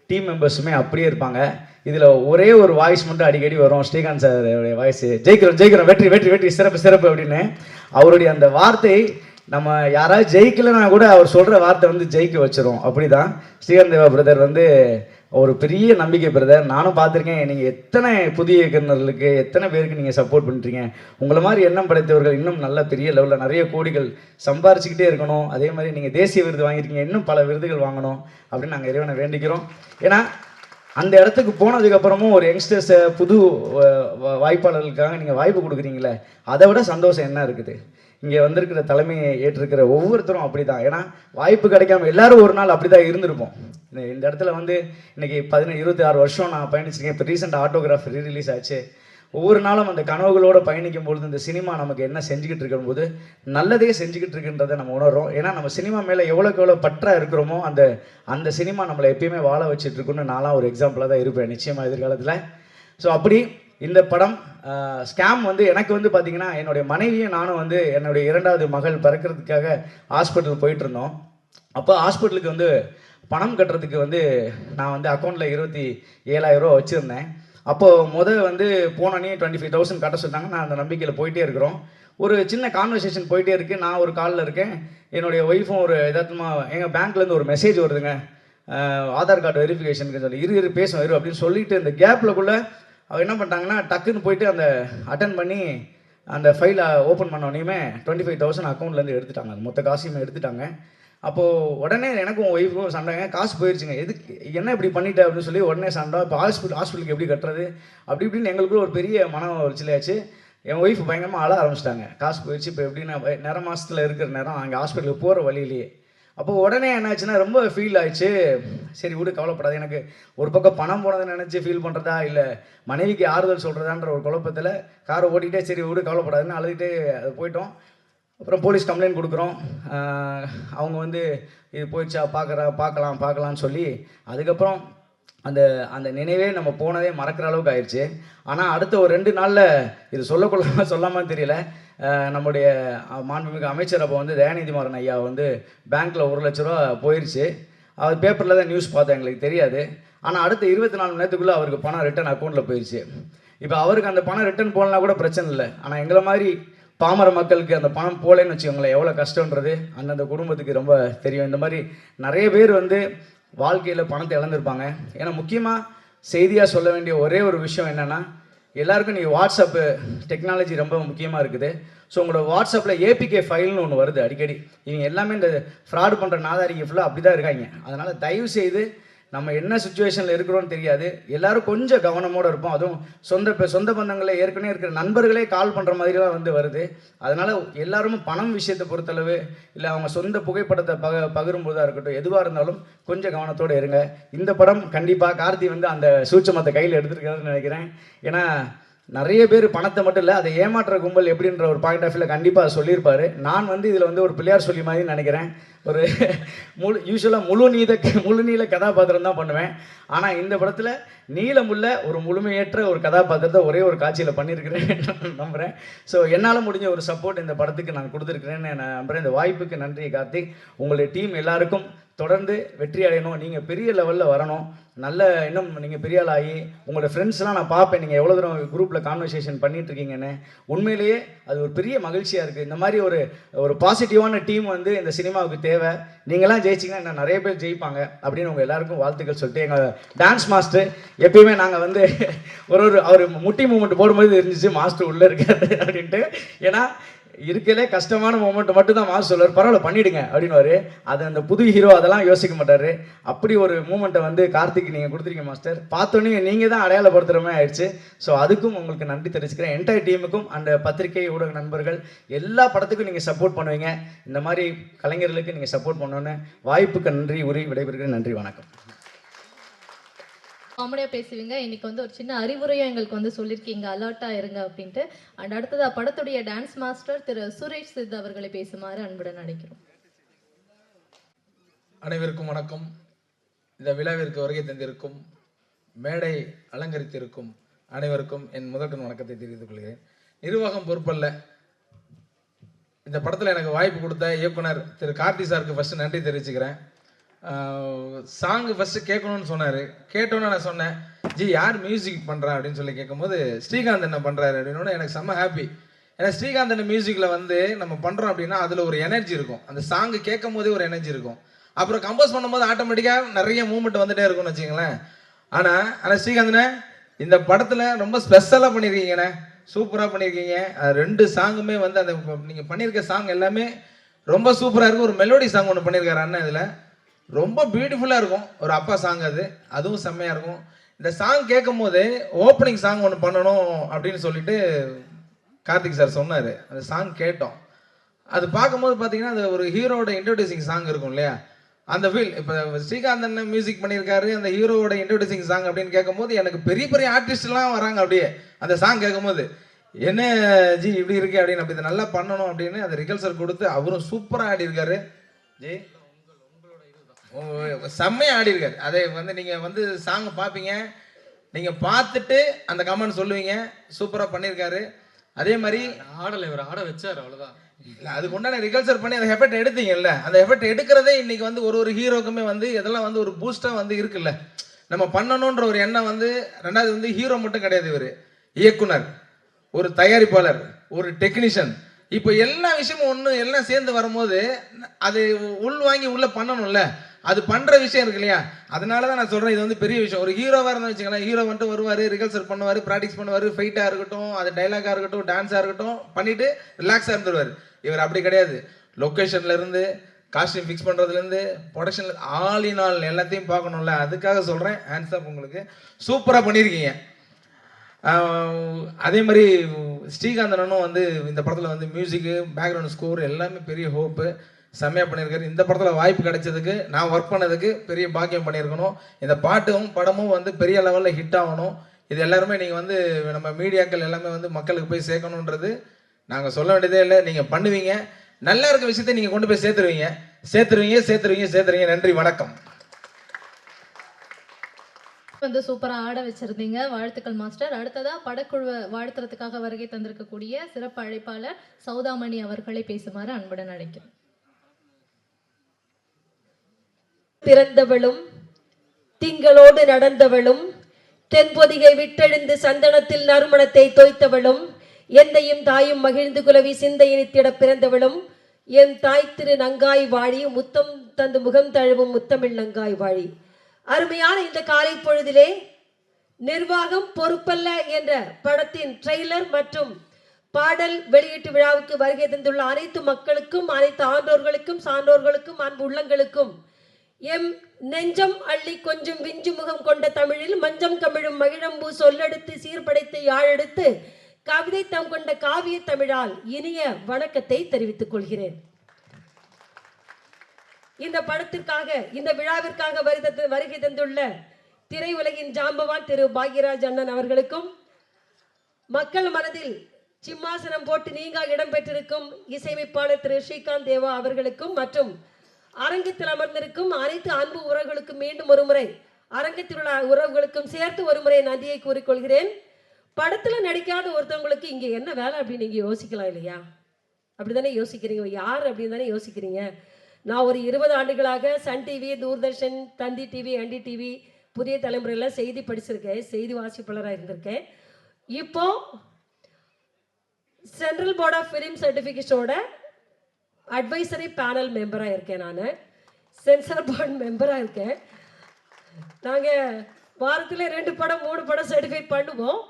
டீம் மெம்பர்ஸுமே அப்படியே இருப்பாங்க. இதில் ஒரே ஒரு வாய்ஸ் மட்டும் அடிக்கடி வரும், ஸ்ரீகாந்த் சாருடைய வாய்ஸ், ஜெயிக்கிறோம் வெற்றி வெற்றி வெற்றி சிறப்பு அப்படின்னு. அவருடைய அந்த வார்த்தை நம்ம யாராவது ஜெயிக்கலைன்னா கூட அவர் சொல்கிற வார்த்தை வந்து ஜெயிக்க வச்சிரும். அப்படி தான் ஸ்ரீகாந்த் தேவா பிரதர் வந்து ஒரு பெரிய நம்பிக்கை பிரதர். நானும் பார்த்துருக்கேன், நீங்கள் எத்தனை புதிய இயக்குநர்களுக்கு எத்தனை பேருக்கு நீங்கள் சப்போர்ட் பண்ணுறீங்க. உங்களை மாதிரி எண்ணம் படைத்தவர்கள் இன்னும் நல்ல பெரிய லெவலில் நிறைய கோடிகள் சம்பாரிச்சுக்கிட்டே இருக்கணும். அதே மாதிரி நீங்கள் தேசிய விருது வாங்கியிருக்கீங்க, இன்னும் பல விருதுகள் வாங்கணும் அப்படின்னு நாங்கள் இறைவனை வேண்டிக்கிறோம். ஏன்னா அந்த இடத்துக்கு போனதுக்கப்புறமும் ஒரு யங்ஸ்டர்ஸை புது வாய்ப்பாளர்களுக்காக நீங்கள் வாய்ப்பு கொடுக்குறீங்களே, அதை விட சந்தோஷம் என்ன இருக்குது. இங்கே வந்திருக்கிற தலைமையை ஏற்றிருக்கிற ஒவ்வொருத்தரும் அப்படி தான். ஏன்னா வாய்ப்பு கிடைக்காம எல்லாரும் ஒரு நாள் அப்படி தான் இருந்திருப்போம். இந்த இடத்துல வந்து இன்றைக்கி 26 வருஷம் நான் பயணிச்சிருக்கேன். இப்போ ரீசெண்டாக ஆட்டோகிராஃப் ரீரிலீஸ் ஆச்சு. ஒவ்வொரு நாளும் அந்த கனவுகளோடு பயணிக்கும் பொழுது இந்த சினிமா நமக்கு என்ன செஞ்சுக்கிட்டு இருக்கும்போது நல்லதே செஞ்சுக்கிட்டு இருக்குன்றதை நம்ம உணர்றோம். ஏன்னா நம்ம சினிமா மேலே எவ்வளோக்கு எவ்வளோ பற்றாக இருக்கிறோமோ அந்த சினிமா நம்மளை எப்பயுமே வாழ வச்சுட்டு இருக்குன்னு நான்லாம் ஒரு எக்ஸாம்பிளாக தான் இருப்பேன் நிச்சயமாக எதிர்காலத்தில். ஸோ அப்படி இந்த படம் ஸ்கேம் வந்து எனக்கு வந்து பார்த்திங்கன்னா என்னுடைய மனைவியும் நானும் வந்து என்னுடைய 2வது மகள் பிறக்கிறதுக்காக ஹாஸ்பிட்டல் போயிட்டு இருந்தோம். அப்போ ஹாஸ்பிட்டலுக்கு வந்து பணம் கட்டுறதுக்கு வந்து நான் வந்து அக்கௌண்ட்டில் 27,000 ரூபா வச்சுருந்தேன். அப்போது வந்து போனோன்னே 25,000 கட்ட சொன்னாங்க. நான் அந்த நம்பிக்கையில் போயிட்டே இருக்கிறோம். ஒரு சின்ன கான்வர்சேஷன் போயிட்டே இருக்குது. நான் ஒரு காலில் இருக்கேன், என்னுடைய ஒய்ஃபும் ஒரு எதார்த்தமாக எங்கள் பேங்க்லேருந்து ஒரு மெசேஜ் வருதுங்க, ஆதார் கார்டு வெரிஃபிகேஷனுக்கு சொல்லி இரு பேசும் அப்படின்னு சொல்லிட்டு இந்த கேப்லக்குள்ளே அவர் என்ன பண்ணிட்டாங்கன்னா டக்குன்னு போயிட்டு அந்த அட்டன் பண்ணி அந்த ஃபைலை ஓப்பன் பண்ணோடனே 25,000 அக்கௌண்ட்லேருந்து எடுத்துட்டாங்க. அந்த மொத்த காசையுமே எடுத்துட்டாங்க. அப்போது உடனே எனக்கும் ஒய்ஃபுக்கும் சண்டைங்க, காசு போயிடுச்சுங்க, எதுக்கு என்ன இப்படி பண்ணிட்டேன் அப்படின்னு சொல்லி உடனே சண்டை. இப்போ ஹாஸ்பிட்டலுக்கு எப்படி கட்டுறது அப்படி இப்படின்னு எங்களுக்குள்ள ஒரு பெரிய மன உளைச்சலாச்சு. என் ஒய்ஃப் பயங்கரமாக அழ ஆரம்பிச்சிட்டாங்க. காசு போயிடுச்சு, இப்போ எப்படின்னா நிற மாதத்தில் இருக்கிற நேரம் அங்கே ஹாஸ்பிட்டலுக்கு போகிற வழியிலேயே. அப்போது உடனே என்னாச்சுன்னா ரொம்ப ஃபீல் ஆயிடுச்சு. சரி விடு கவலைப்படாது, எனக்கு ஒரு பக்கம் பணம் போனதை நினச்சி ஃபீல் பண்ணுறதா இல்லை மனைவிக்கு ஆறுதல் சொல்கிறதான்ற ஒரு குழப்பத்தில் காரை ஓட்டிகிட்டே சரி விடு கவலைப்படாதுன்னு அழுதுகிட்டே அது போயிட்டோம். அப்புறம் போலீஸ் கம்ப்ளைண்ட் கொடுக்குறோம். அவங்க வந்து இது போயிடுச்சா பார்க்கலான்னு சொல்லி அதுக்கப்புறம் அந்த அந்த நினைவே நம்ம போனதே மறக்கிற அளவுக்கு ஆயிடுச்சு. ஆனால் அடுத்த ஒரு 2 நாளில் இது சொல்லாமல் தெரியல, நம்முடைய மாண்புமிகு அமைச்சர் அப்போ வந்து தயாநிதி மாறன் ஐயா வந்து பேங்க்கில் 1 லட்ச ரூபா போயிடுச்சு. அவர் பேப்பரில் தான் நியூஸ் பார்த்தேன், எங்களுக்கு தெரியாது. ஆனால் அடுத்த 24 மணி நேரத்துக்குள்ளே அவருக்கு பணம் ரிட்டன் அக்கௌண்ட்டில் போயிடுச்சு. இப்போ அவருக்கு அந்த பணம் ரிட்டன் போகலனா கூட பிரச்சனை இல்லை. ஆனால் எங்களை மாதிரி பாமர மக்களுக்கு அந்த பணம் போலேன்னு வச்சுக்கோங்களேன், எவ்வளோ கஷ்டன்றது அந்தந்த குடும்பத்துக்கு ரொம்ப தெரியும். இந்த மாதிரி நிறைய பேர் வந்து வாழ்க்கையில் பணத்தை இழந்திருப்பாங்க. ஏன்னா முக்கியமாக செய்தியாக சொல்ல வேண்டிய ஒரே ஒரு விஷயம் என்னென்னா, எல்லாருக்கும் நீங்கள் வாட்ஸ்அப்பு டெக்னாலஜி ரொம்ப முக்கியமாக இருக்குது. ஸோ உங்களோட வாட்ஸ்அப்பில் ஏபிகே ஃபைல்னு ஒன்று வருது அடிக்கடி. இவங்க எல்லாமே இந்த ஃப்ராடு பண்ணுற நாதாரிக்கு ஃபுல்லாக அப்படி தான் இருக்காங்க. அதனால் தயவு செய்து நம்ம என்ன சுச்சுவேஷனில் இருக்கிறோன்னு தெரியாது. எல்லாரும் கொஞ்சம் கவனமோடு இருப்போம். அதுவும் சொந்த பந்தங்களே ஏற்கனவே இருக்கிற நண்பர்களே கால் பண்ணுற மாதிரிலாம் வந்து வருது. அதனால் எல்லாரும் பணம் விஷயத்தை பொறுத்தளவு இல்லை அவங்க சொந்த புகைப்படத்தை பகிரும்போதாக இருக்கட்டும், எதுவாக இருந்தாலும் கொஞ்சம் கவனத்தோடு இருங்க. இந்த படம் கண்டிப்பாக கார்த்தி வந்து அந்த சூட்சமத்தை கையில் எடுத்துருக்காருன்னு நினைக்கிறேன். ஏன்னா நிறைய பேர் பணத்தை மட்டும் இல்லை, அதை ஏமாற்ற கும்பல் எப்படின்ற ஒரு பாயிண்ட் ஆஃப் வியூவில் கண்டிப்பாக சொல்லியிருப்பார். நான் வந்து இதில் வந்து ஒரு பிள்ளையார் சொல்லி மாதிரி நினைக்கிறேன். ஒரு யூஸ்வலாக முழு நீள கதாபாத்திரம் தான் பண்ணுவேன். ஆனால் இந்த படத்தில் நீளமுள்ள ஒரு முழுமையற்ற ஒரு கதாபாத்திரத்தை ஒரே ஒரு காட்சியில் பண்ணியிருக்கிறேன் நம்புகிறேன். ஸோ என்னால் முடிஞ்ச ஒரு சப்போர்ட் இந்த படத்துக்கு நான் கொடுத்துருக்கிறேன்னு நான் நம்புகிறேன். இந்த வாய்ப்புக்கு நன்றி கார்த்திக். உங்களுடைய டீம் எல்லாருக்கும் தொடர்ந்து வெற்றி அடையணும். நீங்கள் பெரிய லெவலில் வரணும். நல்ல இன்னும் நீங்கள் பெரிய ஆள் ஆகி உங்களோட ஃப்ரெண்ட்ஸ்லாம் நான் பார்ப்பேன், நீங்கள் எவ்வளோ தூரம் குரூப்பில் கான்வர்சேஷன் பண்ணிகிட்ருக்கீங்கன்னு. உண்மையிலேயே அது ஒரு பெரிய மகிழ்ச்சியாக இருக்குது. இந்த மாதிரி ஒரு பாசிட்டிவான டீம் வந்து இந்த சினிமாவுக்கு தேவை. நீங்களாம் ஜெயிச்சிங்கன்னா இன்னும் நிறைய பேர் ஜெயிப்பாங்க அப்படின்னு உங்கள் எல்லாருக்கும் வாழ்த்துக்கள் சொல்லிட்டு, எங்கள் டான்ஸ் மாஸ்டர் எப்பயுமே நாங்கள் வந்து அவர் முட்டி மூமெண்ட் போடும்போது இருந்துச்சு மாஸ்டர் உள்ளே இருக்காரு அப்படின்ட்டு. ஏன்னா இருக்கலே கஷ்டமான மூமெண்ட் மட்டும் தான் மாஸ்டர் சொல்லுவார், பரவாயில்ல பண்ணிவிடுங்க அப்படின்னுவார். அது அந்த புது ஹீரோ அதெல்லாம் யோசிக்க மாட்டார். அப்படி ஒரு மூமெண்ட்டை வந்து கார்த்திக் நீங்கள் கொடுத்துருக்கீங்க மாஸ்டர். பார்த்தோன்னே நீங்கள் தான் அடையாளப்படுத்துகிற மாதிரி ஆயிடுச்சு. ஸோ அதுக்கும் உங்களுக்கு நன்றி தெரிவிச்சுக்கிறேன். என்டையர் டீமுக்கும் அந்த பத்திரிகை ஊடக நண்பர்கள் எல்லா படத்துக்கும் நீங்கள் சப்போர்ட் பண்ணுவீங்க. இந்த மாதிரி கலைஞர்களுக்கு நீங்கள் சப்போர்ட் பண்ணணுன்னு வாய்ப்புக்கு நன்றி விடைபெறுகிறேன். நன்றி, வணக்கம். காமெடியாக பேசுவீங்க. இன்னைக்கு வந்து ஒரு சின்ன அறிவுரையும் எங்களுக்கு வந்து சொல்லியிருக்கீங்க, அலர்ட்டாக இருங்க அப்படின்ட்டு. அண்ட் அடுத்ததாக படத்துடைய டான்ஸ் மாஸ்டர் திரு சுரேஷ் சித் அவர்களை பேசுமாறு அன்புடன் அழைக்கிறோம். அனைவருக்கும் வணக்கம். இந்த விழாவிற்கு வருகை தந்திருக்கும், மேடை அலங்கரித்திருக்கும் அனைவருக்கும் என் முதற்கண் வணக்கத்தை தெரிவித்துக் கொள்கிறேன். நிர்வாகம் பொறுப்பல்ல, இந்த படத்தில் எனக்கு வாய்ப்பு கொடுத்த இயக்குனர் திரு கார்த்தி சாருக்கு ஃபஸ்ட்டு நன்றி தெரிவிச்சுக்கிறேன். சாங்கு ஃபஸ்ட்டு கேட்கணும்னு சொன்னார். கேட்டோன்னு நான் சொன்னேன், ஜி யார் மியூசிக் பண்ணுறா அப்படின்னு சொல்லி கேட்கும்போது ஸ்ரீகாந்த் என்ன பண்ணுறாரு அப்படின்னு எனக்கு செம்ம ஹாப்பி. ஏன்னா ஸ்ரீகாந்த் என்ன மியூசிக்கில் வந்து நம்ம பண்ணுறோம் அப்படின்னா அதில் ஒரு எனர்ஜி இருக்கும். அந்த சாங்கு கேட்கும் போதே ஒரு எனர்ஜி இருக்கும். அப்புறம் கம்போஸ் பண்ணும்போது ஆட்டோமேட்டிக்காக நிறைய மூமெண்ட் வந்துகிட்டே இருக்கும்னு வச்சுங்களேன். ஆனால் ஸ்ரீகாந்த்ண்ணே இந்த படத்தில் ரொம்ப ஸ்பெஷலாக பண்ணியிருக்கீங்கண்ணே, சூப்பராக பண்ணியிருக்கீங்க. 2 சாங்குமே வந்து அந்த நீங்கள் பண்ணியிருக்க சாங் எல்லாமே ரொம்ப சூப்பராக இருக்கும். ஒரு மெலோடி சாங் ஒன்று பண்ணியிருக்காரு அண்ணன், இதில் ரொம்ப பியூட்டிஃபுல்லாக இருக்கும். ஒரு அப்பா சாங் அதுவும் செம்மையாக இருக்கும். இந்த சாங் கேட்கும் போது ஓப்பனிங் சாங் ஒன்று பண்ணணும் அப்படின்னு சொல்லிட்டு கார்த்திக் சார் சொன்னார். அந்த சாங் கேட்டோம். அது பார்க்கும்போது பார்த்தீங்கன்னா அது ஒரு ஹீரோட இன்ட்ரோடியூசிங் சாங் இருக்கும் இல்லையா, அந்த ஃபீல். இப்போ ஸ்ரீகாந்த் அண்ணன் மியூசிக் பண்ணியிருக்காரு, அந்த ஹீரோவோட இன்ட்ரோடியூசிங் சாங் அப்படின்னு கேட்கும்போது எனக்கு பெரிய பெரிய ஆர்டிஸ்ட்லாம் வராங்க. அப்படியே அந்த சாங் கேட்கும்போது என்ன ஜி இப்படி இருக்கு அப்படின்னு, அப்படி இதை நல்லா பண்ணணும் அப்படின்னு அந்த ரிகல்சல் கொடுத்து அவரும் சூப்பராக ஆடி இருக்காரு. ஜி செம்மையாக ஆடி இருக்காரு. அதை வந்து நீங்கள் வந்து சாங் பார்ப்பீங்க, நீங்கள் பார்த்துட்டு அந்த கமெண்ட் சொல்லுவீங்க, சூப்பராக பண்ணியிருக்காரு. அதே மாதிரி ஆடலை இவர் ஆட வச்சார், அவ்வளோதான். இல்லை அதுக்கு உண்டான ரிகல்சர் பண்ணி அந்த எஃபெக்ட் எடுத்தீங்கல்ல, அந்த எஃபெக்ட் எடுக்கிறதே இன்னைக்கு வந்து ஒரு ஹீரோக்குமே வந்து இதெல்லாம் வந்து ஒரு பூஸ்டாக வந்து இருக்குல்ல, நம்ம பண்ணணுன்ற ஒரு எண்ணம் வந்து. ரெண்டாவது வந்து ஹீரோ மட்டும் கிடையாது, இவர் இயக்குனர், ஒரு தயாரிப்பாளர், ஒரு டெக்னீஷியன். இப்போ எல்லா விஷயமும் எல்லாம் சேர்ந்து வரும்போது அது வாங்கி உள்ள பண்ணணும்ல, அது பண்ணுற விஷயம் இருக்கு இல்லையா. அதனால தான் நான் சொல்கிறேன், இது வந்து பெரிய விஷயம். ஒரு ஹீரோவாக இருந்தால் வச்சுக்கலாம், ஹீரோ வந்துட்டு வருவார், ரிகல்சல் பண்ணுவார், ப்ராக்டிஸ் பண்ணுவார், ஃபைட்டாக இருக்கட்டும், அது டைலாகாக இருக்கட்டும், டான்ஸாக இருக்கட்டும் பண்ணிவிட்டு ரிலாக்ஸாக இருந்துருவார். இவர் அப்படி கிடையாது. லொக்கேஷன்லேருந்து காஸ்டியூம் ஃபிக்ஸ் பண்ணுறதுலேருந்து ப்ரொடக்ஷனில் ஆல் இன் ஆல் எல்லாத்தையும் பார்க்கணும்ல. அதுக்காக சொல்கிறேன், ஹேண்ட்ஸ் அப் உங்களுக்கு. சூப்பராக பண்ணியிருக்கீங்க. அதே மாதிரி ஸ்ரீகாந்தனும் வந்து இந்த படத்தில் வந்து மியூசிக்கு, பேக்ரவுண்ட் ஸ்கோர் எல்லாமே பெரிய ஹோப்பு, செம்மையாக பண்ணியிருக்காரு. இந்த படத்தில் வாய்ப்பு கிடைச்சதுக்கு, நான் ஒர்க் பண்ணதுக்கு பெரிய பாக்கியம் பண்ணியிருக்கணும். இந்த பாட்டும் படமும் வந்து பெரிய லெவலில் ஹிட் ஆகணும். இது எல்லாருமே நீங்கள் வந்து நம்ம மீடியாக்கள் எல்லாமே வந்து மக்களுக்கு போய் சேர்க்கணுன்றது நாங்கள் சொல்ல வேண்டியதே இல்லை. நீங்கள் பண்ணுவீங்க, நல்லா இருக்க விஷயத்தை நீங்கள் கொண்டு போய் சேர்த்துருவீங்க. நன்றி, வணக்கம். வந்து சூப்பராக ஆட வச்சிருந்தீங்க, வாழ்த்துக்கள் மாஸ்டர். அடுத்ததா படக்குழுவை வாழ்த்துறதுக்காக வருகை தந்திருக்கக்கூடிய சிறப்பு அழைப்பாளர் சௌதாமணி அவர்களை பேசுமாறு அன்புடன் அழைக்கிறேன். பிறந்தவளும் திங்களோடு நடந்தவளும் தென்பொதிகை விட்டெழுந்து சந்தனத்தில் நறுமணத்தை தோய்த்தவளும் எந்தையும் தாயும் மகிழ்ந்து குலவி சிந்தையினித்திட பிறந்தவளும் என் தாய் திரு நங்காய் வாழி முத்தம் தந்து முகம் தழுவும் முத்தமிழ் நங்காய் வாழி. அருமையான இந்த காலை பொழுதிலே நிர்வாகம் பொறுப்பல்ல என்ற படத்தின் ட்ரெய்லர் மற்றும் பாடல் வெளியீட்டு விழாவுக்கு வருகை தந்துள்ள அனைத்து மக்களுக்கும், அனைத்து ஆண்டோர்களுக்கும், சான்றோர்களுக்கும், அன்பு உள்ளங்களுக்கும் எம் நெஞ்சம் அள்ளி கொஞ்சம் விஞ்சு முகம் கொண்ட தமிழில் மஞ்சம் கமிழும் மகிழம்பூ சொல்லெடுத்து சீர்படைத்து யாழெடுத்து கவிதை தம் கொண்ட காவிய தமிழால் இனிய வணக்கத்தை தெரிவித்துக் கொள்கிறேன். இந்த படத்திற்காக, இந்த விழாவிற்காக வருகை தந்துள்ள திரையுலகின் ஜாம்பவான் திரு பாக்யராஜ் அண்ணன் அவர்களுக்கும், மக்கள் மனதில் சிம்மாசனம் போட்டு நீங்கா இடம்பெற்றிருக்கும் இசையமைப்பாளர் திரு ஸ்ரீகாந்த் தேவா அவர்களுக்கும், மற்றும் அரங்கத்தில் அமர்ந்திருக்கும் அனைத்து அன்பு உறவுகளுக்கும் மீண்டும் ஒருமுறை, அரங்கத்தில் உள்ள உறவுகளுக்கும் சேர்த்து ஒருமுறை நன்றியை கூறிக்கொள்கிறேன். படத்தில் நடிக்காத ஒருத்தவங்களுக்கு இங்கே என்ன வேலை அப்படின்னு நீங்கள் யோசிக்கலாம் இல்லையா? அப்படி தானே யோசிக்கிறீங்க, யார் அப்படின்னு தானே யோசிக்கிறீங்க. நான் ஒரு 20 ஆண்டுகளாக Sun TV, Doordarshan, Thanthi TV, அண்டி டிவி, புதிய தலைமுறையில் செய்தி படிச்சிருக்கேன், செய்தி வாசிப்பாளராக இருந்திருக்கேன். இப்போ சென்ட்ரல் போர்ட் ஆஃப் ஃபிலிம் சர்டிஃபிகேஷனோட அட்வைசரி பேனல் மெம்பராக இருக்கேன். நான் சென்சார் போர்டு மெம்பராக இருக்கேன். நாங்கள் வாரத்தில் 2 படம் 3 படம் சர்டிஃபை பண்ணுவோம்.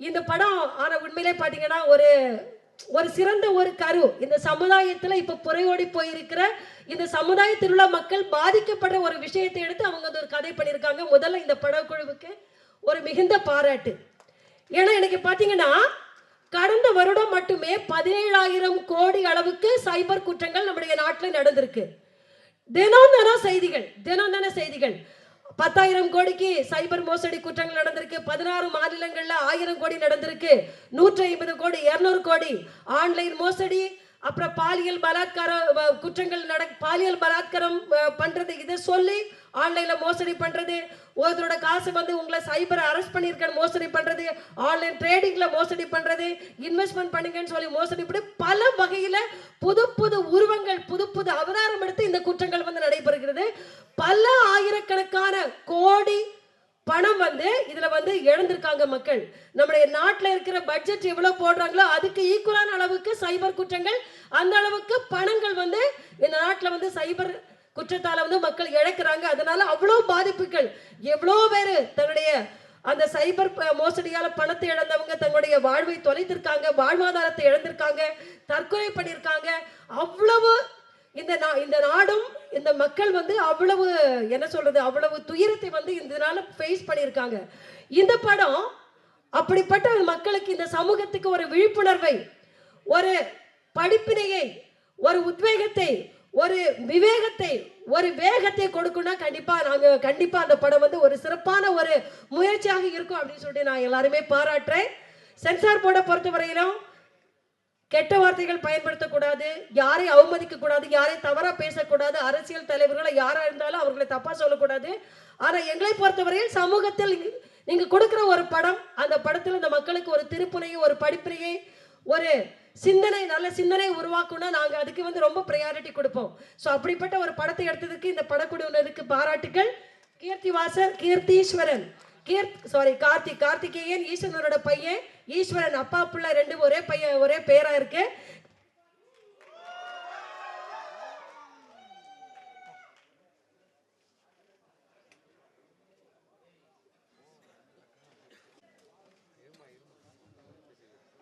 இந்த படம் ஆனால் உண்மையிலே பார்த்தீங்கன்னா ஒரு சிறந்த ஒரு கரு. இந்த சமுதாயத்தில் இப்போ புறையோடி போயிருக்கிற இந்த சமுதாயத்தில் உள்ள மக்கள் பாதிக்கப்படுற ஒரு விஷயத்தை எடுத்து அவங்க ஒரு கதை பண்ணியிருக்காங்க. முதல்ல இந்த படக்குழுவுக்கு ஒரு மிகுந்த பாராட்டு. ஏன்னா எனக்கு பார்த்தீங்கன்னா கடந்த வருடம் மட்டுமே 17,000 கோடி அளவுக்கு சைபர் குற்றங்கள் நம்முடைய நாட்டில் நடந்திருக்கு. தினம் செய்திகள் 10,000 கோடிக்கு சைபர் மோசடி குற்றங்கள் நடந்திருக்கு. 16 மாநிலங்கள்ல 1000 கோடி நடந்திருக்கு. 150 கோடி, 200 கோடி ஆன்லைன் மோசடி, அப்புறம் பாலியல் பலாத்காரம் குற்றங்கள் பாலியல் பலாத்காரம் பண்றது, இதை சொல்லி ஆன்லைன்ல மோசடி பண்றது, ஒருத்தரோட காசு உங்களை சைபர் அரெஸ்ட் பண்ணியிருக்க மோசடி பண்றது, ஆன்லைன் ட்ரேடிங்ல மோசடி பண்றது, இன்வெஸ்ட்மெண்ட் பண்ணுங்கன்னு சொல்லி மோசடி பண்ணி பல வகையில புது புது உருவங்கள், புது புது அவதாரம் எடுத்து இந்த குற்றங்கள் நடைபெறுகிறது. பல ஆயிரக்கணக்கான கோடி பணம் இதுல இழந்திருக்காங்க மக்கள். நம்முடைய நாட்டில் இருக்கிற பட்ஜெட் எவ்வளவு போடுறாங்களோ அதுக்கு ஈக்குவலான அளவுக்கு சைபர் குற்றங்கள், அந்த அளவுக்கு பணங்கள் இந்த நாட்டில் சைபர் குற்றத்தால மக்கள் இழக்கிறாங்க. அதனால அவ்வளோ பாதிப்புகள், எவ்வளோ பேர் தன்னுடைய அந்த சைபர் மோசடியால பணத்தை இழந்தவங்க தங்களுடைய வாழ்வை தொலைத்திருக்காங்க, வாழ்வாதாரத்தை இழந்திருக்காங்க, தற்கொலை பண்ணியிருக்காங்க. அவ்வளவு இந்த நாடும் இந்த மக்கள் அவ்வளவு என்ன சொல்றது, அவ்வளவு துயரத்தை இதனால ஃபேஸ் பண்ணியிருக்காங்க. இந்த படம் அப்படிப்பட்ட மக்களுக்கு, இந்த சமூகத்துக்கு ஒரு விழிப்புணர்வை, ஒரு படிப்பினையை, ஒரு உத்வேகத்தை, ஒரு விவேகத்தை, ஒரு வேகத்தை கொடுக்கணும்னா கண்டிப்பா அந்த படம் ஒரு சிறப்பான ஒரு முயற்சியாக இருக்கும் அப்படின்னு சொல்லிட்டு நான் எல்லாருமே பாராட்டுறேன். சென்சார் போர்டை பொறுத்தவரையிலும் கெட்ட வார்த்தைகள் பயன்படுத்தக்கூடாது, யாரை அவமதிக்க கூடாது, யாரை தவறா பேசக்கூடாது, அரசியல் தலைவர்களை யாரா இருந்தாலும் அவர்களை தப்பா சொல்லக்கூடாது. ஆனா எங்களை பொறுத்தவரையில் சமூகத்தில் நீங்க கொடுக்கிற ஒரு படம், அந்த படத்தில் இந்த மக்களுக்கு ஒரு திருப்புனையை, ஒரு படிப்பினையை, ஒரு சிந்தனை, நல்ல சிந்தனை உருவாக்கும்னா நாங்கள் அதுக்கு ரொம்ப ப்ரையாரிட்டி கொடுப்போம். ஸோ அப்படிப்பட்ட ஒரு படத்தை எடுத்ததுக்கு இந்த படக்குழுவினருக்கு பாராட்டுகள். கீர்த்தீஸ்வரன், கார்த்திகேயன், ஈஸ்வரனோட பையன் ஈஸ்வரன், அப்பா பிள்ளை 2 ஒரே பையன், ஒரே பேரா இருக்கு.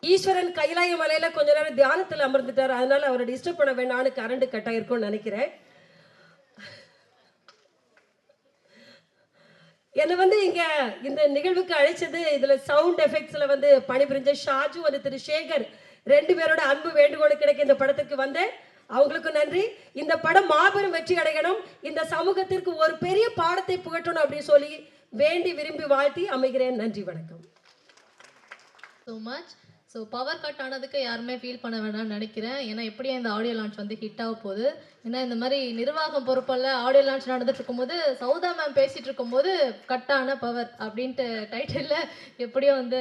ஈஸ்வரன் கைலாய மலையில கொஞ்ச நேரம் தியானத்தில் அமர்ந்துட்டார், அதனால அவரை டிஸ்டர்ப் பண்ண வேணான்னு கரண்ட் கட் ஆயிருக்கும்னு நினைக்கிறேன். என்னை இங்க இந்த நிகழ்வுக்கு அழைச்சது, இதுல சவுண்ட் எஃபெக்ட்ஸ்ல பணிபுரிஞ்ச ஷாஜு, திரு சேகர் 2 பேரோட அன்பு வேண்டுகோள் கிடைக்க இந்த படத்திற்கு வந்தேன். அவங்களுக்கு நன்றி. இந்த படம் மாபெரும் வெற்றி அடையணும், இந்த சமூகத்திற்கு ஒரு பெரிய பாடத்தை புகட்டணும் அப்படின்னு சொல்லி வேண்டி விரும்பி வாழ்த்தி அமைகிறேன். நன்றி, வணக்கம். So much. So power cut ஆனதுக்கு யாருமே ஃபீல் பண்ண வேணாம்னு நினைக்கிறேன். ஏன்னா எப்படியும் இந்த ஆடியோ லான்ச் ஹிட் ஆக போகுது. ஏன்னா இந்த மாதிரி நிர்வாகம் பொறுப்பல்ல ஆடியோ லான்ச் நடந்துட்டு இருக்கும்போது சௌதா மேம் பேசிகிட்டு இருக்கும்போது கட்டான பவர் அப்படின்ட்டு டைட்டிலில் எப்படியும் இந்த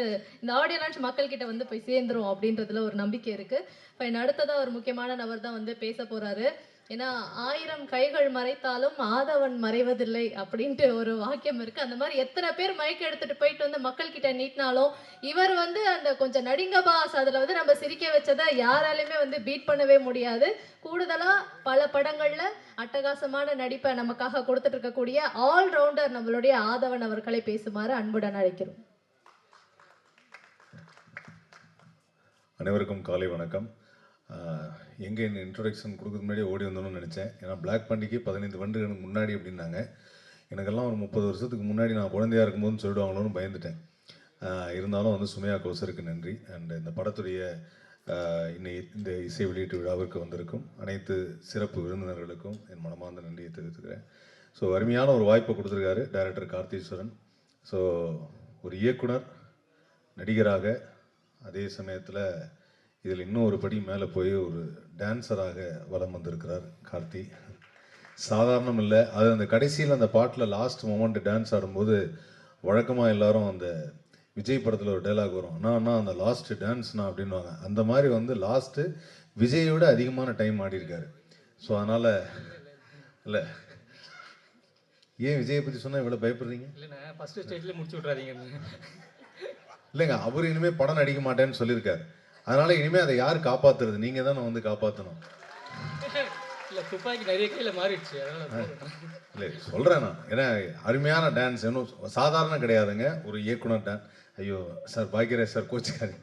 ஆடியோ லான்ச் மக்கள்கிட்ட போய் சேர்ந்துரும் அப்படின்றதுல ஒரு நம்பிக்கை இருக்குது. இப்போ அடுத்ததாக ஒரு முக்கியமான நபர் தான் பேச போகிறாரு. ஏன்னா 1000 கைகள் மறைத்தாலும் ஆதவன் மறைவதில்லை அப்படின்ட்டு ஒரு வாக்கியம் இருக்குது. அந்த மாதிரி எத்தனை பேர் மைக் எடுத்துகிட்டு போயிட்டு மக்கள்கிட்ட நீட்டினாலும் இவர் அந்த கொஞ்சம் நடிங்க பாஸ் அதில் நம்ம சிரிக்க வச்சதை யாராலையுமே பீட் பண்ணவே முடியாது. கூடுதலாக பல படங்களில் அட்டகாசமான நடிப்பை நமக்காக கொடுத்துட்டு இருக்கக்கூடிய ஆல்ரவுண்டர் நம்மளுடைய ஆதவன் அவர்களை பேசுமாறு அன்புடன் அழைக்கிறோம். அனைவருக்கும் காலை வணக்கம். எங்கே என்ன இன்ட்ரொடக்ஷன் கொடுக்குறது முன்னாடியே ஓடி வந்தோம்னு நினச்சேன். ஏன்னா பிளாக் பாண்டிக்கு 15 வருடங்களுக்கு முன்னாடி அப்படின்னாங்க. எனக்கெல்லாம் ஒரு 30 வருஷத்துக்கு முன்னாடி நான் குழந்தையாக இருக்கும்போதுன்னு சொல்லிடுவாங்களோன்னு பயந்துட்டேன். இருந்தாலும் வந்து சுமையா கௌசருக்கு நன்றி. அண்ட் இந்த படத்துடைய இந்த இசை வெளியீட்டு விழாவிற்கு வந்திருக்கும் அனைத்து சிறப்பு விருந்தினர்களுக்கும் என் மனமார்ந்த நன்றியை தெரிவித்துக்கிறேன். ஸோ அருமையான ஒரு வாய்ப்பை கொடுத்துருக்காரு டைரக்டர் கார்த்தீஸ்வரன். ஸோ ஒரு இயக்குனர், நடிகராக, அதே சமயத்தில் இதில் இன்னும் ஒரு படி மேலே போய் ஒரு டான்ஸராக வலம் வந்திருக்கிறார் கார்த்தி. சாதாரணம் இல்லை. அது அந்த கடைசியில் அந்த பாட்டில் லாஸ்ட் மொமெண்ட் டான்ஸ் ஆடும்போது வழக்கமாக எல்லாரும் அந்த விஜய் படத்தில் ஒரு டைலாக் வரும், அண்ணா அந்த லாஸ்ட்டு டான்ஸ்ண்ணா அப்படின்வாங்க. அந்த மாதிரி வந்து லாஸ்ட்டு விஜயோட அதிகமான டைம் ஆடிருக்காரு. ஸோ அதனால் இல்லை, ஏன் விஜயை பற்றி சொன்னால் இவ்வளோ பயப்படுறீங்க? இல்லைண்ணா, ஃபஸ்ட்டு ஸ்டேஜ்லேயே முடிச்சு விட்றாதீங்க. இல்லைங்க, அவர் இனிமேல் படம் நடிக்க மாட்டேன்னு சொல்லியிருக்காரு. அதனால் இனிமேல் அதை யார் காப்பாற்றுறது? நீங்கள் தான் வந்து காப்பாற்றணும். இல்லை, துப்பாக்கி நிறைய கையில் மாறிடுச்சு. இல்லை சொல்கிறேன் நான். ஏன்னா அருமையான டான்ஸ், இன்னும் சாதாரண கிடையாதுங்க. ஒரு இயக்குனர் டான்ஸ். ஐயோ சார், பாக்யராஜ் சார் கோச்சுக்காரு.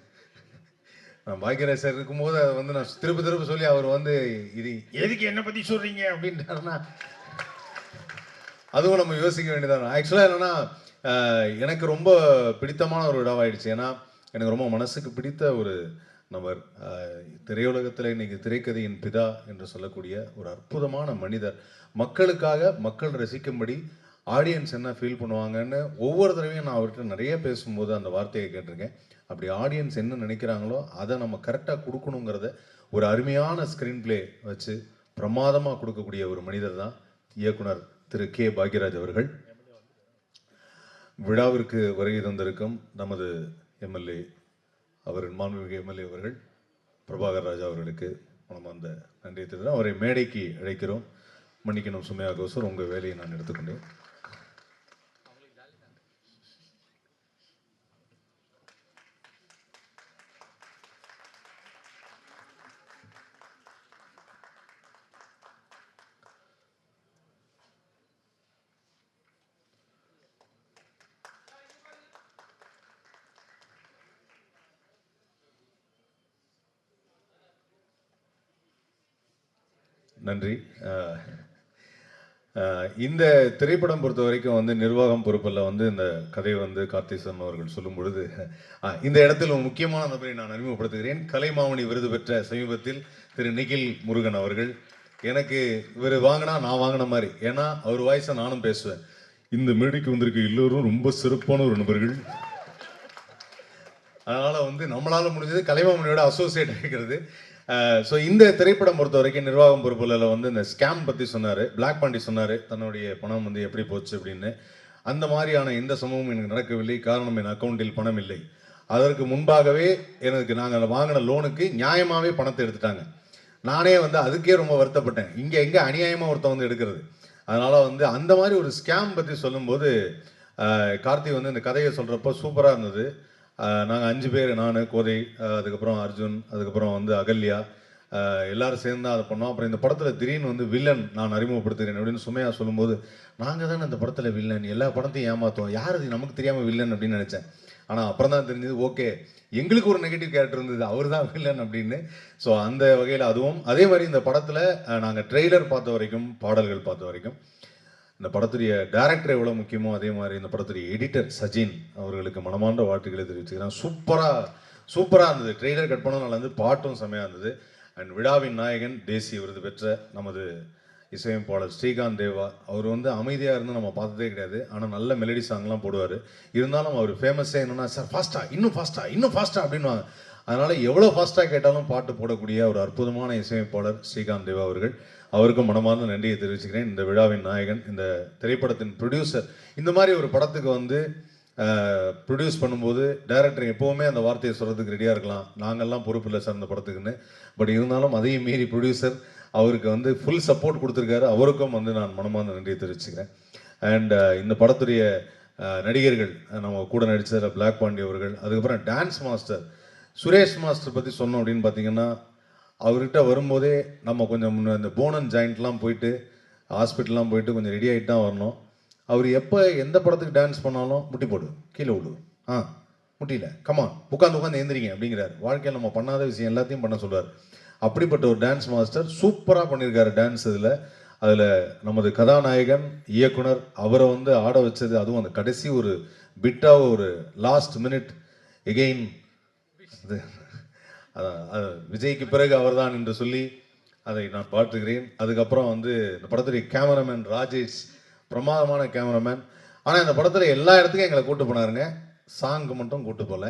நான் பாக்யராஜ் சார் இருக்கும்போது அதை வந்து நான் திரும்ப சொல்லி அவர் வந்து இது எதுக்கு என்னை பற்றி சொல்கிறீங்க அப்படின்ட்டாருன்னா அதுவும் நம்ம யோசிக்க வேண்டியதான். ஆக்சுவலாக என்னென்னா எனக்கு ரொம்ப பிடித்தமான ஒரு விழாவாயிடுச்சு. ஏன்னா எனக்கு ரொம்ப மனசுக்கு பிடித்த ஒரு நபர், திரையுலகத்தில் இன்னைக்கு திரைக்கதையின் பிதா என்று சொல்லக்கூடிய ஒரு அற்புதமான மனிதர். மக்களுக்காக, மக்கள் ரசிக்கும்படி ஆடியன்ஸ் என்ன ஃபீல் பண்ணுவாங்கன்னு ஒவ்வொரு தடவையும் நான் அவர்கிட்ட நிறைய பேசும்போது அந்த வார்த்தையை கேட்டிருக்கேன். அப்படி ஆடியன்ஸ் என்ன நினைக்கிறாங்களோ அதை நம்ம கரெக்டாக கொடுக்கணுங்கிறத ஒரு அருமையான ஸ்க்ரீன் பிளே வச்சு பிரமாதமாக கொடுக்கக்கூடிய ஒரு மனிதர் தான் இயக்குனர் திரு கே பாக்யராஜ் அவர்கள். விழாவிற்கு வருகை தந்திருக்கும் நமது எம்எல்ஏ மாண்புமிகு எம்எல்ஏ அவர்கள் பிரபாகர் ராஜா அவர்களுக்கு நம்ம அந்த நன்றியை தெரிவித்து அவரை மேடைக்கு அழைக்கிறோம். மன்னிக்கணும் சுமையா கௌசர், உங்கள் வேலையை நான் எடுத்துக்கொண்டேன். நன்றி. இந்த திரைப்படம் பொறுத்த வரைக்கும் வந்து நிர்வாகம் பொறுப்பில் வந்து இந்த கதையை வந்து கார்த்திசன் அவர்கள் சொல்லும் பொழுது இந்த இடத்தில் ஒரு முக்கியமான நபரை நான் அறிமுகப்படுத்துகிறேன். கலைமாமணி விருது பெற்ற சமீபத்தில் திரு நிகில் முருகன் அவர்கள். எனக்கு இவர் வாங்கினா நான் வாங்கின மாதிரி, ஏன்னா அவர் வாய்ஸை நானும் பேசுவேன். இந்த மேடைக்கு வந்திருக்க எல்லோரும் ரொம்ப சிறப்பான ஒரு நபர்கள். அதனால் வந்து நம்மளால் முடிஞ்சது கலைமாமணியோட அசோசியேட் ஆகிக்கிறது. ஸோ இந்த திரைப்படம் பொறுத்த வரைக்கும் நிர்வாகம் பொறுப்பில் வந்து இந்த ஸ்கேம் பற்றி சொன்னார், பிளாக் பாண்டி சொன்னார், தன்னுடைய பணம் வந்து எப்படி போச்சு அப்படின்னு. அந்த மாதிரியான எந்த சம்பவமும் எனக்கு நடக்கவில்லை. காரணம், என் அக்கௌண்ட்டில் பணம் இல்லை. அதற்கு முன்பாகவே எனக்கு நாங்கள் வாங்கின லோனுக்கு நியாயமாகவே பணத்தை எடுத்துட்டாங்க. நானே வந்து அதுக்கே ரொம்ப வருத்தப்பட்டேன். இங்கே எங்கே அநியாயமாக ஒருத்தன் வந்து எடுக்கிறது. அதனால் வந்து அந்த மாதிரி ஒரு ஸ்கேம் பற்றி சொல்லும்போது கார்த்தி வந்து இந்த கதையை சொல்கிறப்போ சூப்பராக இருந்தது. நாங்கள் 5 பேர், நான், கோதை, அதுக்கப்புறம் அர்ஜுன், அதுக்கப்புறம் வந்து அகல்யா, எல்லோரும் சேர்ந்து தான் அதை பண்ணோம். அப்புறம் இந்த படத்தில் திடீர்னு வந்து வில்லன் நான் அறிமுகப்படுத்துகிறேன் அப்படின்னு சுமையா சொல்லும்போது, நாங்கள் தானே இந்த படத்தில் வில்லன், எல்லா படத்தையும் ஏமாற்றுவோம், யார் அது நமக்கு தெரியாமல் வில்லன் அப்படின்னு நினச்சேன். ஆனால் அப்புறம் தான் தெரிஞ்சது, ஓகே எங்களுக்கு ஒரு நெகட்டிவ் கேரக்டர் இருந்தது, அவர் தான் வில்லன் அப்படின்னு. ஸோ அந்த வகையில் அதுவும் அதே மாதிரி இந்த படத்தில் நாங்கள் ட்ரெய்லர் பார்த்த வரைக்கும், பாடல்கள் பார்த்த வரைக்கும், இந்த படத்துடைய டைரக்டர் எவ்வளோ முக்கியமோ அதே மாதிரி இந்த படத்துடைய எடிட்டர் சஜின் அவர்களுக்கு மனமார்ந்த வாழ்த்துக்களை தெரிவிச்சுக்கிறேன். சூப்பராக இருந்தது. ட்ரெய்லர் கட் பண்ண நல்லா இருந்தது, பாட்டும் செமையாக இருந்தது. அண்ட் விழாவின் நாயகன், தேசிய விருது பெற்ற நமது இசையமைப்பாளர் ஸ்ரீகாந்த் தேவா, அவர் வந்து அமைதியாக இருந்து நம்ம பார்த்ததே கிடையாது. ஆனால் நல்ல மெலடி சாங்லாம் போடுவார். இருந்தாலும் அவர் ஃபேமஸே என்னென்னா, சார் ஃபாஸ்ட்டாக, இன்னும் ஃபாஸ்ட்டாக அப்படின்வாங்க. அதனால் எவ்வளோ ஃபாஸ்ட்டாக கேட்டாலும் பாட்டு போடக்கூடிய ஒரு அற்புதமான இசையமைப்பாளர் ஸ்ரீகாந்த் தேவா அவர்கள். அவருக்கும் மனமார்ந்த நன்றியை தெரிவிச்சுக்கிறேன். இந்த விழாவின் நாயகன், இந்த திரைப்படத்தின் ப்ரொடியூசர். இந்த மாதிரி ஒரு படத்துக்கு வந்து ப்ரொடியூஸ் பண்ணும்போது டைரக்டர் எப்போவுமே அந்த வார்த்தையை சொல்கிறதுக்கு ரெடியாக இருக்கலாம், நாங்கள்லாம் பொறுப்பில்லை சார் இந்த படத்துக்குன்னு. பட் இருந்தாலும் அதையும் மீறி ப்ரொடியூசர் அவருக்கு வந்து ஃபுல் சப்போர்ட் கொடுத்துருக்காரு. அவருக்கும் வந்து நான் மனமார்ந்த நன்றியை தெரிவிச்சுக்கிறேன். அண்ட் இந்த படத்துடைய நடிகர்கள், நம்ம கூட நடித்த பிளாக் பாண்டி அவர்கள், அதுக்கப்புறம் டான்ஸ் மாஸ்டர் சுரேஷ் மாஸ்டர் பற்றி சொன்னோம் அப்படின்னு பார்த்தீங்கன்னா, அவர்கிட்ட வரும்போதே நம்ம கொஞ்சம் இந்த போனன் ஜாயிண்ட்லாம் போயிட்டு ஹாஸ்பிட்டல்லாம் போயிட்டு கொஞ்சம் ரெடி ஆகிட்டு தான் வரணும். அவர் எப்போ எந்த படத்துக்கு டான்ஸ் பண்ணாலும் முட்டி போடு, கீழே விடு, முட்டியில் கமான், உட்காந்து எந்திரிங்க அப்படிங்கிறார். வாழ்க்கையில் நம்ம பண்ணாத விஷயம் எல்லாத்தையும் பண்ண சொல்லுவார். அப்படிப்பட்ட ஒரு டான்ஸ் மாஸ்டர் சூப்பராக பண்ணியிருக்காரு டான்ஸ். அதில் நமது கதாநாயகன் இயக்குனர் அவரை வந்து ஆட வச்சது, அதுவும் அந்த கடைசி ஒரு பிட்டாக ஒரு லாஸ்ட் மினிட் எகெயின் விஜய்க்கு பிறகு அவர்தான் என்று சொல்லி அதை நான் பார்த்துக்கிறேன். அதுக்கப்புறம் வந்து இந்த படத்துடைய கேமராமேன் ராஜேஷ், பிரமாதமான கேமராமேன். ஆனால் இந்த படத்தில் எல்லா இடத்துக்கும் எங்களை கூப்பிட்டு போனாருங்க, சாங்க்கு மட்டும் கூப்பிட்டு போகல.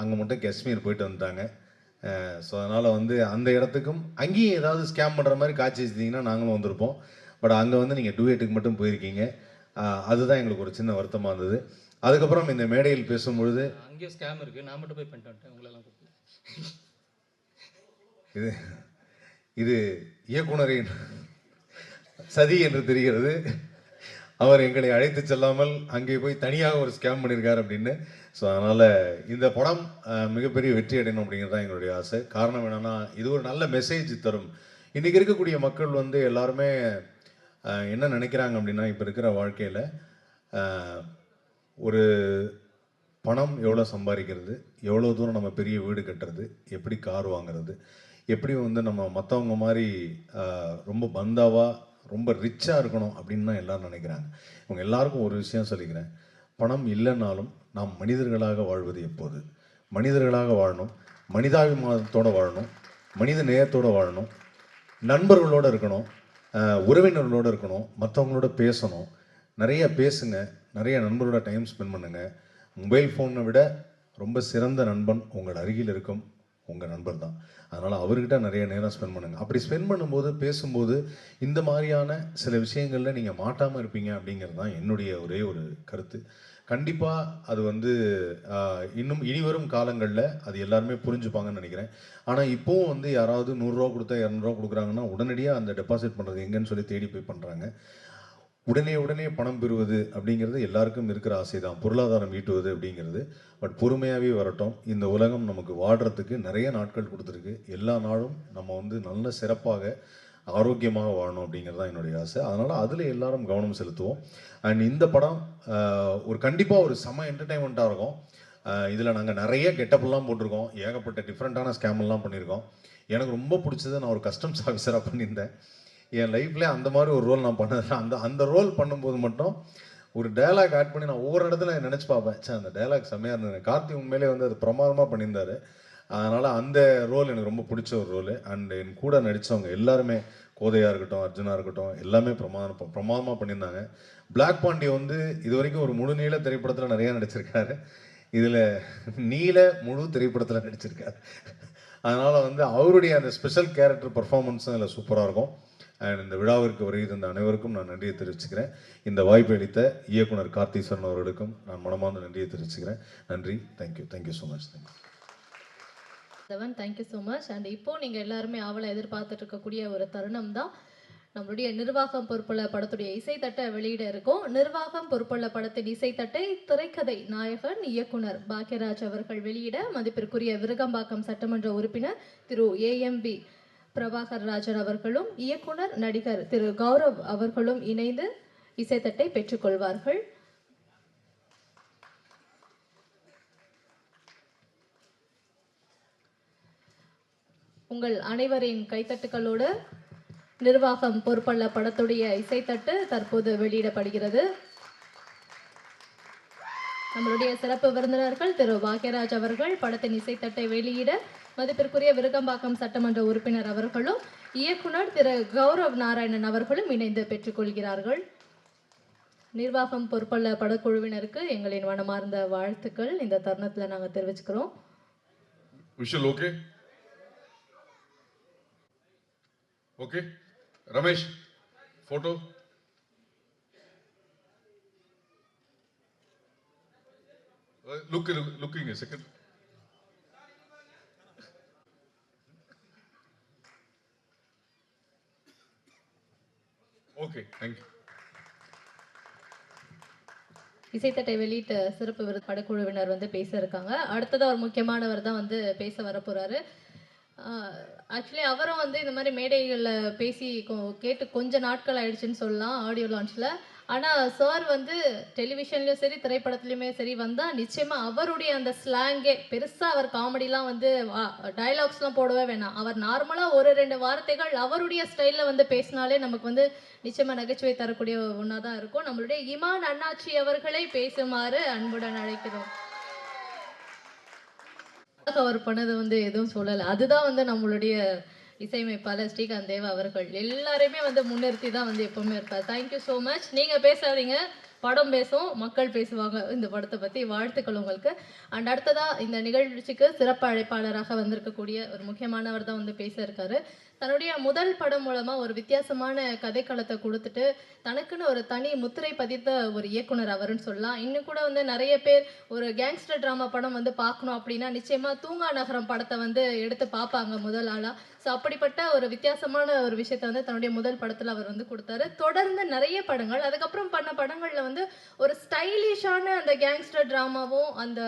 அங்கே மட்டும் காஷ்மீர் போயிட்டு வந்துட்டாங்க. ஸோ அதனால் வந்து அந்த இடத்துக்கும் அங்கேயும் ஏதாவது ஸ்கேம் பண்ணுற மாதிரி காட்சி வச்சிட்டிங்கன்னா நாங்களும் வந்திருப்போம். பட் அங்கே வந்து நீங்கள் டூயேட்டுக்கு மட்டும் போயிருக்கீங்க. அதுதான் எங்களுக்கு ஒரு சின்ன வருத்தமாக இருந்தது. அதுக்கப்புறம் இந்த மேடையில் பேசும்பொழுது அங்கேயும் ஸ்கேம் இருக்குது, நான் மட்டும் போய் பண்ணிட்டு வந்துட்டேன், உங்களெல்லாம் கூப்பிட்டு. இது இயக்குனரின் சதி என்று தெரிகிறது. அவர் எங்களை அழைத்து செல்லாமல் அங்கே போய் தனியாக ஒரு ஸ்கேம் பண்ணியிருக்காரு அப்படின்னு. ஸோ அதனால் இந்த படம் மிகப்பெரிய வெற்றி அடையணும் அப்படிங்கிறது தான் எங்களுடைய ஆசை. காரணம் என்னென்னா, இது ஒரு நல்ல மெசேஜ் தரும். இன்றைக்கி இருக்கக்கூடிய மக்கள் வந்து எல்லாருமே என்ன நினைக்கிறாங்க அப்படின்னா, இப்போ இருக்கிற வாழ்க்கையில் ஒரு பணம் எவ்வளோ சம்பாதிக்கிறது, எவ்வளோ தூரம் நம்ம பெரிய வீடு கட்டுறது, எப்படி கார் வாங்குறது, எப்படி வந்து நம்ம மற்றவங்க மாதிரி ரொம்ப பந்தாவாக ரொம்ப ரிச்சாக இருக்கணும் அப்படின்னு தான் எல்லோரும் நினைக்கிறாங்க. இவங்க எல்லாருக்கும் ஒரு விஷயம் சொல்லிக்கிறேன், பணம் இல்லைன்னாலும் நாம் மனிதர்களாக வாழ்வது எப்போது, மனிதர்களாக வாழணும், மனிதாபிமானத்தோடு வாழணும், மனித நேயத்தோடு வாழணும், நண்பர்களோடு இருக்கணும், உறவினர்களோடு இருக்கணும், மற்றவங்களோட பேசணும். நிறைய பேசுங்க, நிறைய நண்பர்களோட டைம் ஸ்பெண்ட் பண்ணுங்கள். மொபைல் ஃபோனை விட ரொம்ப சிறந்த நண்பன் உங்கள் அருகில் இருக்கும் உங்கள் நண்பர் தான். அதனால் அவர்கிட்ட நிறைய நேரம் ஸ்பெண்ட் பண்ணுங்கள். அப்படி ஸ்பெண்ட் பண்ணும்போது, பேசும்போது இந்த மாதிரியான சில விஷயங்களில் நீங்கள் மாட்டாமல் இருப்பீங்க அப்படிங்கிறது தான் என்னுடைய ஒரே ஒரு கருத்து. கண்டிப்பாக அது வந்து இன்னும் இனிவரும் காலங்களில் அது எல்லாருமே புரிஞ்சுப்பாங்கன்னு நினைக்கிறேன். ஆனால் இப்போவும் வந்து யாராவது 100 ரூபா கொடுத்தா 200 ரூபா கொடுக்குறாங்கன்னா உடனடியாக அந்த டெபாசிட் பண்ணுறது எங்கன்னு சொல்லி தேடி போய் பண்ணுறாங்க. உடனே பணம் பெறுவது அப்படிங்கிறது எல்லாருக்கும் இருக்கிற ஆசை தான், பொருளாதாரம் ஈட்டுவது அப்படிங்கிறது. பட் பொறுமையாகவே வரட்டும். இந்த உலகம் நமக்கு வாடுறதுக்கு நிறைய நாட்கள் கொடுத்துருக்கு. எல்லா நாளும் நம்ம வந்து நல்ல சிறப்பாக ஆரோக்கியமாக வாழணும் அப்படிங்கிறது தான் என்னுடைய ஆசை. அதனால் அதில் எல்லாரும் கவனம் செலுத்துவோம். அண்ட் இந்த படம் ஒரு கண்டிப்பாக ஒரு செம என்டர்டைன்மெண்ட்டாக இருக்கும். இதில் நாங்கள் நிறைய கெட்டப்லாம் போட்டிருக்கோம், ஏகப்பட்ட டிஃப்ரெண்ட்டான ஸ்கேம்லாம் பண்ணியிருக்கோம். எனக்கு ரொம்ப பிடிச்சது, நான் ஒரு கஸ்டம்ஸ் ஆஃபீஸராக பண்ணியிருந்தேன். என் லைஃப்லேயே அந்த மாதிரி ஒரு ரோல் நான் பண்ணதில்லை. அந்த ரோல் பண்ணும்போது மட்டும் ஒரு டைலாக் ஆட் பண்ணி நான் ஒவ்வொரு இடத்துல நினச்சி பார்ப்பேன், சே அந்த டைலாக் செம்மையாக இருந்தது. கார்த்தி உண்மையிலே வந்து அது பிரமாதமாக பண்ணியிருந்தார். அதனால் அந்த ரோல் எனக்கு ரொம்ப பிடிச்ச ஒரு ரோல். அண்ட் என் கூட நடித்தவங்க எல்லாருமே, கோதையாக இருக்கட்டும், அர்ஜுனாக இருக்கட்டும், எல்லாமே பிரமாதமாக பண்ணியிருந்தாங்க. பிளாக் பாண்டி வந்து இது வரைக்கும் ஒரு முழு நீள திரைப்படத்தில் நிறையா நடிச்சிருக்காரு. இதில் நீல முழு திரைப்படத்தில் நடிச்சிருக்காரு. அதனால் வந்து அவருடைய அந்த ஸ்பெஷல் கேரக்டர் பர்ஃபார்மன்ஸும் இதில் சூப்பராக இருக்கும். அண்ட் இந்த விழாவிற்கு வருகை தந்த அனைவருக்கும் நான் நன்றியை தெரிவிச்சுக்கிறேன். இந்த வாய்ப்பை அளித்த இயக்குனர் கார்த்திஸ்வரன் அவர்களுக்கும் நான் மனமார்ந்த நன்றியை தெரிவிச்சுக்கிறேன். நன்றி. Thank you so much. Thank you so much. And இப்போது நீங்கள் எல்லாருமே ஆவலை எதிர்பார்த்துட்டு இருக்கக்கூடிய ஒரு தருணம் தான் நம்மளுடைய நிர்வாகம் பொறுப்புள்ள படத்துடைய இசைத்தட்டை வெளியிட இருக்கும். நிர்வாகம் பொறுப்புள்ள படத்தின் இசைத்தட்டை திரைக்கதை நாயகன் இயக்குனர் பாக்யராஜ் அவர்கள் வெளியிட மதிப்பிற்குரிய விருகம்பாக்கம் சட்டமன்ற உறுப்பினர் திரு AMB பிரபாகர் ராஜன் அவர்களும் இயக்குனர் நடிகர் திரு கௌரவ் அவர்களும் இணைந்து இசைத்தட்டை பெற்றுக்கொள்வார்கள். உங்கள் அனைவரின் கைத்தட்டுகளோடு நிர்வாகம் பொறுப்புள்ள படத்துடைய இசைத்தட்டு தற்போது வெளியிடப்படுகிறது. நம்மளுடைய சிறப்பு விருந்தினர்கள் திரு பாக்யராஜ் அவர்கள் படத்தின் இசைத்தட்டை வெளியிட மதிப்பிற்குரிய விருகம்பாக்கம் சட்டமன்ற உறுப்பினர் அவர்களும் இயக்குனர் திரு கௌரவ் நாராயணன் அவர்களும் இணைந்து பெற்றுக்கொள்கிறார்கள். நிர்வாகம் பொறுப்புள்ள படக்குழுவினருக்கு எங்களின் மனமார்ந்த வாழ்த்துக்கள் இந்த தருணத்தில் நாங்கள் தெரிவிச்சுக்கிறோம். Visual okay okay Ramesh photo looking second okay thank you. இசைத்தட்டை வெளியிட்ட சிறப்பு விருது படக்குழுவினர் வந்து பேச இருக்காங்க. அடுத்ததாக ஒரு முக்கியமானவர் தான் வந்து பேச வரப்போகிறாரு. ஆக்சுவலி அவரும் வந்து இந்த மாதிரி மேடைகளில் பேசி கேட்டு கொஞ்சம் நாட்கள் ஆயிடுச்சுன்னு சொல்லலாம் ஆடியோ லான்ச்சில். ஆனால் சார் வந்து டெலிவிஷன்லேயும் சரி திரைப்படத்துலையுமே சரி வந்தால் நிச்சயமாக அவருடைய அந்த ஸ்லாங்கே பெருசாக அவர் காமெடிலாம் வந்து டயலாக்ஸ்லாம் போடவே வேணாம். அவர் நார்மலாக ஒரு 2 வார்த்தைகள் அவருடைய ஸ்டைலில் வந்து பேசினாலே நமக்கு வந்து நிச்சயமாக நகைச்சுவை தரக்கூடிய ஒன்றா தான் இருக்கும். நம்மளுடைய இமான் அண்ணாச்சி அவர்களை பேசுமாறு அன்புடன் அழைக்கிறோம். அவர் பண்ணது வந்து எதுவும் சொல்லலை. அதுதான் வந்து நம்மளுடைய இசையமைப்பாளர் ஸ்ரீகாந்த் தேவா அவர்கள் எல்லாரையுமே வந்து முன்னிறுத்தி தான் வந்து எப்பவுமே இருப்பார். Thank you so much. நீங்கள் பேசாதீங்க, படம் பேசும், மக்கள் பேசுவாங்க இந்த படத்தை பற்றி. வாழ்த்துக்கள் உங்களுக்கு. அண்ட் அடுத்ததாக இந்த நிகழ்ச்சிக்கு சிறப்பு அழைப்பாளராக வந்திருக்கக்கூடிய ஒரு முக்கியமானவர் தான் வந்து பேச இருக்காரு. தன்னுடைய முதல் படம் மூலமாக ஒரு வித்தியாசமான கதைக்களத்தை கொடுத்துட்டு தனக்குன்னு ஒரு தனி முத்திரை பதித்த ஒரு இயக்குனர் அவருன்னு சொல்லலாம். இன்னும் கூட வந்து நிறைய பேர் ஒரு கேங்ஸ்டர் ட்ராமா படம் வந்து பார்க்கணும் அப்படின்னா நிச்சயமாக தூங்கா நகரம் படத்தை வந்து எடுத்து பார்ப்பாங்க முதல் ஆளாக. ஸோ அப்படிப்பட்ட ஒரு வித்தியாசமான ஒரு விஷயத்தை வந்து தன்னுடைய முதல் படத்தில் அவர் வந்து கொடுத்தாரு. தொடர்ந்து நிறைய படங்கள், அதுக்கப்புறம் பண்ண படங்களில் வந்து ஒரு ஸ்டைலிஷான அந்த கேங்ஸ்டர் ட்ராமாவும் அந்த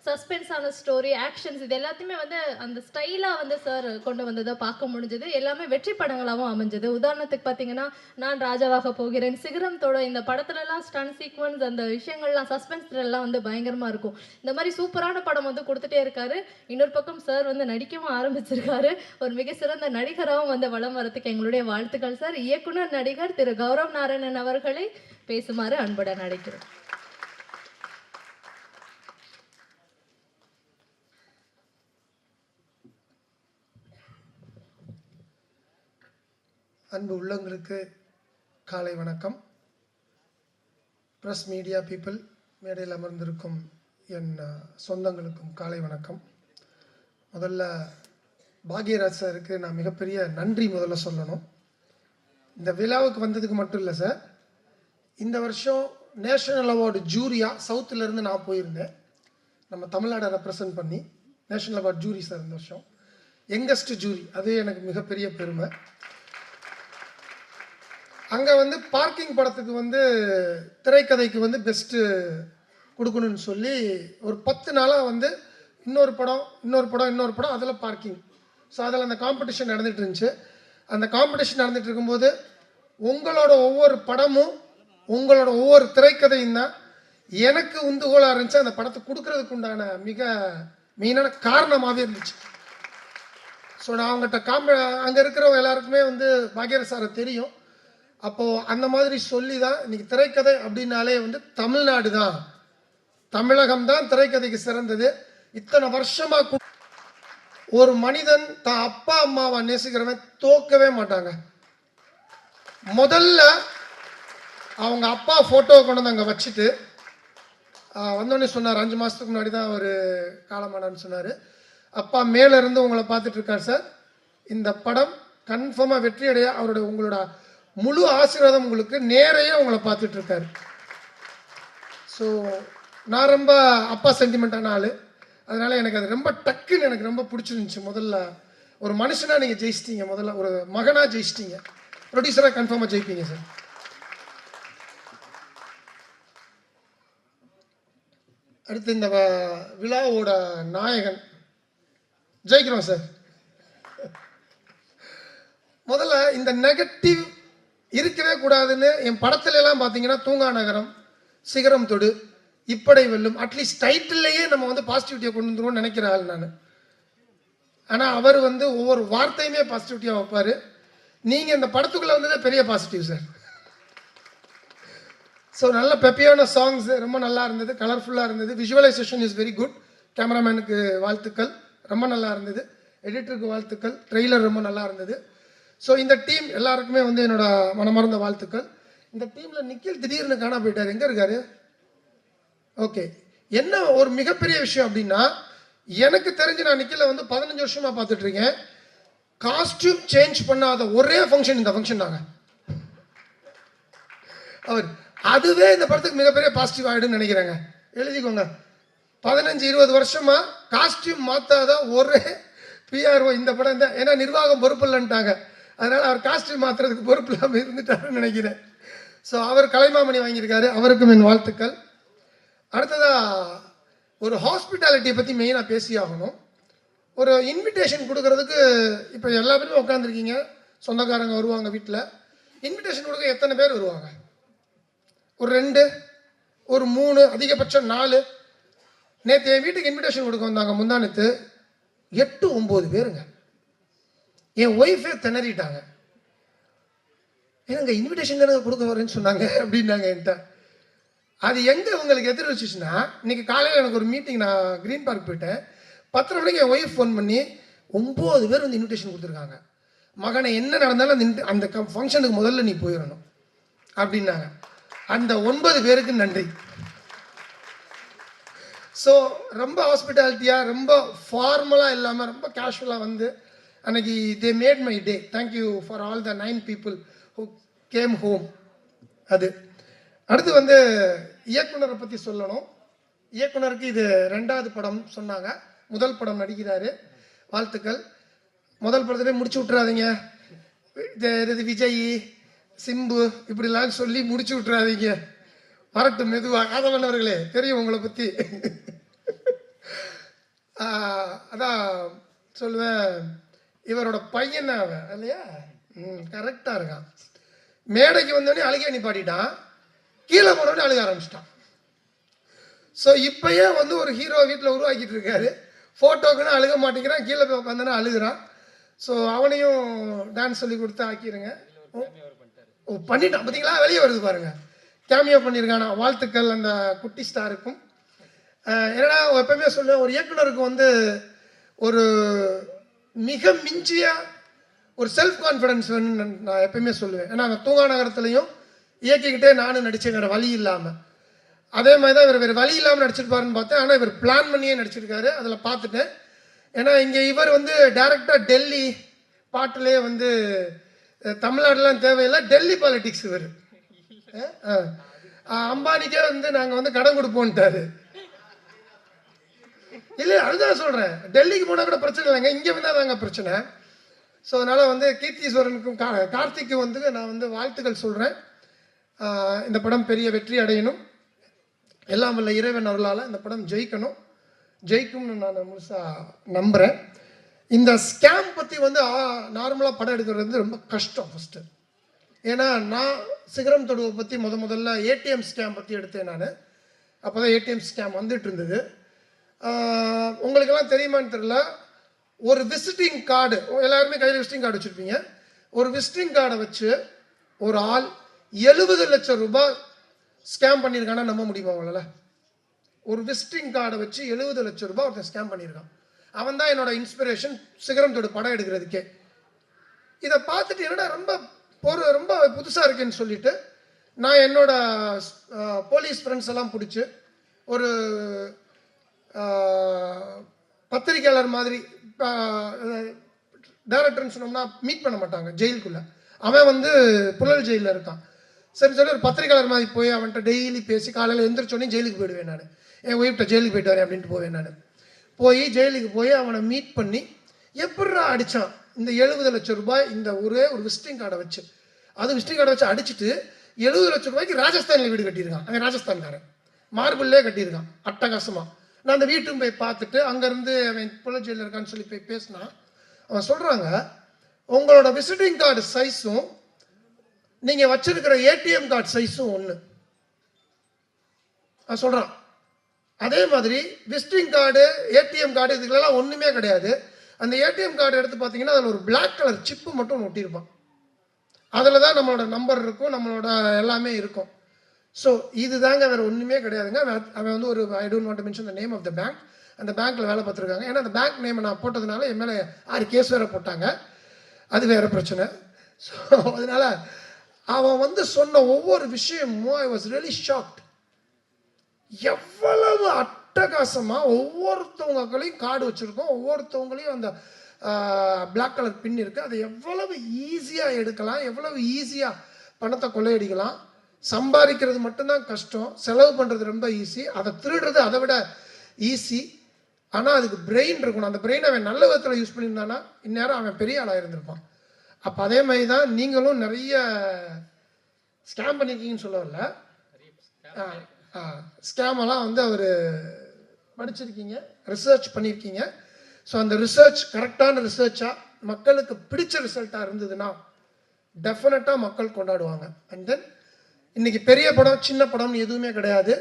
சஸ்பென்ஸான ஸ்டோரி, ஆக்ஷன்ஸ் இது எல்லாத்தையுமே வந்து அந்த ஸ்டைலாக வந்து சார் கொண்டு வந்ததை பார்க்க முடிஞ்சது. எல்லாமே வெற்றி படங்களாகவும் அமைஞ்சது. உதாரணத்துக்கு பார்த்தீங்கன்னா நான் ராஜாவாக போகிறேன், சிகரம் தொட, இந்த படத்துலலாம் ஸ்டன் சீக்வன்ஸ் அந்த விஷயங்கள்லாம் சஸ்பென்ஸ் எல்லாம் வந்து பயங்கரமாக இருக்கும். இந்த மாதிரி சூப்பரான படம் வந்து கொடுத்துட்டே இருக்காரு. இன்னொரு பக்கம் சார் வந்து நடிக்கவும் ஆரம்பிச்சிருக்காரு. ஒரு மிக சிறந்த நடிகராகவும் வந்து வலம் வரத்துக்கு எங்களுடைய வாழ்த்துக்கள் சார். இயக்குனர் நடிகர் திரு கௌரவ் நாராயணன் அவர்களை பேசுமாறு அன்புடன் அழைக்கிறோம். அன்பு உள்ளங்களுக்கு காலை வணக்கம். ப்ரெஸ் மீடியா பீப்புள், மேடையில் அமர்ந்திருக்கும் என் சொந்தங்களுக்கும் காலை வணக்கம். முதல்ல பாக்யராஜ் சாருக்கு நான் மிகப்பெரிய நன்றி முதல்ல சொல்லணும். இந்த விழாவுக்கு வந்ததுக்கு மட்டும் இல்லை சார், இந்த வருஷம் நேஷனல் அவார்டு ஜூரியாக சவுத்துலேருந்து நான் போயிருந்தேன். நம்ம தமிழ்நாடை ரெப்ரசன்ட் பண்ணி நேஷனல் அவார்டு ஜூரி சார் இந்த வருஷம் யங்கஸ்ட் ஜூரி. அது எனக்கு மிகப்பெரிய பெருமை. அங்கே வந்து பார்க்கிங் படத்துக்கு வந்து திரைக்கதைக்கு வந்து பெஸ்ட்டு கொடுக்கணும்னு சொல்லி ஒரு 10 நாளாக வந்து இன்னொரு படம் அதில் பார்க்கிங். ஸோ அதில் அந்த காம்படிஷன் நடந்துகிட்டு இருந்துச்சு. அந்த காம்படிஷன் நடந்துகிட்டு இருக்கும்போது உங்களோட ஒவ்வொரு படமும் உங்களோட ஒவ்வொரு திரைக்கதையும் தான் எனக்கு உந்துகோலாக இருந்துச்சு அந்த படத்தை கொடுக்கறதுக்கு உண்டான மிக மெயினான காரணமாகவே இருந்துச்சு. ஸோ நான் அவங்ககிட்ட அங்கே இருக்கிறவங்க எல்லாருக்குமே வந்து பாக்யராஜ் சாரை தெரியும். அப்போது அந்த மாதிரி சொல்லி தான் இன்றைக்கி திரைக்கதை அப்படின்னாலே வந்து தமிழ்நாடு தான், தமிழகம் தான் திரைக்கதைக்கு சிறந்தது. இத்தனை வருஷமாக ஒரு மனிதன் தான் அப்பா அம்மாவை நேசிக்கிறவன் தோக்கவே மாட்டாங்க. முதல்ல அவங்க அப்பா ஃபோட்டோவை கொண்டு வந்து அங்கே வச்சுட்டு வந்தோடனே சொன்னார், 5 மாதத்துக்கு முன்னாடி தான் அவர் காலமானான்னு சொன்னார். அப்பா மேலேருந்து உங்களை பார்த்துட்டு இருக்கார் சார், இந்த படம் கன்ஃபார்மாக வெற்றி அடைய உங்களோட முழு ஆசீர்வாதம் உங்களுக்கு நேரையே உங்களை பார்த்துட்டு இருக்காரு. ஸோ நான் ரொம்ப அப்பா சென்டிமெண்ட்டான ஆள், அதனால் எனக்கு அது ரொம்ப டக்குன்னு எனக்கு ரொம்ப பிடிச்சிருந்துச்சு. முதல்ல ஒரு மனுஷனாக நீங்கள் ஜெயிச்சிட்டீங்க, முதல்ல ஒரு மகனாக ஜெயிச்சிட்டீங்க, ப்ரொடியூசராக கன்ஃபார்மாக ஜெயிப்பீங்க சார். அடுத்து இந்த விழாவோட நாயகன் ஜெயிக்கிறோம் சார். முதல்ல இந்த நெகட்டிவ் இருக்கவே கூடாதுன்னு என் படத்துல எல்லாம் பார்த்தீங்கன்னா தூங்கா நகரம், சிகரம் தொடு, இப்படை வெல்லும், அட்லீஸ்ட் டைட்டில்லையே நம்ம வந்து பாசிட்டிவிட்டியை கொண்டு வந்துருவோம்னு நினைக்கிற ஆள் நான். ஆனால் அவர் வந்து ஒவ்வொரு வார்த்தையுமே பாசிட்டிவிட்டியாக வைப்பார். நீங்கள் இந்த படத்துக்குள்ளே வந்ததே பெரிய பாசிட்டிவ் சார். ஸோ நல்ல பெப்பியான சாங்ஸ் ரொம்ப நல்லா இருந்தது, கலர்ஃபுல்லாக இருந்தது. Visualisation is very good. கேமராமேனுக்கு வாழ்த்துக்கள், ரொம்ப நல்லா இருந்தது. எடிட்டருக்கு வாழ்த்துக்கள். ட்ரெய்லர் ரொம்ப நல்லா இருந்தது. ஸோ இந்த டீம் எல்லாருக்குமே வந்து என்னோட மனமார்ந்த வாழ்த்துக்கள். இந்த டீமில் நிக்கில் திடீர்னு காணா போயிட்டார், எங்கே இருக்காரு? ஓகே, என்ன ஒரு மிகப்பெரிய விஷயம் அப்படின்னா, எனக்கு தெரிஞ்சு நான் நிக்கில வந்து 15 வருஷமாக பார்த்துட்டு இருக்கேன். காஸ்டியூம் சேஞ்ச் பண்ணாத ஒரே ஃபங்க்ஷன் இந்த ஃபங்க்ஷன் தாங்க. அவர் அதுவே இந்த படத்துக்கு மிகப்பெரிய பாசிட்டிவ் ஆகிடுன்னு நினைக்கிறாங்க. எழுதிக்கோங்க, 15-20 வருஷமா காஸ்டியூம் மாற்றாத ஒரே பிஆர்ஓ இந்த படம் தான். ஏன்னா நிர்வாகம் பொறுப்பு இல்லைன்ட்டாங்க, அதனால் அவர் காஸ்டியூம் மாற்றுறதுக்கு பொறுப்பு இல்லாமல் இருந்துட்டாருன்னு நினைக்கிறேன். ஸோ அவர் கலைமாமணி வாங்கியிருக்காரு, அவருக்கும் என் வாழ்த்துக்கள். அடுத்ததாக ஒரு ஹாஸ்பிட்டாலிட்டியை பற்றி மெயினாக பேசி ஆகணும். ஒரு இன்விடேஷன் கொடுக்கறதுக்கு இப்போ எல்லா பேருமே உட்காந்துருக்கீங்க, சொந்தக்காரங்க வருவாங்க, வீட்டில் இன்விடேஷன் கொடுக்க எத்தனை பேர் வருவாங்க? ஒரு 2, ஒரு 3, அதிகபட்சம் 4. நேற்று என் வீட்டுக்கு இன்விடேஷன் கொடுக்க வந்தாங்க, முந்தானத்து 8, 9 பேருங்க. என் ஒய்ஃபே திணறிட்டாங்க. ஏங்க இன்விடேஷன் தானே கொடுக்க வரேன்னு சொன்னாங்க அப்படின்னாங்க என்கிட்ட. அது எங்கே உங்களுக்கு எதிர் வச்சுச்சுன்னா, இன்றைக்கி காலையில் எனக்கு ஒரு மீட்டிங், நான் க்ரீன் பார்க் போயிட்டேன். 10:30 மணிக்கு என் ஒய்ஃப் ஃபோன் பண்ணி 9 பேர் வந்து இன்விடேஷன் கொடுத்துருக்காங்க. மகனை என்ன நடந்தாலும் அந்த ஃபங்க்ஷனுக்கு முதல்ல நீ போயிடணும் அப்படின்னாங்க. அந்த 9 பேருக்கு நன்றி. ஸோ ரொம்ப ஹாஸ்பிட்டாலிட்டியாக, ரொம்ப ஃபார்மலாக இல்லாமல், ரொம்ப கேஷுவலாக வந்து அன்னைக்கு they made my day. Thank you for all the 9 people who game home. அது அடுத்து வந்து இயக்குனரை பற்றி சொல்லணும். இயக்குனருக்கு இது 2வது படம் சொன்னாங்க. முதல் படம் நடிக்கிறாரு, வாழ்த்துக்கள். முதல் படத்திலே முடிச்சு விட்றாதீங்க. இது விஜய், சிம்பு இப்படிலாம் சொல்லி முடிச்சு விட்றாதீங்க. வரட்டும் மெதுவாக. ஆதவனவர்களே தெரியும் உங்களை பற்றி. அதான் சொல்லுவேன், இவரோட பையன் அவன் இல்லையா? கரெக்டாக இருக்கான். மேடைக்கு வந்தோடனே அழுகை நிப்பாட்டிட்டான், கீழே போனோடனே அழுக ஆரம்பிச்சிட்டான். ஸோ இப்போயே வந்து ஒரு ஹீரோ வீட்டில் உருவாக்கிட்டு இருக்காரு. ஃபோட்டோக்குன்னு அழுக மாட்டேங்கிறான், கீழே போய் உட்காந்தோன்னா அழுகிறான். ஸோ அவனையும் டான்ஸ் சொல்லி கொடுத்து ஆக்கிடுங்க. ஓ பண்ணிட்டான் பார்த்தீங்களா, வெளியே வருது பாருங்க, கேமியோ பண்ணியிருக்கானா. வாழ்த்துக்கள் அந்த குட்டி ஸ்டாருக்கும். என்னடா எப்பவுமே சொல்லுவேன், ஒரு இயக்குனருக்கு வந்து ஒரு மிக மிஞ்சிய ஒரு செல்ஃப் கான்ஃபிடன்ஸ் வேணும்னு நான் எப்பயுமே சொல்லுவேன். ஏன்னா நான் தூங்கா நகரத்துலையும் இயக்கிக்கிட்டே நானும் நடித்தேன், வேறு வழி இல்லாமல். அதே மாதிரி தான் இவர் வேறு வழி இல்லாமல் நடிச்சிருப்பாருன்னு பார்த்தேன். ஆனால் இவர் பிளான் பண்ணியே நடிச்சிருக்காரு, அதில் பார்த்துட்டேன். ஏன்னா இங்கே இவர் வந்து டைரெக்டாக டெல்லி பாட்டிலே வந்து தமிழ்நாடுலாம் தேவையில்லை, டெல்லி பாலிட்டிக்ஸ் இவர். அம்பானிக்கே வந்து நாங்கள் வந்து கடன் கொடுப்போன்ட்டாரு. இல்லை அதுதான் சொல்கிறேன், டெல்லிக்கு போனால் கூட பிரச்சனை இல்லைங்க, இங்கே வந்தால் தாங்க பிரச்சனை. ஸோ அதனால் வந்து கீர்த்தீஸ்வரனுக்கும் கார்த்திக்கு வந்து நான் வந்து வாழ்த்துக்கள் சொல்கிறேன். இந்த படம் பெரிய வெற்றி அடையணும். எல்லாம் வல்ல இறைவன் அருளால் இந்த படம் ஜெயிக்கும்னு நான் முழுசாக நம்புகிறேன். இந்த ஸ்கேம் பற்றி வந்து நார்மலாக படம் எடுக்கிறது வந்து ரொம்ப கஷ்டம் ஃபஸ்ட்டு. ஏன்னா நான் சிகரம் தொடுவை பற்றி முதல்ல ஏடிஎம் ஸ்கேம் பற்றி எடுத்தேன் நான். அப்போ தான் ஏடிஎம் ஸ்கேம் வந்துட்டு இருந்தது. உங்களுக்கெல்லாம் தெரியுமான்னு தெரியல, ஒரு விசிட்டிங் கார்டு, எல்லாருமே கையில் விசிட்டிங் கார்டு வச்சுருப்பீங்க. ஒரு விசிட்டிங் கார்டை வச்சு ஒரு ஆள் 70 லட்சம் ரூபாய் ஸ்கேம் பண்ணியிருக்கானா நம்ப முடியுமா உங்களால்? ஒரு விசிட்டிங் கார்டை வச்சு 70 லட்சம் ரூபாய் ஒருத்தன் ஸ்கேம் பண்ணியிருக்கான். அவன் தான் என்னோட இன்ஸ்பிரேஷன் சிகரம் தொடு படம் எடுக்கிறதுக்கே. இதை பார்த்துட்டு என்னடா ரொம்ப புதுசாக இருக்குன்னு சொல்லிட்டு நான் என்னோட போலீஸ் ஃப்ரெண்ட்ஸ் எல்லாம் பிடிச்சி ஒரு பத்திரிக்கையாளர் மாதிரி, டைரக்டர்னு சொன்னோம்னா மீட் பண்ண மாட்டாங்க ஜெயிலுக்குள்ளே, அவன் வந்து புழல் ஜெயிலில் இருக்கான். சரி சொல்லி ஒரு பத்திரிக்கையாளர் மாதிரி போய் அவன்கிட்ட டெய்லி பேசி காலையில் எந்திரிச்சோடனே ஜெயிலுக்கு போயிடுவேன் நான். என் ஒய்ஃப்ட்ட ஜெயிலுக்கு போயிட்டு வரேன் அப்படின்ட்டு போவேன் நான். போய் ஜெயிலுக்கு போய் அவனை மீட் பண்ணி எப்படிடா அடித்தான் இந்த 70 லட்சம் ரூபாய் இந்த ஒரே ஒரு விசிட்டிங் கார்டை வச்சு. அது விசிட்டிங் கார்டை வச்சு அடிச்சுட்டு 70 லட்சம் ரூபாய்க்கு ராஜஸ்தானில் வீடு கட்டியிருக்கான். அவன் ராஜஸ்தான்காரன், மார்பிள்லே கட்டியிருக்கான் அட்டகாசமாக. நான் அந்த வீட்டுக்கு போய் பார்த்துட்டு அங்கேருந்து அவன் புள்ள ஜெயிலில் இருக்கான்னு சொல்லி போய் பேசினா அவன் சொல்கிறாங்க, உங்களோட விசிட்டிங் கார்டு சைஸும் நீங்கள் வச்சிருக்கிற ஏடிஎம் கார்டு சைஸும் ஒன்று. அவன் சொல்கிறான். அதே மாதிரி விசிட்டிங் கார்டு, ஏடிஎம் கார்டு இதுக்கெல்லாம் ஒன்றுமே கிடையாது. அந்த ஏடிஎம் கார்டு எடுத்து பார்த்தீங்கன்னா அதில் ஒரு பிளாக் கலர் சிப்பு மட்டும் ஒட்டியிருப்பான். அதில் தான் நம்மளோட நம்பர் இருக்கும், நம்மளோட எல்லாமே இருக்கும். ஸோ இது தாங்க, வேறு ஒன்றுமே கிடையாதுங்க. அவன் வந்து ஒரு I don't want to mention the name of the bank, அந்த பேங்க்கில் வேலை பார்த்துருக்காங்க. ஏன்னா அந்த பேங்க் நேமை நான் போட்டதுனால என் மேலே 6 கேஸ் வேறு போட்டாங்க, அது வேறு பிரச்சனை. ஸோ அதனால் அவன் வந்து சொன்ன ஒவ்வொரு விஷயமும் ஐ வாஸ் ரியலி ஷாக்ட். எவ்வளவு அட்டகாசமாக ஒவ்வொருத்தவங்களையும் கார்டு வச்சுருக்கோம், ஒவ்வொருத்தவங்களையும் அந்த பிளாக் கலர் பின் இருக்குது. அதை எவ்வளவு ஈஸியாக எடுக்கலாம், எவ்வளவு ஈஸியாக பணத்தை கொள்ளையடிக்கலாம். சம்பாதிக்கிறது மட்டும்தான் கஷ்டம், செலவு பண்ணுறது ரொம்ப ஈஸி, அதை திருடுறது அதை விட ஈஸி. ஆனால் அதுக்கு பிரெயின் இருக்கணும். அந்த பிரெயின் அவன் நல்ல விதத்தில் யூஸ் பண்ணியிருந்தானா இந்நேரம் அவன் பெரிய ஆளாக இருந்திருப்பான். அப்போ அதே மாதிரி தான் நீங்களும் நிறைய ஸ்கேம் பண்ணியிருக்கீங்கன்னு சொல்ல வரல, ஸ்கேமெல்லாம் வந்து அவர் படிச்சிருக்கீங்க, ரிசர்ச் பண்ணியிருக்கீங்க. ஸோ அந்த ரிசர்ச் கரெக்டான ரிசர்ச்சாக மக்களுக்கு பிடிச்ச ரிசல்ட்டாக இருந்ததுன்னா டெஃபினட்டாக மக்கள் கொண்டாடுவாங்க. அண்ட் தென் இன்றைக்கி பெரிய படம் சின்ன படம்னு எதுவுமே கிடையாது.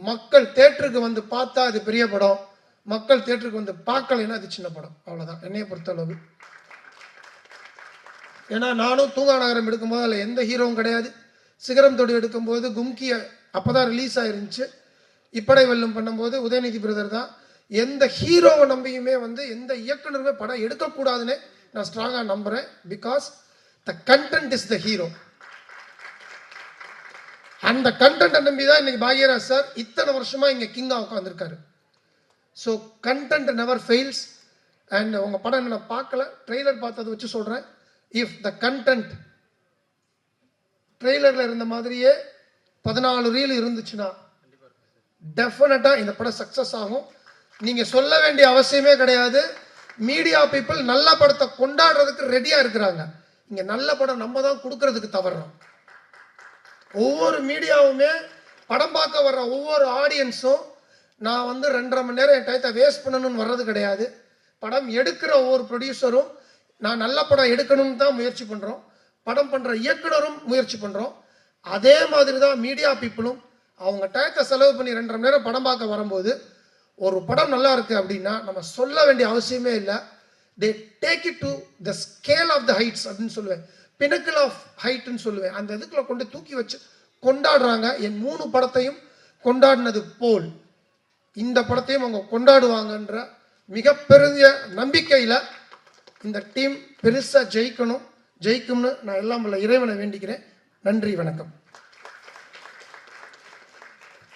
மக்கள் தேட்டருக்கு வந்து பார்த்தா அது பெரிய படம், மக்கள் தேட்டருக்கு வந்து பார்க்கலைன்னா அது சின்ன படம். அவ்வளோதான் என்னையை பொறுத்தளவு. ஏன்னா நானும் தூங்கா நகரம் எடுக்கும்போது அதில் எந்த ஹீரோவும் கிடையாது. சிகரம் தொடி எடுக்கும்போது கும்கி அப்போ தான் ரிலீஸ் ஆயிருந்துச்சு. இப்படை வெல்லும் பண்ணும்போது உதயநிதி பிரதர் தான். எந்த ஹீரோவை நம்பியுமே வந்து எந்த இயக்குனருமே படம் எடுக்கக்கூடாதுன்னு நான் ஸ்ட்ராங்காக நம்புகிறேன். Because the content is the hero. அந்த கண்டென்ட்டை நம்பி தான் இன்னைக்கு பாக்யராஜ் சார் இத்தனை வருஷமாக இங்கே கிங்காக உட்காந்துருக்காரு. So content never fails. And உங்கள் படம் நான் பார்க்கல, ட்ரெய்லர் பார்த்ததை வச்சு சொல்கிறேன். இஃப் த கண்டென்ட் ட்ரெய்லரில் இருந்த மாதிரியே 14 ரீல் இருந்துச்சுன்னா டெஃபினட்டாக இந்த படம் சக்ஸஸ் ஆகும். நீங்கள் சொல்ல வேண்டிய அவசியமே கிடையாது. மீடியா பீப்புள் நல்ல படத்தை கொண்டாடுறதுக்கு ரெடியாக இருக்கிறாங்க. இங்கே நல்ல படம் நம்ம தான் கொடுக்கறதுக்கு தவறுறோம். ஒவ்வொரு மீடியாவுமே படம் பார்க்க வர்ற ஒவ்வொரு ஆடியன்ஸும் நான் வந்து 2.5 மணி நேரம் என் டயத்தை வேஸ்ட் பண்ணணும்னு வர்றது கிடையாது. படம் எடுக்கிற ஒவ்வொரு ப்ரொடியூசரும் நான் நல்ல படம் எடுக்கணும்னு தான் முயற்சி பண்ணுறோம். படம் பண்ணுற இயக்குனரும் முயற்சி பண்ணுறோம். அதே மாதிரி தான் மீடியா பீப்புளும் அவங்க டயத்தை செலவு பண்ணி 2.5 மணி நேரம் படம் பார்க்க வரும்போது ஒரு படம் நல்லா இருக்குது அப்படின்னா நம்ம சொல்ல வேண்டிய அவசியமே இல்லை. They take it to the scale of the heights அப்படின்னு சொல்லுவேன், பினக்கிள் ஆஃப் ஹைட்டுன்னு சொல்லுவேன். அந்த இதுக்குள்ள கொண்டு தூக்கி வச்சு கொண்டாடுறாங்க. என் 3 படத்தையும் கொண்டாடினது போல் இந்த படத்தையும் அவங்க கொண்டாடுவாங்கன்ற மிகப்பெரிய நம்பிக்கையில் இந்த டீம் பெருசாக ஜெயிக்கும்னு நான் எல்லாம் உள்ள இறைவனை வேண்டிக்கிறேன். நன்றி, வணக்கம்.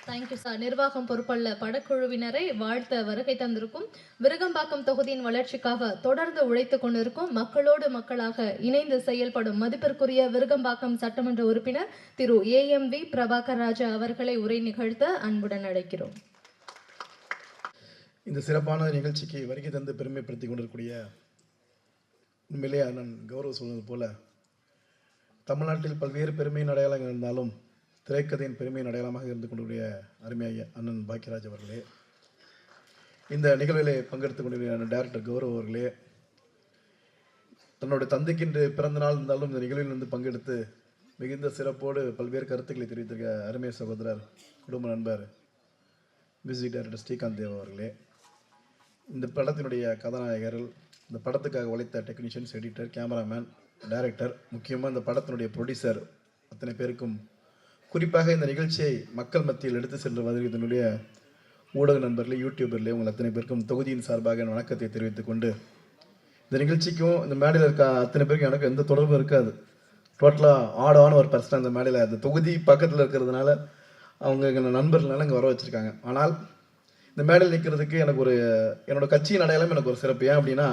Thank you sir. நிர்வாகம் பொறுப்புள்ள படக்குழுவினரை வாழ்த்த வருகை தந்திருக்கும் விருகம்பாக்கம் தொகுதியின் வளர்ச்சிக்காக தொடர்ந்து உழைத்துக் கொண்டிருக்கும் மக்களோடு மக்களாக இணைந்து செயல்படும் மதிப்பிற்குரிய விருகம்பாக்கம் சட்டமன்ற உறுப்பினர் திரு AMV பிரபாகர் ராஜா அவர்களை உரை நிகழ்த்த அன்புடன் அழைக்கிறோம். இந்த சிறப்பான நிகழ்ச்சிக்கு வருகை தந்து பெருமைப்படுத்திக் கொண்டிருக்கூடிய உண்மையிலே அண்ணன் கௌரவ் சொன்னது போல தமிழ்நாட்டில் பல்வேறு பெருமையின் அடையாளங்கள் இருந்தாலும் திரைக்கதையின் பெருமையின் அடையாளமாக இருந்து கொண்டிருக்கிற அருமையாக அண்ணன் பாக்யராஜ் அவர்களே, இந்த நிகழ்விலே பங்கெடுத்துக் கொண்டிருக்கிற டைரக்டர் கௌரவ் அவர்களே, தன்னுடைய தந்தைக்கு இன்று பிறந்த நாள் இருந்தாலும் இந்த நிகழ்வில் வந்து பங்கெடுத்து மிகுந்த சிறப்போடு பல்வேறு கருத்துக்களை தெரிவித்திருக்க அருமை சகோதரர் குடும்ப நண்பர் மியூசிக் டைரக்டர் ஸ்ரீகாந்த் தேவ் அவர்களே, இந்த படத்தினுடைய கதாநாயகர்கள், இந்த படத்துக்காக உழைத்த டெக்னீஷியன்ஸ், எடிட்டர், கேமராமேன், டைரக்டர், முக்கியமாக இந்த படத்தினுடைய ப்ரொடியூசர் அத்தனை பேருக்கும், குறிப்பாக இந்த நிகழ்ச்சியை மக்கள் மத்தியில் எடுத்து சென்று இதனுடைய ஊடக நண்பர்களே, யூடியூபர்லேயே உங்கள் அத்தனை பேருக்கும் தொகுதியின் சார்பாக என் வணக்கத்தை தெரிவித்துக் கொண்டு, இந்த நிகழ்ச்சிக்கும் இந்த மேடையில் இருக்க அத்தனை பேருக்கும் எனக்கு எந்த தொடர்பும் இருக்காது. டோட்டலாக ஆடான ஒரு பர்சன் அந்த மேடையில் அந்த தொகுதி பக்கத்தில் இருக்கிறதுனால அவங்க எங்கள் நண்பர்களால் இங்கே வர வச்சுருக்காங்க. ஆனால் இந்த மேடையில் நிற்கிறதுக்கு எனக்கு என்னோட கட்சியின் அடையாளம் எனக்கு ஒரு சிறப்பு. ஏன் அப்படின்னா,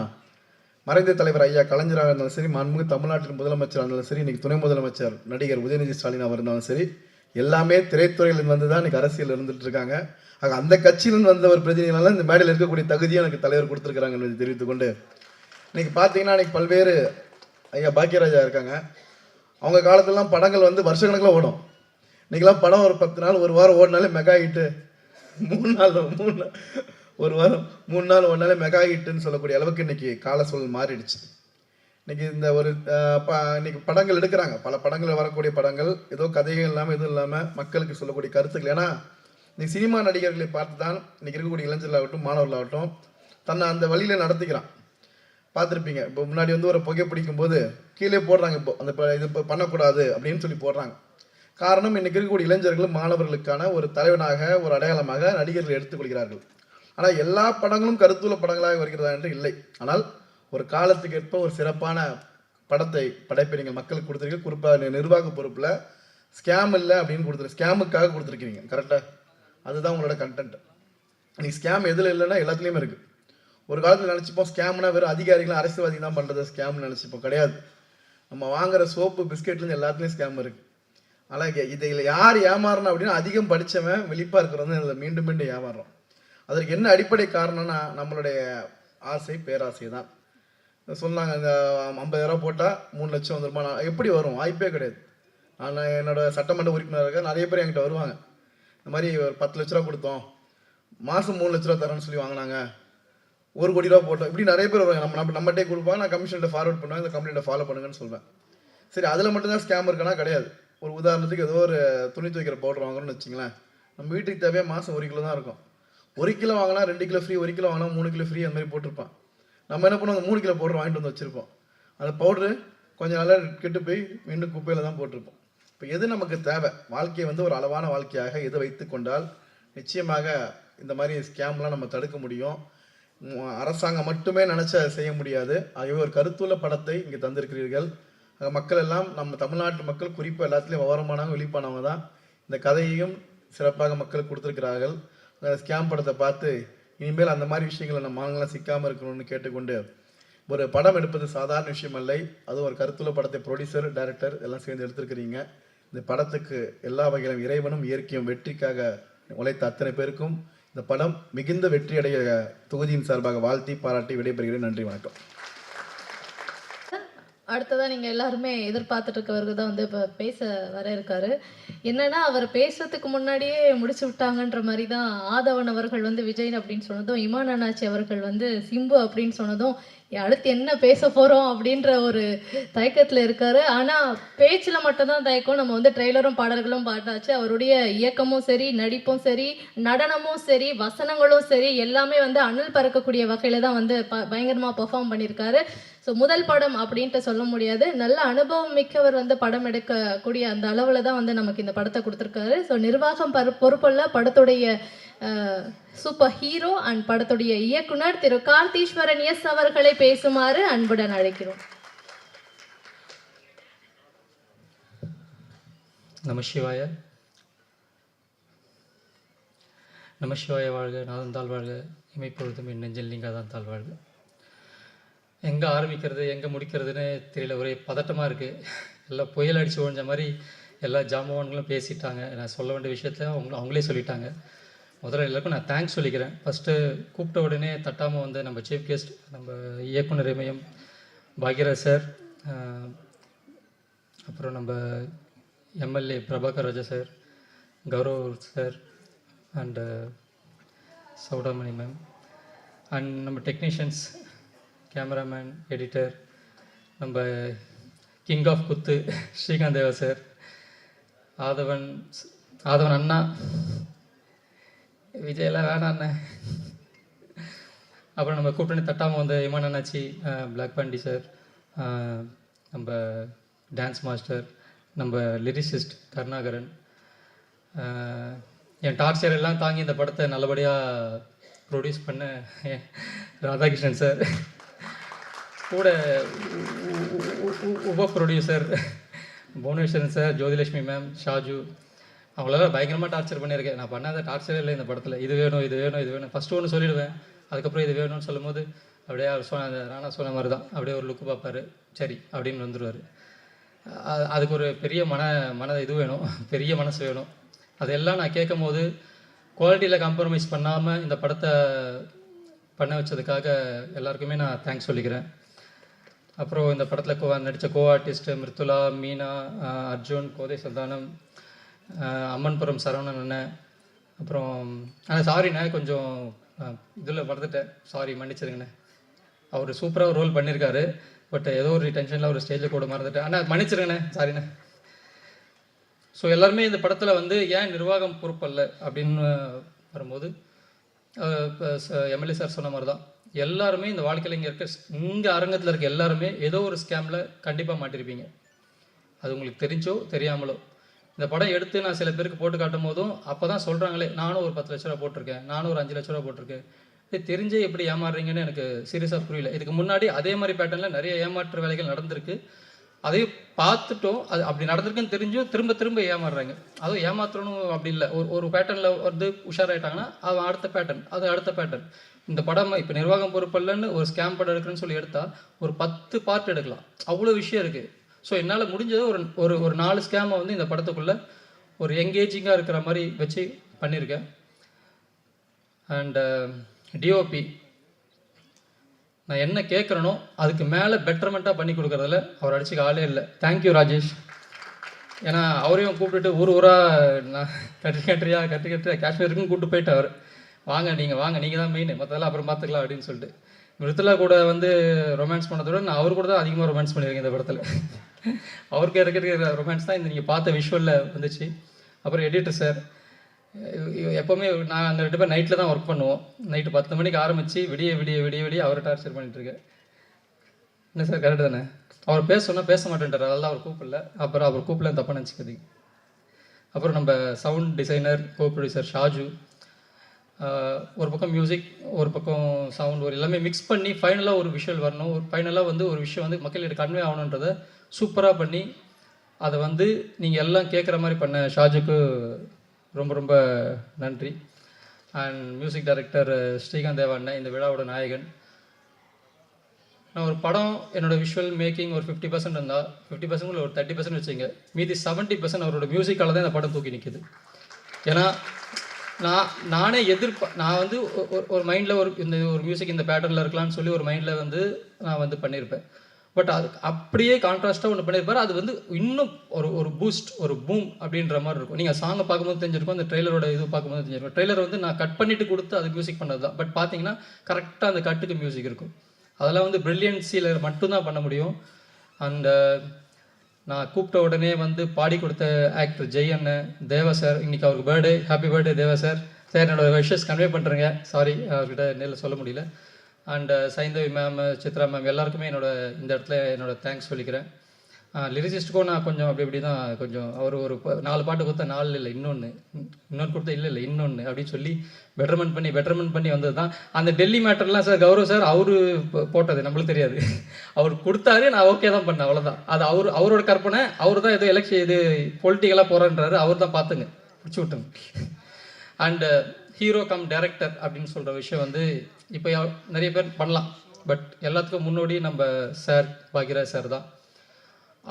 மறைந்த தலைவர் ஐயா கலைஞராக இருந்தாலும் சரி, மாண்புமிகு தமிழ்நாட்டின் முதலமைச்சராக இருந்தாலும் சரி, இன்றைக்கி துணை முதலமைச்சர் நடிகர் உதயநிதி ஸ்டாலின் அவர் இருந்தாலும் சரி, எல்லாமே திரைத்துறையில் வந்து தான் இன்றைக்கி அரசியல் இருந்துகிட்டு இருக்காங்க. ஆக அந்த கட்சியிலிருந்து வந்த ஒரு பிரதிநிதினால இந்த மேடையில் இருக்கக்கூடிய தகுதியை எனக்கு தலைவர் கொடுத்துருக்குறாங்க என்பதை தெரிவித்துக்கொண்டு, இன்றைக்கி பார்த்தீங்கன்னா இன்றைக்கி பல்வேறு ஐயா பாக்யராஜா இருக்காங்க. அவங்க காலத்திலலாம் படங்கள் வந்து வருஷக்கணக்கில் ஓடும். இன்றைக்கெல்லாம் படம் ஒரு 10 நாள் ஒரு வாரம் ஓடினாலே மெகா ஹிட்டு, 3 நாள் ஒரு வாரம் 3 நாள் ஓடினாலே மெகா ஹிட்டுன்னு சொல்லக்கூடிய அளவுக்கு இன்றைக்கி கால சூழல் மாறிடுச்சு. இன்றைக்கி இந்த ஒரு இன்றைக்கி படங்கள் எடுக்கிறாங்க, பல படங்கள் வரக்கூடிய படங்கள் ஏதோ கதைகள் இல்லாமல் எதுவும் இல்லாமல் மக்களுக்கு சொல்லக்கூடிய கருத்துக்கள். ஏன்னா இன்றைக்கி சினிமா நடிகர்களை பார்த்து தான் இன்றைக்கி இருக்கக்கூடிய இளைஞர்களாகட்டும் மாணவர்களாகட்டும் தன்னை அந்த வழியில் நடத்திக்கிறான். பார்த்துருப்பீங்க, இப்போ முன்னாடி வந்து ஒரு புகை பிடிக்கும் போது கீழே போடுறாங்க, இப்போ அந்த இது இப்போ பண்ணக்கூடாது அப்படின்னு சொல்லி போடுறாங்க. காரணம், இன்றைக்கி இருக்கக்கூடிய இளைஞர்கள் மாணவர்களுக்கான ஒரு தலைவனாக ஒரு அடையாளமாக நடிகர்கள் எடுத்துக்கொள்கிறார்கள். ஆனால் எல்லா படங்களும் கருத்துள்ள படங்களாக வருகிறதா என்று இல்லை. ஆனால் ஒரு காலத்துக்கு ஏற்ப ஒரு சிறப்பான படத்தை படைப்பை நீங்கள் மக்களுக்கு கொடுத்துருக்கீங்க. குறிப்பாக நிர்வாக பொறுப்பில் ஸ்கேம் இல்லை அப்படின்னு கொடுத்துரு, ஸ்கேமுக்காக கொடுத்துருக்கீங்க. கரெக்டாக அதுதான் உங்களோட கண்டென்ட். இன்றைக்கி ஸ்கேம் எதில் இல்லைன்னா எல்லாத்துலேயுமே இருக்குது. ஒரு காலத்தில் நினச்சிப்போம் ஸ்கேம்னா வெறும் அதிகாரிகளும் அரசியல்வாதி தான் பண்ணுறது ஸ்கேம்னு நினச்சிப்போம். கிடையாது, நம்ம வாங்குகிற சோப்பு பிஸ்கெட்லேருந்து எல்லாத்துலேயும் ஸ்கேம் இருக்குது. ஆனால் இதில் யார் ஏமாறணும் அப்படின்னா அதிகம் படித்தவன் விழிப்பாக இருக்கிறவங்க இதில் மீண்டும் மீண்டும் ஏமாறுறோம். அதற்கு என்ன அடிப்படை காரணம்னா நம்மளுடைய ஆசை பேராசை தான். சொன்னாங்க இந்த 50,000 போட்டால் 3 லட்சம் வந்துருமா, எப்படி வரும்? வாய்ப்பே கிடையாது. நான் என்னோடய சட்டமன்ற உறுப்பினராக நிறைய பேர் என்கிட்ட வருவாங்க, இந்த மாதிரி ஒரு 10 லட்ச ரூபா கொடுத்தோம், மாதம் 3 லட்ச ரூபா தரேன்னு சொல்லி வாங்கினாங்க, 1 கோடி ரூபா போட்டோம், இப்படி நிறைய பேர் வருவாங்க. நம்மகிட்டே கொடுப்பாங்க, நான் கமிஷன்கிட்ட ஃபார்வர்ட் பண்ணுவேன், இந்த கம்பெனிகிட்ட ஃபாலோ பண்ணுங்கன்னு சொல்வேன். சரி, அதில் மட்டும்தான் ஸ்கேம் இருக்குன்னா கிடையாது. ஒரு உதாரணத்துக்கு ஏதோ ஒரு துணி துவைக்கிற பவுடர் வாங்குறோம்னு வச்சுங்களேன், நம்ம வீட்டுக்கு தேவையாக மாதம் 1 கிலோ தான் இருக்கும். 1 கிலோ வாங்கினா 2 கிலோ ஃப்ரீ, 1 கிலோ வாங்கினா 3 கிலோ ஃப்ரீ, அந்த மாதிரி போட்டிருப்பான். நம்ம என்ன பண்ணுவோம், 3 கிலோ பவுடர் வாங்கிட்டு வந்து வச்சுருப்போம். அந்த பவுட்ரு கொஞ்சம் நல்லா கெட்டு போய் மீண்டும் குப்பையில் தான் போட்டிருப்போம். இப்போ எது நமக்கு தேவை, வாழ்க்கையை வந்து ஒரு அளவான வாழ்க்கையாக எது வைத்து கொண்டால் நிச்சயமாக இந்த மாதிரி ஸ்கேம்லாம் நம்ம தடுக்க முடியும். அரசாங்கம் மட்டுமே நினச்சி அதை செய்ய முடியாது. ஆகவே ஒரு கருத்துள்ள படத்தை இங்கே தந்திருக்கிறீர்கள். மக்கள் எல்லாம், நம்ம தமிழ்நாட்டு மக்கள் குறிப்பாக எல்லாத்துலேயும் விவரமானவங்க விழிப்பானவங்க தான். இந்த கதையையும் சிறப்பாக மக்கள் கொடுத்துருக்கிறார்கள். அந்த ஸ்கேம் படத்தை பார்த்து இனிமேல் அந்த மாதிரி விஷயங்களை நம்ம மாநிலம் சிக்காமல் இருக்கணும்னு கேட்டுக்கொண்டு, ஒரு படம் எடுப்பது சாதாரண விஷயம் இல்லை. அதுவும் ஒரு கருத்துள்ள படத்தை ப்ரொடியூசர், டைரக்டர் எல்லாம் சேர்ந்து எடுத்துருக்கிறீங்க. இந்த படத்துக்கு எல்லா வகையிலும் இறைவனும் இயற்கையும் வெற்றிக்காக உழைத்த அத்தனை பேருக்கும் இந்த படம் மிகுந்த வெற்றியடைய தொகுதியின் சார்பாக வாழ்த்தி பாராட்டி விடைபெறுகிறேன். நன்றி, வணக்கம். அடுத்ததான் நீங்கள் எல்லாருமே எதிர்பார்த்துட்டு இருக்கவருக்கு தான் வந்து இப்போ பேச வர இருக்காரு. என்னன்னா, அவர் பேசுறதுக்கு முன்னாடியே முடிச்சு விட்டாங்கன்ற மாதிரி தான் ஆதவன் அவர்கள் வந்து விஜய் அப்படின்னு சொன்னதும், இமான் அண்ணாச்சி அவர்கள் வந்து சிம்பு அப்படின்னு சொன்னதும், அடுத்து என்ன பேச போகிறோம் அப்படின்ற ஒரு தயக்கத்தில் இருக்காரு. ஆனால் பேச்சில் மட்டும்தான் தயக்கம். நம்ம வந்து ட்ரெய்லரும் பாடல்களும் பாட்டாச்சு. அவருடைய இயக்கமும் சரி, நடிப்பும் சரி, நடனமும் சரி, வசனங்களும் சரி, எல்லாமே வந்து அனல் பறக்கக்கூடிய வகையில் தான் வந்து பயங்கரமாக பெர்ஃபார்ம் பண்ணியிருக்காரு. ஸோ முதல் படம் அப்படின்ட்டு சொல்ல முடியாது, நல்ல அனுபவம் மிக்கவர் வந்து படம் எடுக்கக்கூடிய அந்த அளவில் தான் வந்து நமக்கு இந்த படத்தை கொடுத்துருக்காரு. ஸோ நிர்வாகம் பொறுப்புள்ள படத்துடைய சூப்பர் ஹீரோ அண்ட் படத்துடைய இயக்குனர் திரு கார்த்தீஸ்வரன் எஸ் அவர்களை பேசுமாறு அன்புடன் அழைக்கிறோம். நமசிவாய. நமசிவாய வாழ்க, நாதந்தாள் வாழ்க, இமைப்பொழுதும் என் நெஞ்சில் நீங்காதான் தாழ் வாழ்க. எங்கே ஆரம்பிக்கிறது எங்கே முடிக்கிறதுன்னு தெரியல, ஒரே பதட்டமாக இருக்குது. எல்லாம் புயல் அடித்து ஒழிஞ்ச மாதிரி எல்லா ஜாம்பவான்களும் பேசிட்டாங்க. நான் சொல்ல வேண்டிய விஷயத்தில் அவங்களே சொல்லிட்டாங்க. முதல்ல எல்லாருக்கும் நான் தேங்க்ஸ் சொல்லிக்கிறேன். ஃபஸ்ட்டு கூப்பிட்ட உடனே தட்டாமல் வந்து நம்ம சீஃப் கெஸ்ட், நம்ம இயக்குனர் இமயம் பாக்யராஜ் சார், அப்புறம் நம்ம MLA Prabhakar Raja sir, Gaurav sir and Soudamani ma'am, and நம்ம டெக்னீஷியன்ஸ், கேமராமேன், எடிட்டர், நம்ம king of kuthu Srikanth Deva sir, ஆதவன் அண்ணா, விஜயெல்லாம் வேணாம் அண்ணன், அப்புறம் நம்ம கூட்டணி தட்டாமல் வந்த இமான் அண்ணாச்சி, பிளாக் பாண்டி சார், நம்ம டான்ஸ் மாஸ்டர், நம்ம லிரிசிஸ்ட் கருணாகரன், என் டார்ச்சர் எல்லாம் தாங்கி இந்த படத்தை நல்லபடியாக ப்ரொடியூஸ் பண்ண ராதாகிருஷ்ணன் சார், கூட உப producer Bhuvaneswaran sir, Jyothilakshmi ma'am, Shaju, அவங்களெல்லாம் பயங்கரமாக டார்ச்சர் பண்ணியிருக்கேன். நான் பண்ணாத டார்ச்சரே இல்லை இந்த படத்தில். இது வேணும் இது வேணும் இது வேணும், ஃபஸ்ட்டு ஒன்று சொல்லிவிடுவேன், அதுக்கப்புறம் இது வேணும்னு சொல்லும் போது அப்படியே அவர் ராணா சொன்ன மாதிரி தான், அப்படியே ஒரு லுக்கு பார்ப்பார், சரி அப்படின்னு வந்துடுவார். அதுக்கு ஒரு பெரிய இது வேணும், பெரிய மனசு வேணும். அதெல்லாம் நான் கேட்கும் போது குவாலிட்டியில் காம்ப்ரமைஸ் பண்ணாமல் இந்த படத்தை பண்ண வச்சதுக்காக எல்லாருக்குமே நான் தேங்க்ஸ் சொல்லிக்கிறேன். அப்புறம் இந்த படத்தில் நடித்த கோ ஆர்டிஸ்ட்டு மிருத்துலா, மீனா, அர்ஜுன், கோதை சந்தானம், அம்மன்புரம் சரவணன் அண்ணன், அப்புறம் சாரிண்ணே கொஞ்சம் இதில் மறந்துட்டேன், சாரி மன்னிச்சிருங்கண்ணே. அவர் சூப்பராக ரோல் பண்ணியிருக்காரு, பட் ஏதோ ஒரு டென்ஷனில் ஒரு ஸ்டேஜில் கூட மறந்துட்டேன். அண்ணா மன்னிச்சிருங்கண்ணே, சாரிண்ணே. ஸோ எல்லாருமே இந்த படத்தில் வந்து ஏன் நிர்வாகம் பொறுப்பல்ல அப்படின்னு வரும்போது எம்எல்ஏ சார் சொன்ன மாதிரி தான், எல்லாருமே இந்த வாழ்க்கையில் இங்கே அரங்கத்தில் இருக்க எல்லாருமே ஏதோ ஒரு ஸ்கேமில் கண்டிப்பாக மாட்டிருப்பீங்க. அது உங்களுக்கு தெரிஞ்சோ தெரியாமலோ. இந்த படம் எடுத்து நான் சில பேருக்கு போட்டு காட்டும் போதும் அப்போ தான் சொல்கிறாங்களே, நானும் ஒரு 10 லட்ச ரூபா போட்டிருக்கேன், நானும் ஒரு 5 லட்ச ரூபா போட்டிருக்கேன். இது தெரிஞ்சே எப்படி ஏமாறுறீங்கன்னு எனக்கு சீரியஸாக புரியல. இதுக்கு முன்னாடி அதே மாதிரி பேட்டர்னில் நிறைய ஏமாற்று வேலைகள் நடந்திருக்கு. அதையும் பார்த்துட்டோம், அது அப்படி நடந்திருக்குன்னு தெரிஞ்சும் திரும்ப திரும்ப ஏமாறுறாங்க. அதுவும் ஏமாற்றணும் அப்படி இல்லை, ஒரு பேட்டர்னில் வந்து உஷாராயிட்டாங்கன்னா அவன் அடுத்த பேட்டர்ன், அது அடுத்த பேட்டர்ன். இந்த படம் இப்போ நிர்வாகம் பொறுப்பல்லன்னு ஒரு ஸ்கேம் படம் எடுக்கிறேன்னு சொல்லி எடுத்தால் ஒரு 10 பார்ட் எடுக்கலாம், அவ்வளோ விஷயம் இருக்குது. ஸோ என்னால் முடிஞ்சது ஒரு 4 ஸ்கேமை வந்து இந்த படத்துக்குள்ளே ஒரு எங்கேஜிங்காக இருக்கிற மாதிரி வச்சு பண்ணியிருக்கேன். அண்டு டிஓபி நான் என்ன கேட்குறேனோ அதுக்கு மேலே பெட்டர்மெண்ட்டாக பண்ணி கொடுக்குறதில்ல அவர் அடிச்சுக்க ஆளே இல்லை. தேங்க்யூ ராஜேஷ். ஏன்னா அவரையும் கூப்பிட்டுட்டு ஊராக நான் கட்டுறியா காஷ்மீருக்குன்னு கூப்பிட்டு போயிட்டு அவர் வாங்க நீங்கள் தான் மெயின், மற்றதெல்லாம் அப்புறம் பார்த்துக்கலாம் அப்படின்னு சொல்லிட்டு மிருதுலா கூட வந்து ரொமான்ஸ் பண்ணதை விட நான் அவர் கூட தான் அதிகமாக ரொமான்ஸ் பண்ணியிருக்கேன் இந்த படத்தில். அவருக்கு இருக்கிற ரொமான்ஸ் தான் இந்த நீங்கள் பார்த்த விஷுவலில் வந்துச்சு. அப்புறம் எடிட்டர் சார், எப்போவுமே நான் அந்த 2 பேர் நைட்டில் தான் ஒர்க் பண்ணுவோம். நைட்டு 10 மணிக்கு ஆரம்பித்து விடிய விடிய விடிய விடிய அவரை டார்ச்சர் பண்ணிகிட்ருக்கேன். என்ன சார் கரெக்டு தானே? அவர் பேச சொன்னால் பேச மாட்டேன்ட்டார், அதெல்லாம் அவர் கூப்பிடல. அப்புறம் அவர் கூப்பிடல தப்பாக நினச்சிக்காதீங்க. அப்புறம் நம்ம சவுண்ட் டிசைனர் கோ ப்ரொடியூசர் ஷாஜு, ஒரு பக்கம் மியூசிக், ஒரு பக்கம் சவுண்ட், ஒரு எல்லாமே மிக்ஸ் பண்ணி ஃபைனலாக ஒரு விஷுவல் வரணும். ஒரு ஃபைனலாக வந்து ஒரு விஷயம் வந்து மக்கள்கிட்ட கன்வே ஆகணுன்றதை சூப்பராக பண்ணி அதை வந்து நீங்கள் எல்லாம் கேட்குற மாதிரி பண்ண ஷாஜுக்கு ரொம்ப ரொம்ப நன்றி. அண்ட் மியூசிக் டைரக்டர் ஸ்ரீகாந்த் தேவா அண்ணன், இந்த விழாவோட நாயகன். நான் ஒரு படம் என்னோடய விஷுவல் மேக்கிங் ஒரு 50% இருந்தால் 50% ஒரு 30% வச்சுங்க, மீதி 70% அவரோட மியூசிக்கால் தான் இந்த படம் தூக்கி நிற்கிது. ஏன்னா நானே நான் வந்து ஒரு மைண்டில் ஒரு மியூசிக் இந்த பேட்டர்னில் இருக்கலாம்னு சொல்லி ஒரு மைண்டில் வந்து நான் வந்து பண்ணியிருப்பேன். பட் அது அப்படியே கான்ட்ராஸ்ட்டாக ஒன்று பண்ணியிருப்பார். அது வந்து இன்னும் ஒரு பூஸ்ட், ஒரு பூம் அப்படின்ற மாதிரி இருக்கும். நீங்கள் சாங்கை பார்க்கும்போது தெரிஞ்சிருக்கும், அந்த ட்ரெய்லரோட இது பார்க்கும்போது தெரிஞ்சிருக்கும். ட்ரெய்லர் வந்து நான் கட் பண்ணிவிட்டு கொடுத்து அது மியூசிக் பண்ணது தான். பட் பார்த்தீங்கன்னா கரெக்டாக அந்த கட்டுக்கு மியூசிக் இருக்கும். அதெல்லாம் வந்து ப்ரில்லியன்சியில் மட்டும்தான் பண்ண முடியும். அண்ட் நான் கூப்பிட்ட உடனே வந்து பாடி கொடுத்த ஆக்டர் ஜெய் அண்ணன், தேவா சார், இன்றைக்கி அவருக்கு பர்த்டே, ஹாப்பி பர்த்டே தேவா சார். சார் என்னோடய விஷஸ் கன்வே பண்ணுறேங்க, சாரி அவர்கிட்ட நேரில் சொல்ல முடியல. And Saindhavi ma'am, Chitra ma'am எல்லாருக்குமே இந்த இடத்துல என்னோடய தேங்க்ஸ் சொல்லிக்கிறேன். லிரிசிஸ்ட்டுக்கும் நான் கொஞ்சம் அப்படி தான் கொஞ்சம் அவர் ஒரு 4 பாட்டு கொடுத்தா 4 இல்லை இன்னொன்று கொடுத்தா இல்லை இன்னொன்று அப்படின்னு சொல்லி பெட்டர்மெண்ட் பண்ணி வந்தது தான். அந்த டெல்லி மேட்டர்லாம் சார் கௌரவ் சார் அவரு போட்டது, நம்மளுக்கு தெரியாது. அவர் கொடுத்தாரு, நான் ஓகே தான் பண்ணேன், அவ்வளோதான். அது அவரோட கற்பனை. அவர் தான் ஏதோ எலெக்ஷன் இது பொலிட்டிக்கலாக போகிறான்றாரு, அவர் தான் பார்த்துங்க பிடிச்சி விட்டுங்க. அண்டு ஹீரோ கம் டைரக்டர் அப்படின்னு சொல்கிற விஷயம் வந்து இப்போ நிறைய பேர் பண்ணலாம். பட் எல்லாத்துக்கும் முன்னோடி நம்ம சார் பாக்யராஜ் சார் தான்.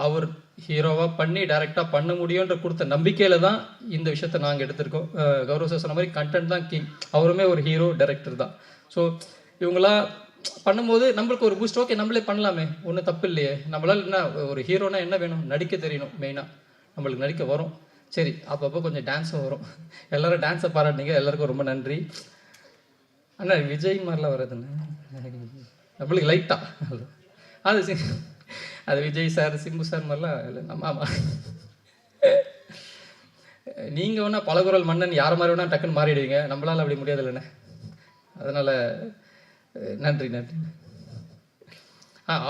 அவர் ஹீரோவாக பண்ணி டைரெக்டாக பண்ண முடியுன்ற கொடுத்த நம்பிக்கையில் தான் இந்த விஷயத்தை நாங்கள் எடுத்திருக்கோம். கௌரவ் சார் சொன்ன மாதிரி கண்டென்ட் தான் கிங். அவருமே ஒரு ஹீரோ டைரக்டர் தான். ஸோ இவங்களாம் பண்ணும்போது நம்மளுக்கு ஒரு பூஸ்ட். ஓகே நம்மளே பண்ணலாமே, ஒன்றும் தப்பு இல்லையே. நம்மளால் என்ன, ஒரு ஹீரோனா என்ன வேணும், நடிக்க தெரியணும் மெயினாக. நம்மளுக்கு நடிக்க வரும், சரி அப்பப்போ கொஞ்சம் டான்ஸும் வரும். எல்லோரும் டான்ஸை பாராட்டினீங்க, எல்லாருக்கும் ரொம்ப நன்றி. அண்ணா விஜய் மாதிரிலாம் வர்றதுன்னு நம்மளுக்கு லைட்டாக அது விஜய் சார், சிம்பு சார் மாதிரிலாம் இல்லை. ஆமாம், நீங்கள் வேணால் பலகுரல் மன்னன் யார் மாதிரி வேணால் டக்குன்னு மாறிடுவீங்க, நம்மளால் அப்படி முடியாது இல்லைண்ணே. அதனால் நன்றி.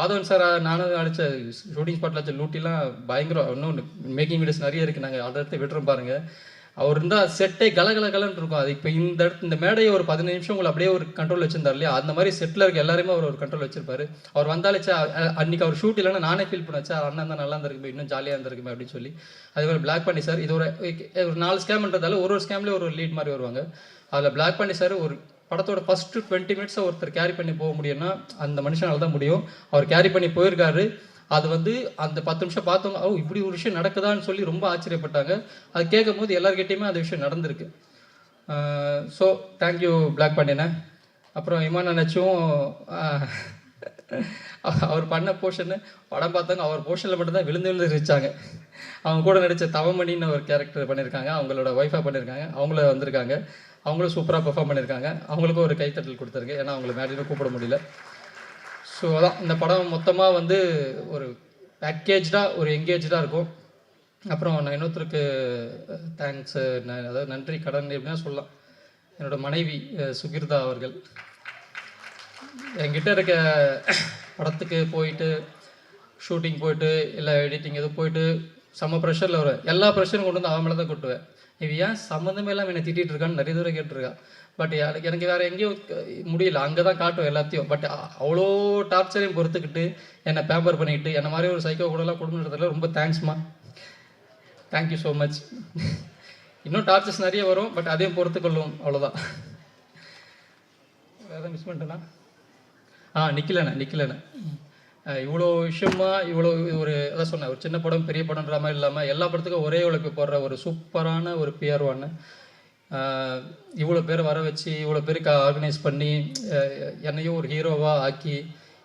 ஆதவன் சார் நானும் அடித்த ஷூட்டிங் ஸ்பாட்டில் வச்ச லூட்டிலாம் பயங்கரம். இன்னும் மேக்கிங் வீடியோஸ் நிறைய இருக்குது, நாங்கள் அதை எடுத்து விட்டுறோம் பாருங்கள். அவர் இருந்தால் செட்டே கலகலன்னு இருக்கும். அது இப்போ இந்த மேடையை ஒரு 15 நிமிஷம் உங்களை அப்படியே ஒரு கண்ட்ரோல் வச்சிருந்தார் இல்லையா, அந்த மாதிரி செட்டில் இருக்க எல்லாருமே அவர் ஒரு கண்ட்ரோல் வச்சிருப்பாரு. அவர் வந்தாலேச்சா அன்றைக்கி அவர் ஷூட் இல்லைன்னா நானே ஃபீல் பண்ணச்சா அண்ணன் தான் நல்லா இருந்திருக்குமே, இன்னும் ஜாலியாக இருந்திருக்குமே அப்படின்னு சொல்லி. அதே மாதிரி பிளாக் பண்ணி சார், இது ஒரு 4 ஸ்கேம்ன்றதால ஒரு ஸ்கேம்லேயே ஒரு லீட் மாதிரி வருவாங்க. அதில் பிளாக் பண்ணி சார் ஒரு படத்தோட ஃபஸ்ட்டு 20 மினிட்ஸை ஒருத்தர் கேரி பண்ணி போக முடியும்னா அந்த மனுஷனால தான் முடியும். அவர் கேரி பண்ணி போயிருக்காரு. அது வந்து அந்த 10 நிமிஷம் பார்த்தவங்க இப்படி ஒரு விஷயம் நடக்குதான்னு சொல்லி ரொம்ப ஆச்சரியப்பட்டாங்க. அது கேட்கும் போது எல்லாருக்கிட்டையுமே அந்த விஷயம் நடந்திருக்கு. ஸோ தேங்க்யூ பிளாக் பண்ணினே. அப்புறம் இமான் நினச்சும் அவர் பண்ண போர்ஷனு படம் பார்த்தாங்க, அவர் போர்ஷனில் மட்டும்தான் விழுந்து வச்சாங்க. அவங்க கூட நடித்த தவமணின்னு ஒரு கேரக்டர் பண்ணியிருக்காங்க, அவங்களோட ஒய்ஃபாக பண்ணியிருக்காங்க, அவங்கள வந்திருக்காங்க. அவங்களும் சூப்பராக பெர்ஃபார்ம் பண்ணியிருக்காங்க. அவங்களுக்கும் ஒரு கைத்தட்டல் கொடுத்துருக்கு, ஏன்னா அவங்கள மேடையில் கூப்பிட முடியல. ஸோ அதான் இந்த படம் மொத்தமாக வந்து ஒரு பேக்கேஜாக ஒரு எங்கேஜாக இருக்கும். அப்புறம் நான் இன்னொருத்தருக்கு தேங்க்ஸு, அதாவது நன்றி கடன் எப்படின்னா சொல்லலாம். என்னோடய மனைவி சுகிர்தா அவர்கள் என்கிட்ட இருக்க படத்துக்கு போயிட்டு ஷூட்டிங் போயிட்டு இல்லை எடிட்டிங் எதுவும் போயிட்டு செம்ம ப்ரெஷரில் வரும். எல்லா ப்ரெஷரும் கொண்டு வந்து அவன் மேலே தான் கொட்டுவேன். இவ ஏன் சம்மந்தமே எல்லாம் என்னை திட்டிகிட்டு இருக்கான்னு நிறைய தூரம் கேட்டிருக்கா. பட் எனக்கு வேறு எங்கேயும் முடியல, அங்கே தான் காட்டும் எல்லாத்தையும். பட் அவ்வளோ டார்ச்சரையும் பொறுத்துக்கிட்டு என்னை பேம்பர் பண்ணிக்கிட்டு என்னை மாதிரி ஒரு சைக்கோ கூடலாம் கொடுக்குறதுல ரொம்ப தேங்க்ஸ்மா, தேங்க்யூ ஸோ மச். இன்னும் டார்ச்சர்ஸ் நிறைய வரும், பட் அதையும் பொறுத்துக்கொள்ளும், அவ்வளோதான். வேறு மிஸ் பண்ணிட்டேண்ணா. நிக்கலண்ணே இவ்வளோ விஷயமா இவ்வளோ ஒரு அதான் சொன்னேன், ஒரு சின்ன படம் பெரிய படம்ன்ற மாதிரி இல்லாமல் எல்லா படத்துக்கும் ஒரே உழைப்பு போடுற ஒரு சூப்பரான ஒரு பிஆர்வான்னு இவ்வளோ பேர் வர வச்சு இவ்வளோ பேருக்கு ஆர்கனைஸ் பண்ணி என்னையும் ஒரு ஹீரோவாக ஆக்கி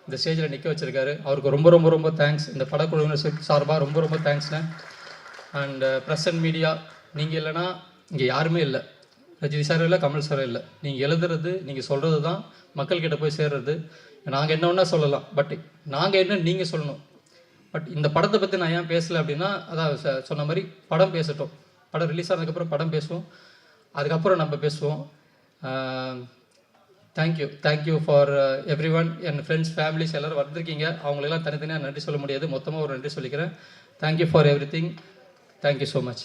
இந்த ஸ்டேஜில் நிற்க வச்சுருக்காரு. அவருக்கு ரொம்ப ரொம்ப ரொம்ப தேங்க்ஸ். இந்த படக்குழுவினர் சார்பாக ரொம்ப ரொம்ப தேங்க்ஸ்ண்ணே. அண்ட் ப்ரெஸ் அண்ட் மீடியா, நீங்கள் இல்லைன்னா இங்கே யாருமே இல்லை. ரஜினி சாரும் இல்லை, கமல் சாரும் இல்லை. நீங்கள் எழுதுறது, நீங்கள் சொல்கிறது தான் மக்கள்கிட்ட போய் சேர்றது. நாங்கள் என்ன ஒன்றா சொல்லலாம், பட் நாங்கள் என்ன நீங்கள் சொல்லணும். பட் இந்த படத்தை பற்றி நான் ஏன் பேசலை அப்படின்னா, அதான் சொன்ன மாதிரி படம் பேசட்டும், படம் ரிலீஸ் ஆனதுக்கப்புறம் படம் பேசுவோம், அதுக்கப்புறம் நம்ம பேசுவோம். Thank you for every one. N friends, families எல்லோரும் வந்திருக்கீங்க. அவங்களெல்லாம் தனித்தனியாக நன்றி சொல்ல முடியாது, மொத்தமாக ஒரு நன்றி சொல்லிக்கிறேன். Thank you for every thing. Thank you so much.